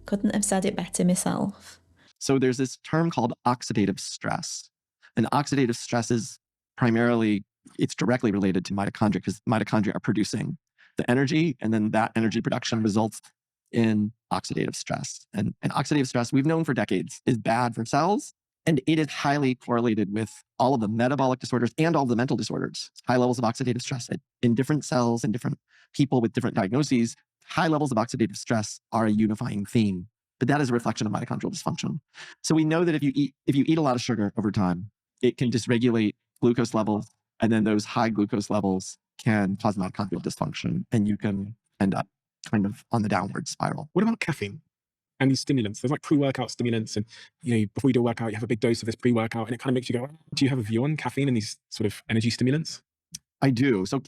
Couldn't have said it better myself. So there's this term called oxidative stress. And oxidative stress is it's directly related to mitochondria, because mitochondria are producing the energy, and then that energy production results in oxidative stress. And oxidative stress, we've known for decades, is bad for cells, and it is highly correlated with all of the metabolic disorders and all of the mental disorders. High levels of oxidative stress in different cells and different people with different diagnoses. High levels of oxidative stress are a unifying theme, but that is a reflection of mitochondrial dysfunction. So we know that if you eat a lot of sugar over time, it can dysregulate glucose levels, and then those high glucose levels can cause mitochondrial dysfunction, and you can end up kind of on the downward spiral. What about caffeine and these stimulants? There's like pre-workout stimulants, and before you do a workout, you have a big dose of this pre-workout, and it kind of makes you go, do you have a view on caffeine and these sort of energy stimulants? I do. So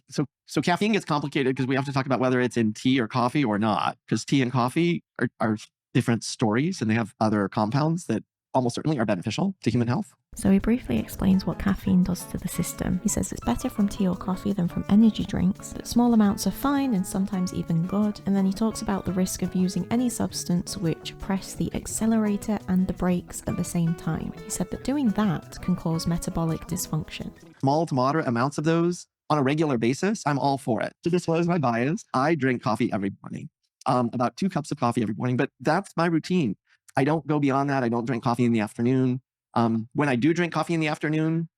caffeine gets complicated because we have to talk about whether it's in tea or coffee or not, because tea and coffee are different stories, and they have other compounds that almost certainly are beneficial to human health. So he briefly explains what caffeine does to the system. He says it's better from tea or coffee than from energy drinks, that small amounts are fine and sometimes even good, and then he talks about the risk of using any substance which press the accelerator and the brakes at the same time. He said that doing that can cause metabolic dysfunction. Small to moderate amounts of those on a regular basis, I'm all for it. To disclose my bias, I drink coffee every morning, about 2 cups of coffee every morning, but that's my routine. I don't go beyond that. I don't drink coffee in the afternoon. When I do drink coffee in the afternoon,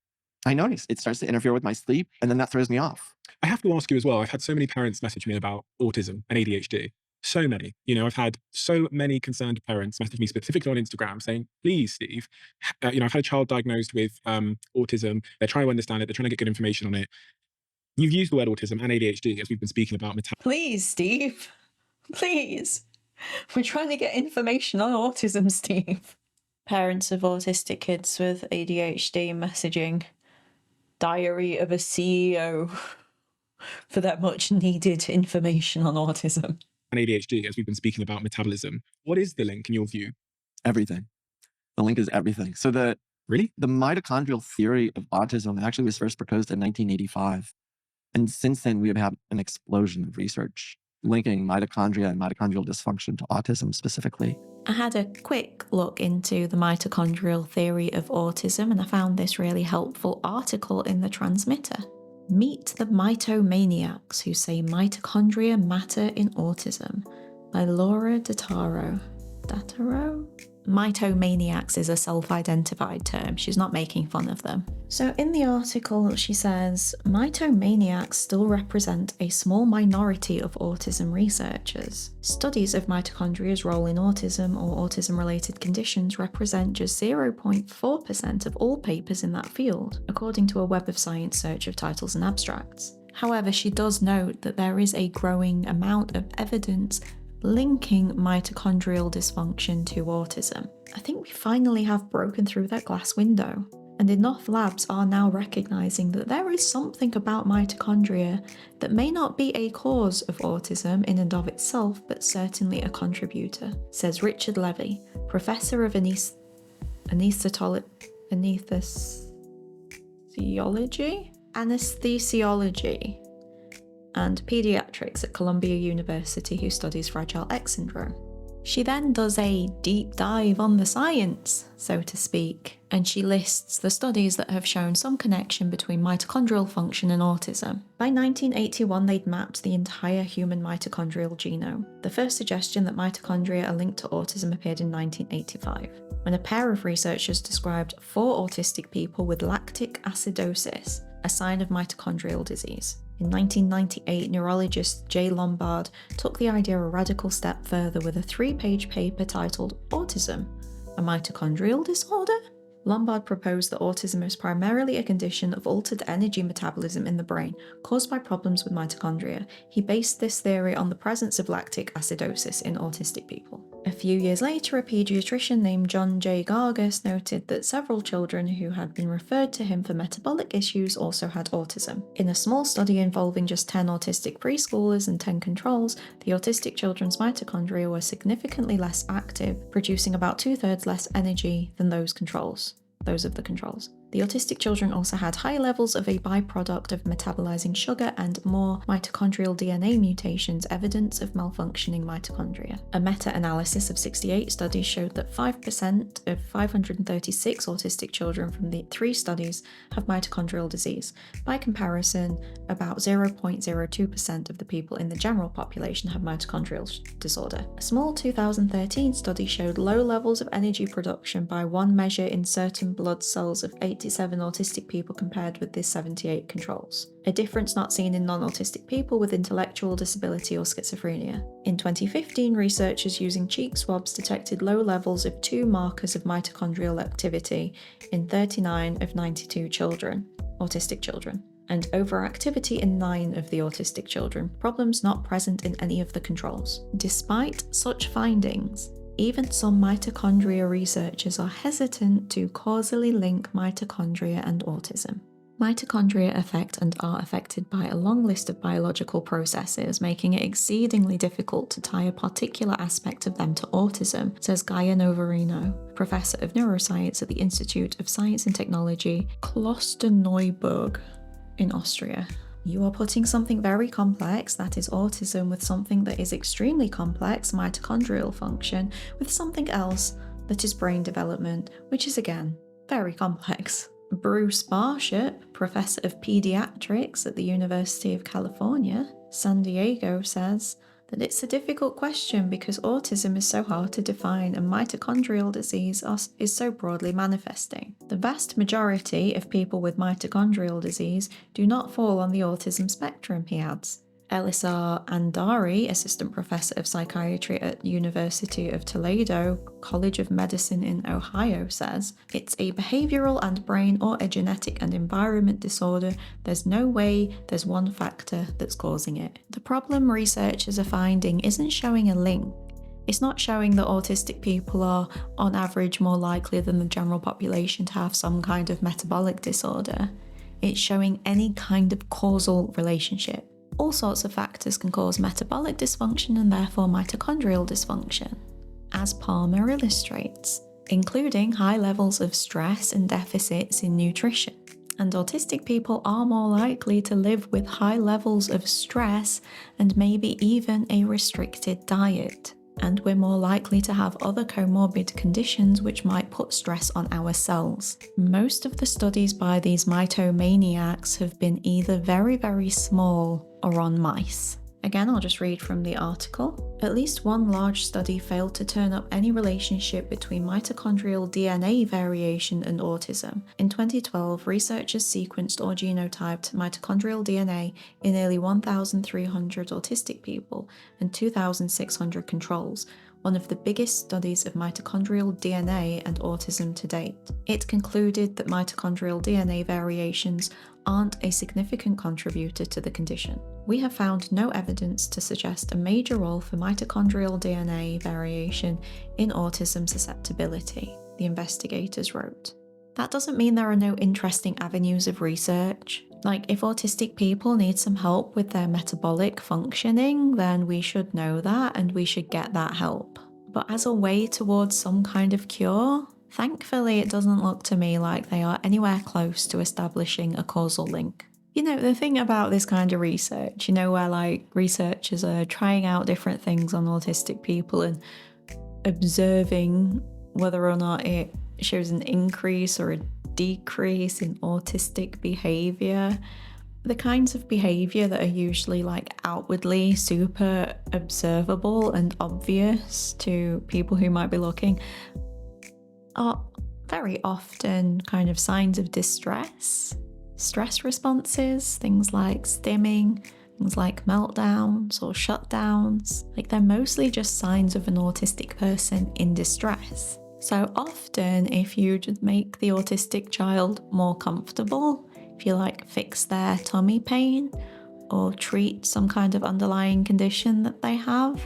I notice it starts to interfere with my sleep, and then that throws me off. I have to ask you as well, I've had so many parents message me about autism and ADHD. So many. I've had so many concerned parents message me specifically on Instagram saying, please, Steve, I've had a child diagnosed with autism. They're trying to understand it. They're trying to get good information on it. You've used the word autism and ADHD as we've been speaking about. Please, Steve. Please. We're trying to get information on autism, Steve. Parents of autistic kids with ADHD messaging Diary of a CEO for that much needed information on autism. And ADHD, as we've been speaking about metabolism. What is the link in your view? Everything. The link is everything. So the mitochondrial theory of autism actually was first proposed in 1985. And since then, we have had an explosion of research linking mitochondria and mitochondrial dysfunction to autism specifically. I had a quick look into the mitochondrial theory of autism, and I found this really helpful article in the transmitter. Meet the Mitomaniacs Who Say Mitochondria Matter in Autism by Laura Dataro. Mitomaniacs is a self-identified term. She's not making fun of them. So in the article, she says, mitomaniacs still represent a small minority of autism researchers. Studies of mitochondria's role in autism or autism-related conditions represent just 0.4% of all papers in that field, according to a Web of Science search of titles and abstracts. However, she does note that there is a growing amount of evidence linking mitochondrial dysfunction to autism. I think we finally have broken through that glass window, and enough labs are now recognizing that there is something about mitochondria that may not be a cause of autism in and of itself, but certainly a contributor, says Richard Levy, professor of anesthesiology and pediatrics at Columbia University, who studies Fragile X syndrome. She then does a deep dive on the science, so to speak, and she lists the studies that have shown some connection between mitochondrial function and autism. By 1981, they'd mapped the entire human mitochondrial genome. The first suggestion that mitochondria are linked to autism appeared in 1985, when a pair of researchers described 4 autistic people with lactic acidosis, a sign of mitochondrial disease. In 1998, neurologist Jay Lombard took the idea a radical step further with a 3-page paper titled Autism, a Mitochondrial Disorder? Lombard proposed that autism is primarily a condition of altered energy metabolism in the brain caused by problems with mitochondria. He based this theory on the presence of lactic acidosis in autistic people. A few years later, a pediatrician named John J. Gargas noted that several children who had been referred to him for metabolic issues also had autism. In a small study involving just 10 autistic preschoolers and 10 controls, the autistic children's mitochondria were significantly less active, producing about 2/3 less energy than those of the controls. The autistic children also had high levels of a byproduct of metabolizing sugar and more mitochondrial DNA mutations, evidence of malfunctioning mitochondria. A meta-analysis of 68 studies showed that 5% of 536 autistic children from the 3 studies have mitochondrial disease. By comparison, about 0.02% of the people in the general population have mitochondrial disorder. A small 2013 study showed low levels of energy production by one measure in certain blood cells of 87 autistic people compared with the 78 controls, a difference not seen in non-autistic people with intellectual disability or schizophrenia. In 2015, researchers using cheek swabs detected low levels of 2 markers of mitochondrial activity in 39 of 92 autistic children, and overactivity in 9 of the autistic children, problems not present in any of the controls. Despite such findings, even some mitochondria researchers are hesitant to causally link mitochondria and autism. Mitochondria affect and are affected by a long list of biological processes, making it exceedingly difficult to tie a particular aspect of them to autism, says Gaia Novarino, professor of neuroscience at the Institute of Science and Technology, Klosterneuburg in Austria. You are putting something very complex, that is autism, with something that is extremely complex, mitochondrial function, with something else that is brain development, which is again very complex. Bruce Barship, professor of pediatrics at the University of California, San Diego, says that it's a difficult question because autism is so hard to define and mitochondrial disease is so broadly manifesting. The vast majority of people with mitochondrial disease do not fall on the autism spectrum, he adds. Elisar Andari, assistant professor of psychiatry at University of Toledo College of Medicine in Ohio, says, it's a behavioral and brain or a genetic and environment disorder. There's no way there's one factor that's causing it. The problem researchers are finding isn't showing a link. It's not showing that autistic people are, on average, more likely than the general population to have some kind of metabolic disorder. It's showing any kind of causal relationship. All sorts of factors can cause metabolic dysfunction and therefore mitochondrial dysfunction, as Palmer illustrates, including high levels of stress and deficits in nutrition. And autistic people are more likely to live with high levels of stress and maybe even a restricted diet. And we're more likely to have other comorbid conditions which might put stress on our cells. Most of the studies by these mitomaniacs have been either very, very small or on mice. Again, I'll just read from the article. At least one large study failed to turn up any relationship between mitochondrial DNA variation and autism. In 2012, researchers sequenced or genotyped mitochondrial DNA in nearly 1,300 autistic people and 2,600 controls, one of the biggest studies of mitochondrial DNA and autism to date. It concluded that mitochondrial DNA variations aren't a significant contributor to the condition. We have found no evidence to suggest a major role for mitochondrial DNA variation in autism susceptibility, the investigators wrote. That doesn't mean there are no interesting avenues of research. Like, if autistic people need some help with their metabolic functioning, then we should know that and we should get that help. But as a way towards some kind of cure, thankfully it doesn't look to me like they are anywhere close to establishing a causal link. You know, the thing about this kind of research, you know, where like researchers are trying out different things on autistic people and observing whether or not it shows an increase or a decrease in autistic behavior. The kinds of behavior that are usually like outwardly super observable and obvious to people who might be looking are very often kind of signs of distress. Stress responses, things like stimming, things like meltdowns or shutdowns, like they're mostly just signs of an autistic person in distress. So often, if you just make the autistic child more comfortable, if you like fix their tummy pain or treat some kind of underlying condition that they have,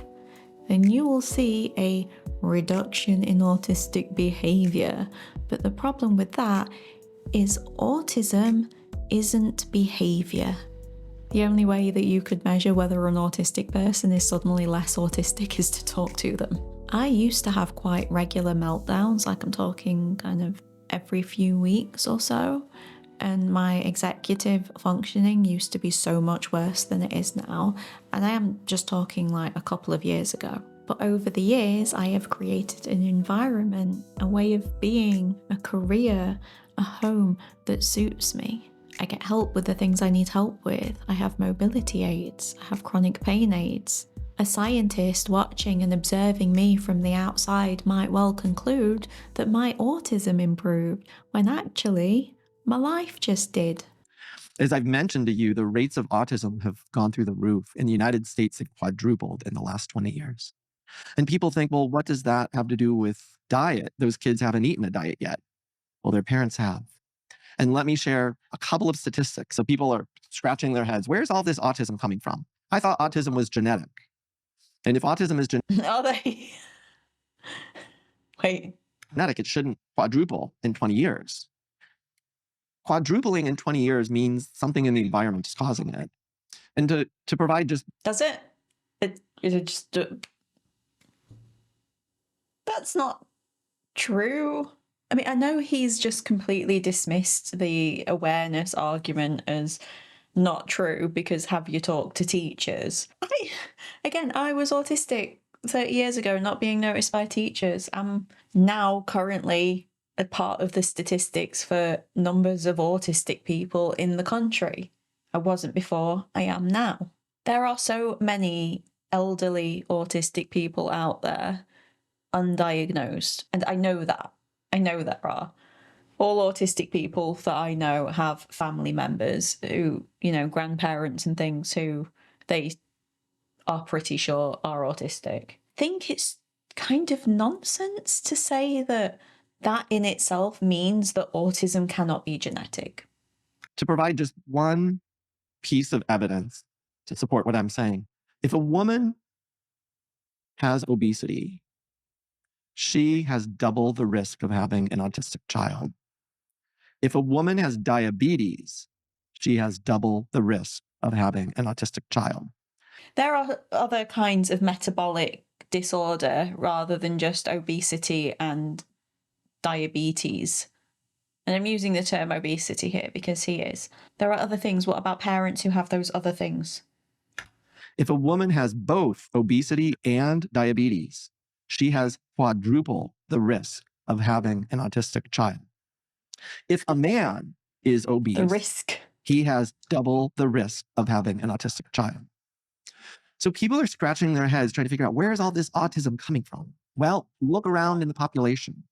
then you will see a reduction in autistic behavior. But the problem with that is autism isn't behavior. The only way that you could measure whether an autistic person is suddenly less autistic is to talk to them. I used to have quite regular meltdowns, like I'm talking kind of every few weeks or so, and my executive functioning used to be so much worse than it is now, and I am just talking like a couple of years ago. But over the years, I have created an environment, a way of being, a career, a home that suits me. I get help with the things I need help with. I have mobility aids. I have chronic pain aids. A scientist watching and observing me from the outside might well conclude that my autism improved, when actually, my life just did. As I've mentioned to you, the rates of autism have gone through the roof. In the United States, it quadrupled in the last 20 years. And people think, well, what does that have to do with diet? Those kids haven't eaten a diet yet. Well, their parents have. And let me share a couple of statistics. So people are scratching their heads. Where's all this autism coming from? I thought autism was genetic. And if autism is Are they? Wait. genetic, it shouldn't quadruple in 20 years. quadrupling in 20 years means something in the environment is causing it. And to provide just... Does it? It just... That's not true. I mean, I know he's just completely dismissed the awareness argument as not true because have you talked to teachers? I was autistic 30 years ago, not being noticed by teachers. I'm now currently a part of the statistics for numbers of autistic people in the country. I wasn't before, I am now. There are so many elderly autistic people out there, undiagnosed, and I know that. I know there are. All autistic people that I know have family members who, grandparents and things who they are pretty sure are autistic. I think it's kind of nonsense to say that in itself means that autism cannot be genetic. To provide just one piece of evidence to support what I'm saying, if a woman has obesity, she has double the risk of having an autistic child. If a woman has diabetes, she has double the risk of having an autistic child. There are other kinds of metabolic disorder rather than just obesity and diabetes. And I'm using the term obesity here because he is. There are other things. What about parents who have those other things? If a woman has both obesity and diabetes, she has quadruple the risk of having an autistic child. If a man is obese, The risk. he has double the risk of having an autistic child. So people are scratching their heads trying to figure out, where is all this autism coming from? Well, look around in the population.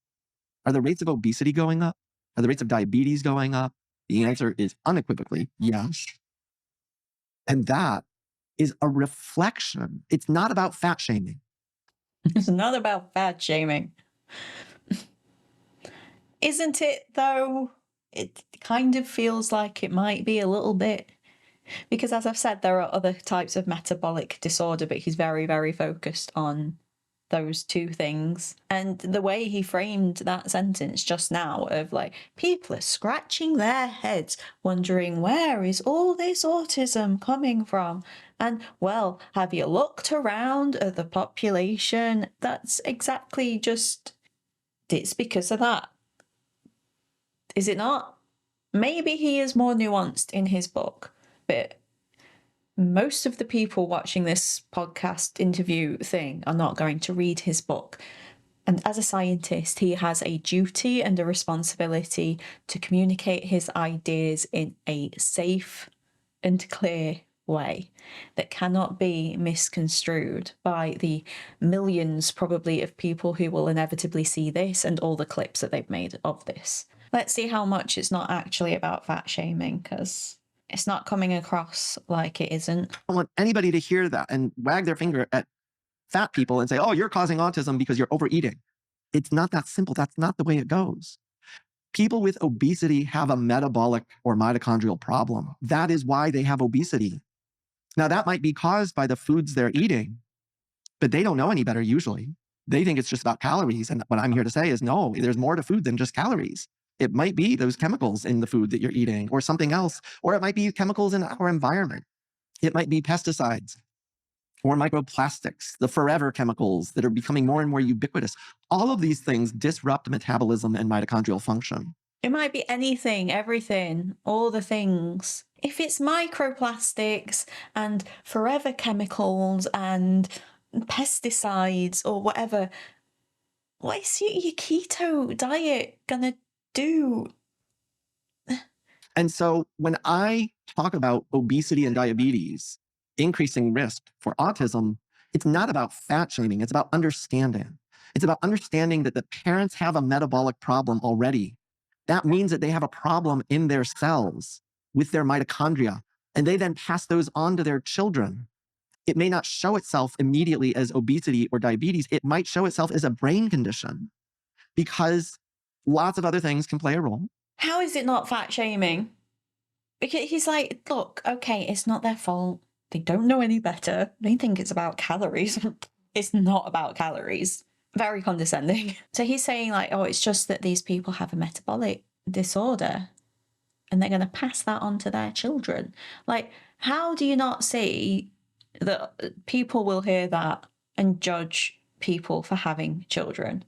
Are the rates of obesity going up? Are the rates of diabetes going up? The answer is unequivocally yes. And that is a reflection. It's not about fat shaming. It's not about fat shaming. Isn't it, though? It kind of feels like it might be a little bit. Because as I've said, there are other types of metabolic disorder, but he's very, very focused on those two things. And the way he framed that sentence just now of like, people are scratching their heads, wondering, where is all this autism coming from? And, well, have you looked around at the population? That's exactly just, it's because of that. Is it not? Maybe he is more nuanced in his book, but most of the people watching this podcast interview thing are not going to read his book. And as a scientist, he has a duty and a responsibility to communicate his ideas in a safe and clear way that cannot be misconstrued by the millions, probably, of people who will inevitably see this and all the clips that they've made of this. Let's see how much it's not actually about fat shaming, because it's not coming across like it isn't. I don't want anybody to hear that and wag their finger at fat people and say, oh, you're causing autism because you're overeating. It's not that simple. That's not the way it goes. People with obesity have a metabolic or mitochondrial problem. That is why they have obesity. Now, that might be caused by the foods they're eating, but they don't know any better usually. They think it's just about calories. And what I'm here to say is, no, there's more to food than just calories. It might be those chemicals in the food that you're eating or something else, or it might be chemicals in our environment. It might be pesticides or microplastics, the forever chemicals that are becoming more and more ubiquitous. All of these things disrupt metabolism and mitochondrial function. It might be anything, everything, all the things. If it's microplastics and forever chemicals and pesticides or whatever, what is your keto diet gonna do? And so when I talk about obesity and diabetes, increasing risk for autism, it's not about fat shaming. It's about understanding. It's about understanding that the parents have a metabolic problem already. That means that they have a problem in their cells with their mitochondria, and they then pass those on to their children. It may not show itself immediately as obesity or diabetes. It might show itself as a brain condition because lots of other things can play a role. How is it not fat shaming? Because he's like, look, okay, it's not their fault. They don't know any better. They think it's about calories. It's not about calories. Very condescending. So he's saying like, oh, it's just that these people have a metabolic disorder. and they're going to pass that on to their children. Like, how do you not see that people will hear that and judge people for having children?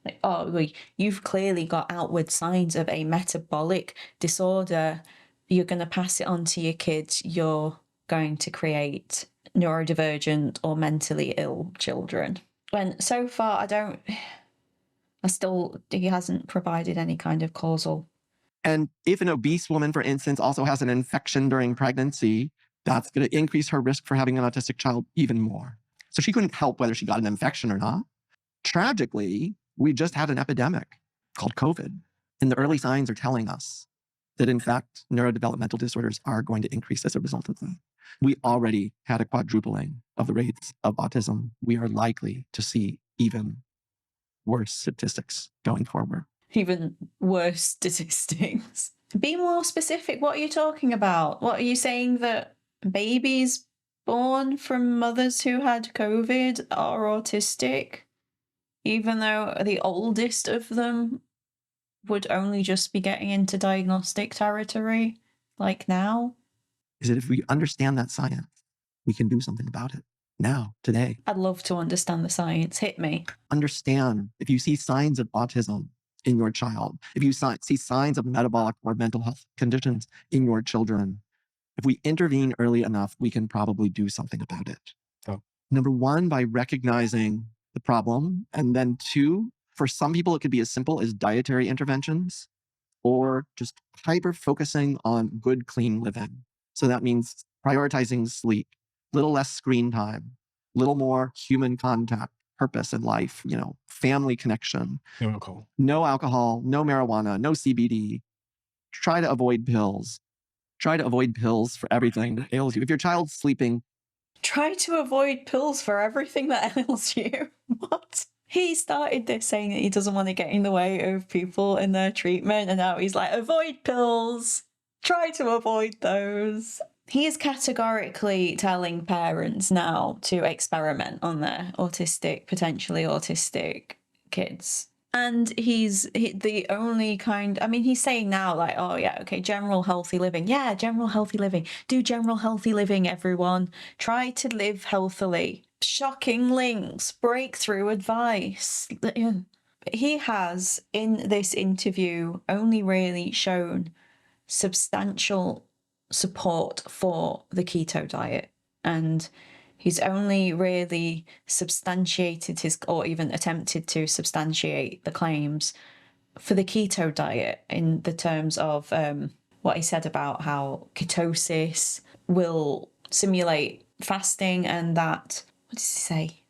Like, oh, well, you've clearly got outward signs of a metabolic disorder. You're going to pass it on to your kids. You're going to create neurodivergent or mentally ill children. When so far, he hasn't provided any kind of causal. And if an obese woman, for instance, also has an infection during pregnancy, that's going to increase her risk for having an autistic child even more. So she couldn't help whether she got an infection or not. Tragically, we just had an epidemic called COVID. And the early signs are telling us that, in fact, neurodevelopmental disorders are going to increase as a result of that. We already had a quadrupling of the rates of autism. We are likely to see even worse statistics going forward. Even worse statistics. Be more specific. What are you talking about? What are you saying, that babies born from mothers who had COVID are autistic, even though the oldest of them would only just be getting into diagnostic territory, like now? Is that if we understand that science, we can do something about it now, today. I'd love to understand the science. Hit me. Understand if you see signs of autism in your child, if you see signs of metabolic or mental health conditions in your children, if we intervene early enough, we can probably do something about it. So, number one, by recognizing the problem. And then two, for some people, it could be as simple as dietary interventions or just hyper-focusing on good, clean living. So that means prioritizing sleep, little less screen time, little more human contact, purpose in life, family connection. No alcohol, no marijuana, no CBD. Try to avoid pills. Try to avoid pills for everything that ails you. If your child's sleeping, try to avoid pills for everything that ails you. What? He started this saying that he doesn't want to get in the way of people in their treatment, and now he's like, avoid pills. Try to avoid those. He is categorically telling parents now to experiment on their potentially autistic kids. And he's the only he's saying now, like, oh yeah, okay, general healthy living. Yeah, general healthy living. Do general healthy living, everyone. Try to live healthily. Shocking links, breakthrough advice. He has, in this interview, only really shown substantial support for the keto diet, and he's only really substantiated or even attempted to substantiate the claims for the keto diet in the terms of what he said about how ketosis will simulate fasting, and that, what does he say,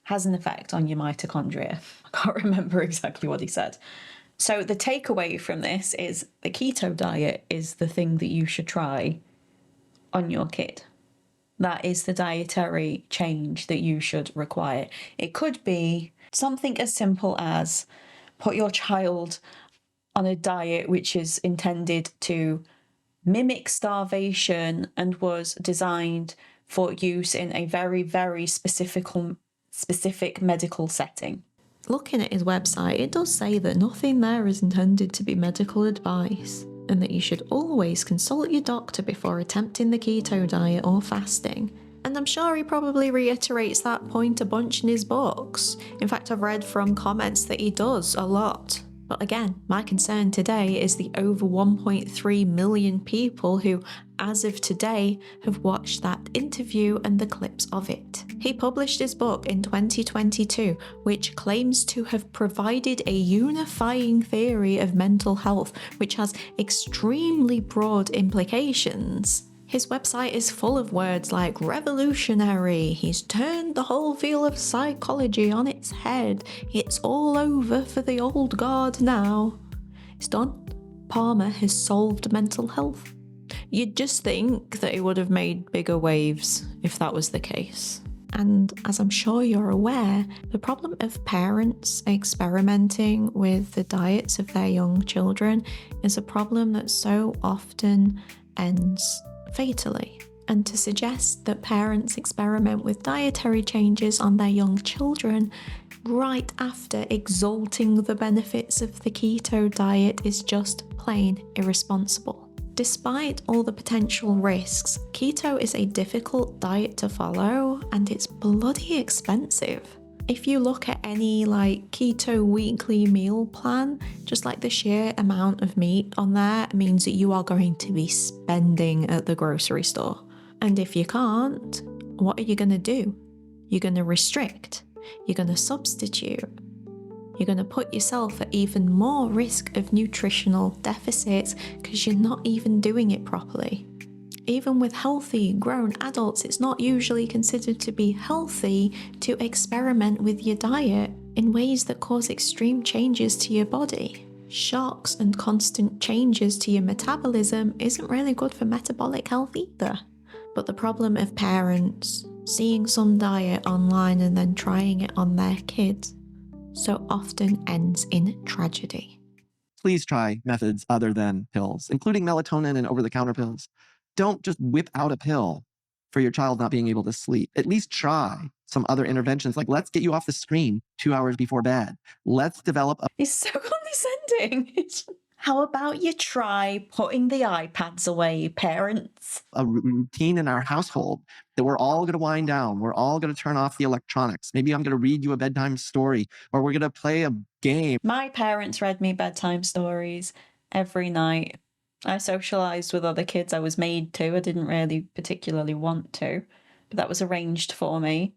has an effect on your mitochondria. I can't remember exactly what he said. So the takeaway from this is the keto diet is the thing that you should try on your kid. That is the dietary change that you should require. It could be something as simple as put your child on a diet which is intended to mimic starvation and was designed for use in a very, very specific medical setting. Looking at his website, it does say that nothing there is intended to be medical advice, and that you should always consult your doctor before attempting the keto diet or fasting. And I'm sure he probably reiterates that point a bunch in his books. In fact, I've read from comments that he does a lot. But again, my concern today is the over 1.3 million people who, as of today, have watched that interview and the clips of it. He published his book in 2022, which claims to have provided a unifying theory of mental health, which has extremely broad implications. His website is full of words like revolutionary, he's turned the whole field of psychology on its head, it's all over for the old guard now. It's done. Palmer has solved mental health. You'd just think that it would have made bigger waves if that was the case. And as I'm sure you're aware, the problem of parents experimenting with the diets of their young children is a problem that so often ends fatally. And to suggest that parents experiment with dietary changes on their young children right after exalting the benefits of the keto diet is just plain irresponsible. Despite all the potential risks, keto is a difficult diet to follow and it's bloody expensive. If you look at any keto weekly meal plan, just the sheer amount of meat on there means that you are going to be spending at the grocery store. And if you can't, what are you going to do? You're going to restrict. You're going to substitute. You're going to put yourself at even more risk of nutritional deficits because you're not even doing it properly. Even with healthy, grown adults, it's not usually considered to be healthy to experiment with your diet in ways that cause extreme changes to your body. Shocks and constant changes to your metabolism isn't really good for metabolic health either. But the problem of parents seeing some diet online and then trying it on their kids so often ends in tragedy. Please try methods other than pills, including melatonin and over-the-counter pills. Don't just whip out a pill for your child not being able to sleep. At least try some other interventions, like let's get you off the screen 2 hours before bed. Let's develop a... It's so condescending. How about you try putting the iPads away, parents? a routine in our household that we're all going to wind down. We're all going to turn off the electronics. Maybe I'm going to read you a bedtime story, or we're going to play a game. My parents read me bedtime stories every night. I socialized with other kids. I was made to. I didn't really particularly want to, but that was arranged for me.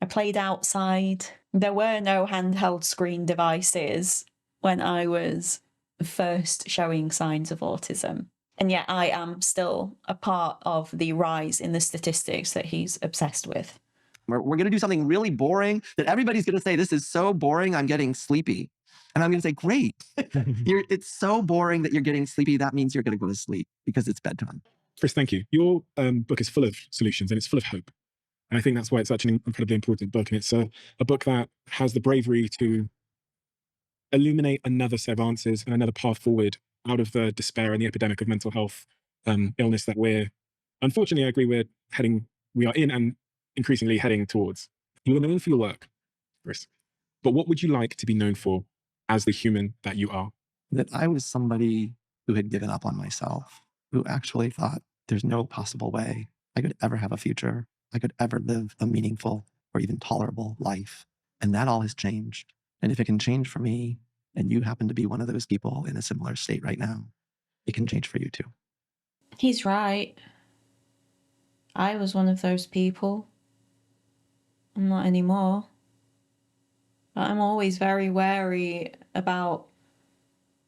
I played outside. There were no handheld screen devices when I was first showing signs of autism. And yet I am still a part of the rise in the statistics that he's obsessed with. We're going to do something really boring that everybody's going to say, this is so boring, I'm getting sleepy. And I'm going to say, great. It's so boring that you're getting sleepy. That means you're going to go to sleep because it's bedtime. Chris, thank you. Your book is full of solutions and it's full of hope. And I think that's why it's such an incredibly important book. And it's a book that has the bravery to illuminate another set of answers and another path forward out of the despair and the epidemic of mental health illness that unfortunately, I agree, we are in and increasingly heading towards. You are known for your work, Chris, but what would you like to be known for as the human that you are? That I was somebody who had given up on myself, who actually thought there's no possible way I could ever have a future, I could ever live a meaningful or even tolerable life. And that all has changed. And if it can change for me, and you happen to be one of those people in a similar state right now, it can change for you too. He's right. I was one of those people. I'm not anymore. But I'm always very wary about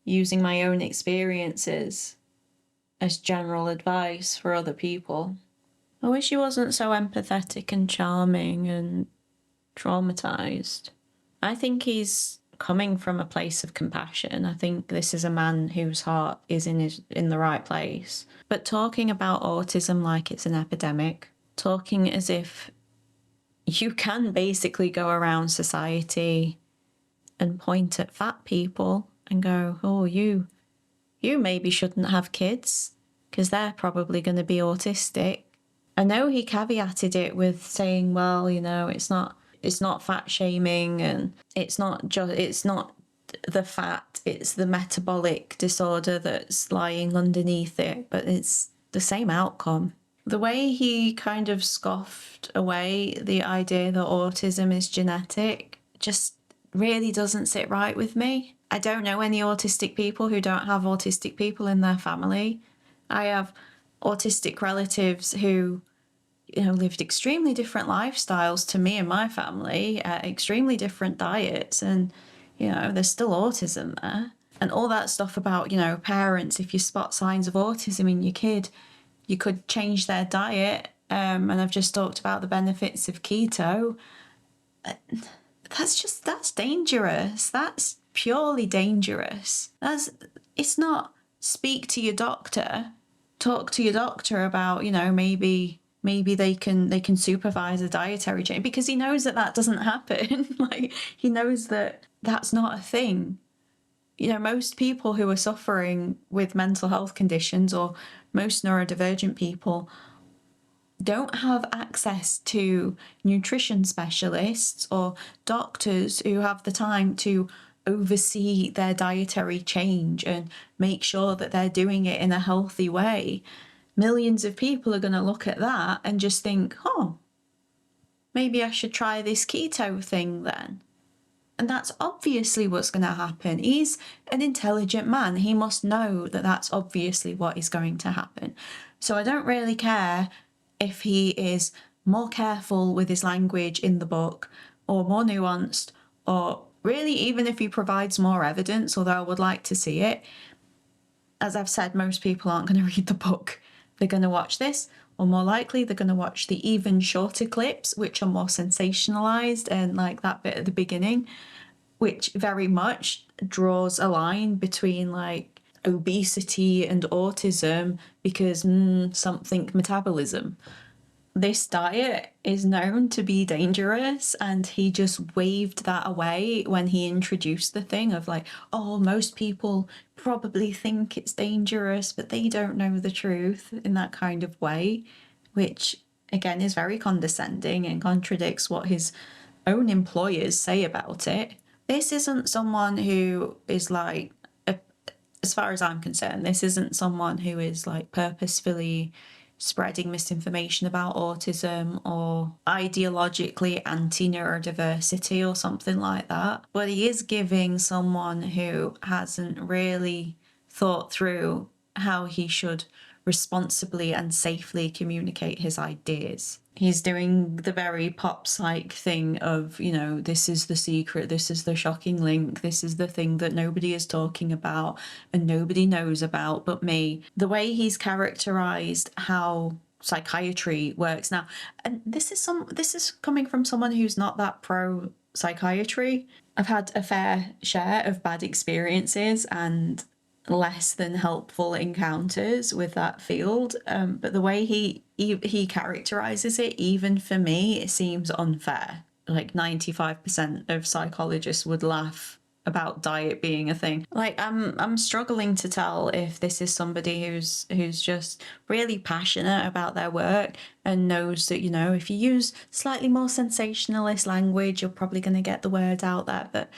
using my own experiences as general advice for other people. I wish he wasn't so empathetic and charming and traumatized. I think he's coming from a place of compassion. I think this is a man whose heart is in the right place. But talking about autism like it's an epidemic, talking as if you can basically go around society and point at fat people and go, oh, you maybe shouldn't have kids because they're probably going to be autistic. I know he caveated it with saying, well, it's not fat shaming, and it's not the fat, it's the metabolic disorder that's lying underneath it, but it's the same outcome. The way he kind of scoffed away the idea that autism is genetic just really doesn't sit right with me. I don't know any autistic people who don't have autistic people in their family. I have autistic relatives who lived extremely different lifestyles to me and my family, extremely different diets, and there's still autism there. And all that stuff about parents, if you spot signs of autism in your kid, you could change their diet, and I've just talked about the benefits of keto. That's dangerous. That's purely dangerous. It's not speak to your doctor, talk to your doctor about maybe they can supervise a dietary change, because he knows that doesn't happen. He knows that that's not a thing. Most people who are suffering with mental health conditions, or most neurodivergent people, don't have access to nutrition specialists or doctors who have the time to oversee their dietary change and make sure that they're doing it in a healthy way, millions of people are going to look at that and just think, oh, maybe I should try this keto thing then. And that's obviously what's going to happen. He's an intelligent man. He must know that that's obviously what is going to happen. So I don't really care if he is more careful with his language in the book or more nuanced, or really even if he provides more evidence, although I would like to see it. As I've said, most people aren't going to read the book. They're going to watch this, or more likely they're going to watch the even shorter clips, which are more sensationalized, and like that bit at the beginning, which very much draws a line between like obesity and autism because something metabolism. This diet is known to be dangerous, and he just waved that away when he introduced the thing of like, oh, most people probably think it's dangerous, but they don't know the truth, in that kind of way, which again is very condescending and contradicts what his own employers say about it. This isn't someone who is like, as far as I'm concerned, this isn't someone who is like purposefully spreading misinformation about autism or ideologically anti-neurodiversity or something like that. But he is giving someone who hasn't really thought through how he should responsibly and safely communicate his ideas. He's doing the very pop psych thing of, you know, this is the secret, this is the shocking link, this is the thing that nobody is talking about and nobody knows about but me. The way he's characterized how psychiatry works now, and this is coming from someone who's not that pro psychiatry. I've had a fair share of bad experiences and less than helpful encounters with that field, but the way he characterizes it, even for me, it seems unfair. Like 95% of psychologists would laugh about diet being a thing. Like I'm struggling to tell if this is somebody who's just really passionate about their work and knows that, you know, if you use slightly more sensationalist language, you're probably going to get the word out there. But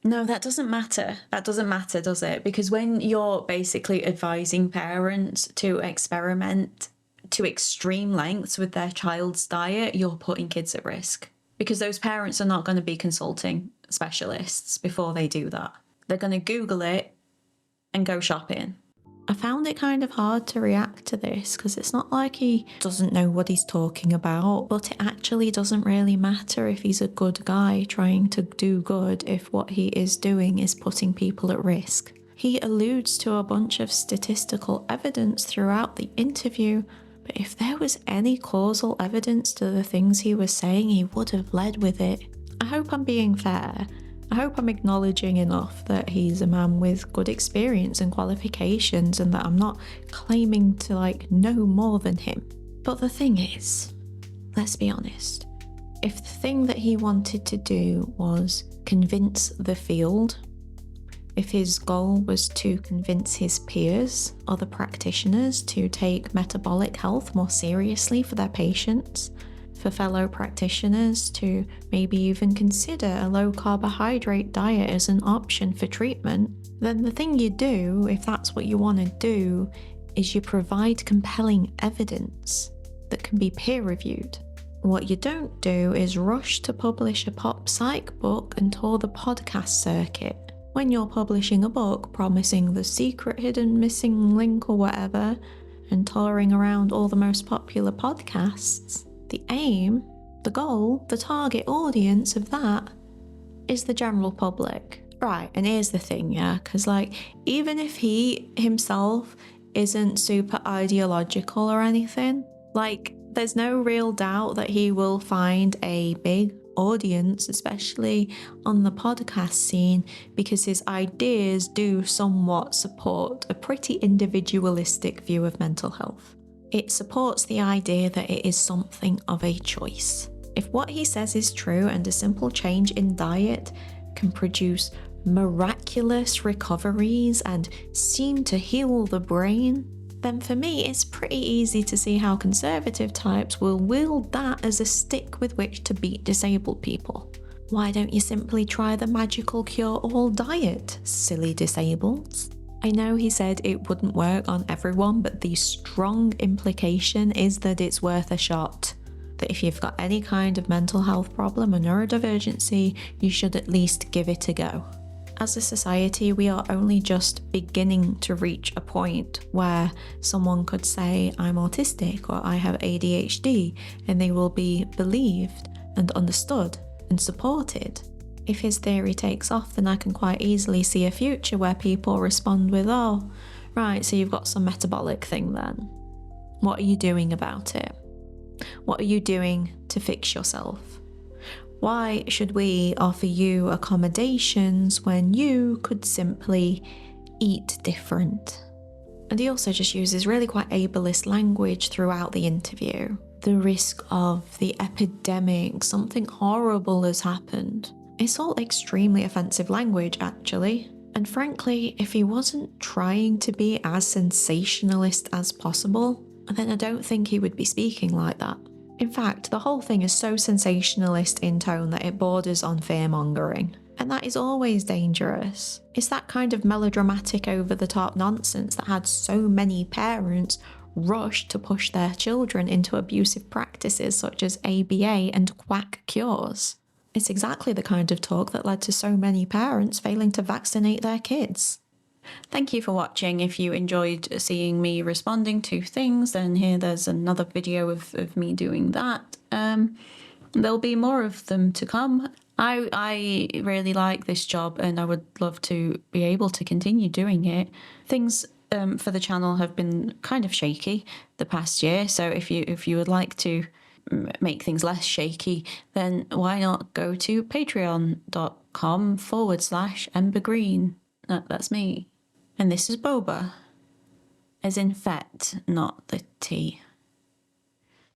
no, that doesn't matter. That doesn't matter, does it? Because when you're basically advising parents to experiment to extreme lengths with their child's diet, you're putting kids at risk. Because those parents are not going to be consulting specialists before they do that. They're going to Google it and go shopping. I found it kind of hard to react to this because it's not like he doesn't know what he's talking about, but it actually doesn't really matter if he's a good guy trying to do good if what he is doing is putting people at risk. He alludes to a bunch of statistical evidence throughout the interview, but if there was any causal evidence to the things he was saying, he would have led with it. I hope I'm being fair. I hope I'm acknowledging enough that he's a man with good experience and qualifications and that I'm not claiming to know more than him. But the thing is, let's be honest, if the thing that he wanted to do was convince the field, if his goal was to convince his peers, other practitioners, to take metabolic health more seriously for their patients, for fellow practitioners to maybe even consider a low carbohydrate diet as an option for treatment, then the thing you do, if that's what you want to do, is you provide compelling evidence that can be peer reviewed. What you don't do is rush to publish a pop psych book and tour the podcast circuit. When you're publishing a book promising the secret hidden missing link or whatever, and touring around all the most popular podcasts, the aim, the goal, the target audience of that is the general public. Right, and here's the thing, yeah, because even if he himself isn't super ideological or anything, there's no real doubt that he will find a big audience, especially on the podcast scene, because his ideas do somewhat support a pretty individualistic view of mental health. It supports the idea that it is something of a choice. If what he says is true and a simple change in diet can produce miraculous recoveries and seem to heal the brain, then for me it's pretty easy to see how conservative types will wield that as a stick with which to beat disabled people. Why don't you simply try the magical cure-all diet, silly disableds? I know he said it wouldn't work on everyone, but the strong implication is that it's worth a shot. That if you've got any kind of mental health problem or neurodivergency, you should at least give it a go. As a society, we are only just beginning to reach a point where someone could say, I'm autistic or I have ADHD, and they will be believed and understood and supported. If his theory takes off, then I can quite easily see a future where people respond with, oh, right, so you've got some metabolic thing then. What are you doing about it? What are you doing to fix yourself? Why should we offer you accommodations when you could simply eat different? And he also just uses really quite ableist language throughout the interview. The risk of the epidemic, something horrible has happened. It's all extremely offensive language, actually. And frankly, if he wasn't trying to be as sensationalist as possible, then I don't think he would be speaking like that. In fact, the whole thing is so sensationalist in tone that it borders on fear-mongering. And that is always dangerous. It's that kind of melodramatic over-the-top nonsense that had so many parents rush to push their children into abusive practices such as ABA and quack cures. It's exactly the kind of talk that led to so many parents failing to vaccinate their kids. Thank you for watching. If you enjoyed seeing me responding to things, then there's another video of me doing that. There'll be more of them to come. I really like this job and I would love to be able to continue doing it. Things for the channel have been kind of shaky the past year, so if you would like to make things less shaky, then why not go to patreon.com/embergreen. That's me. And this is boba, as in fat, not the tea.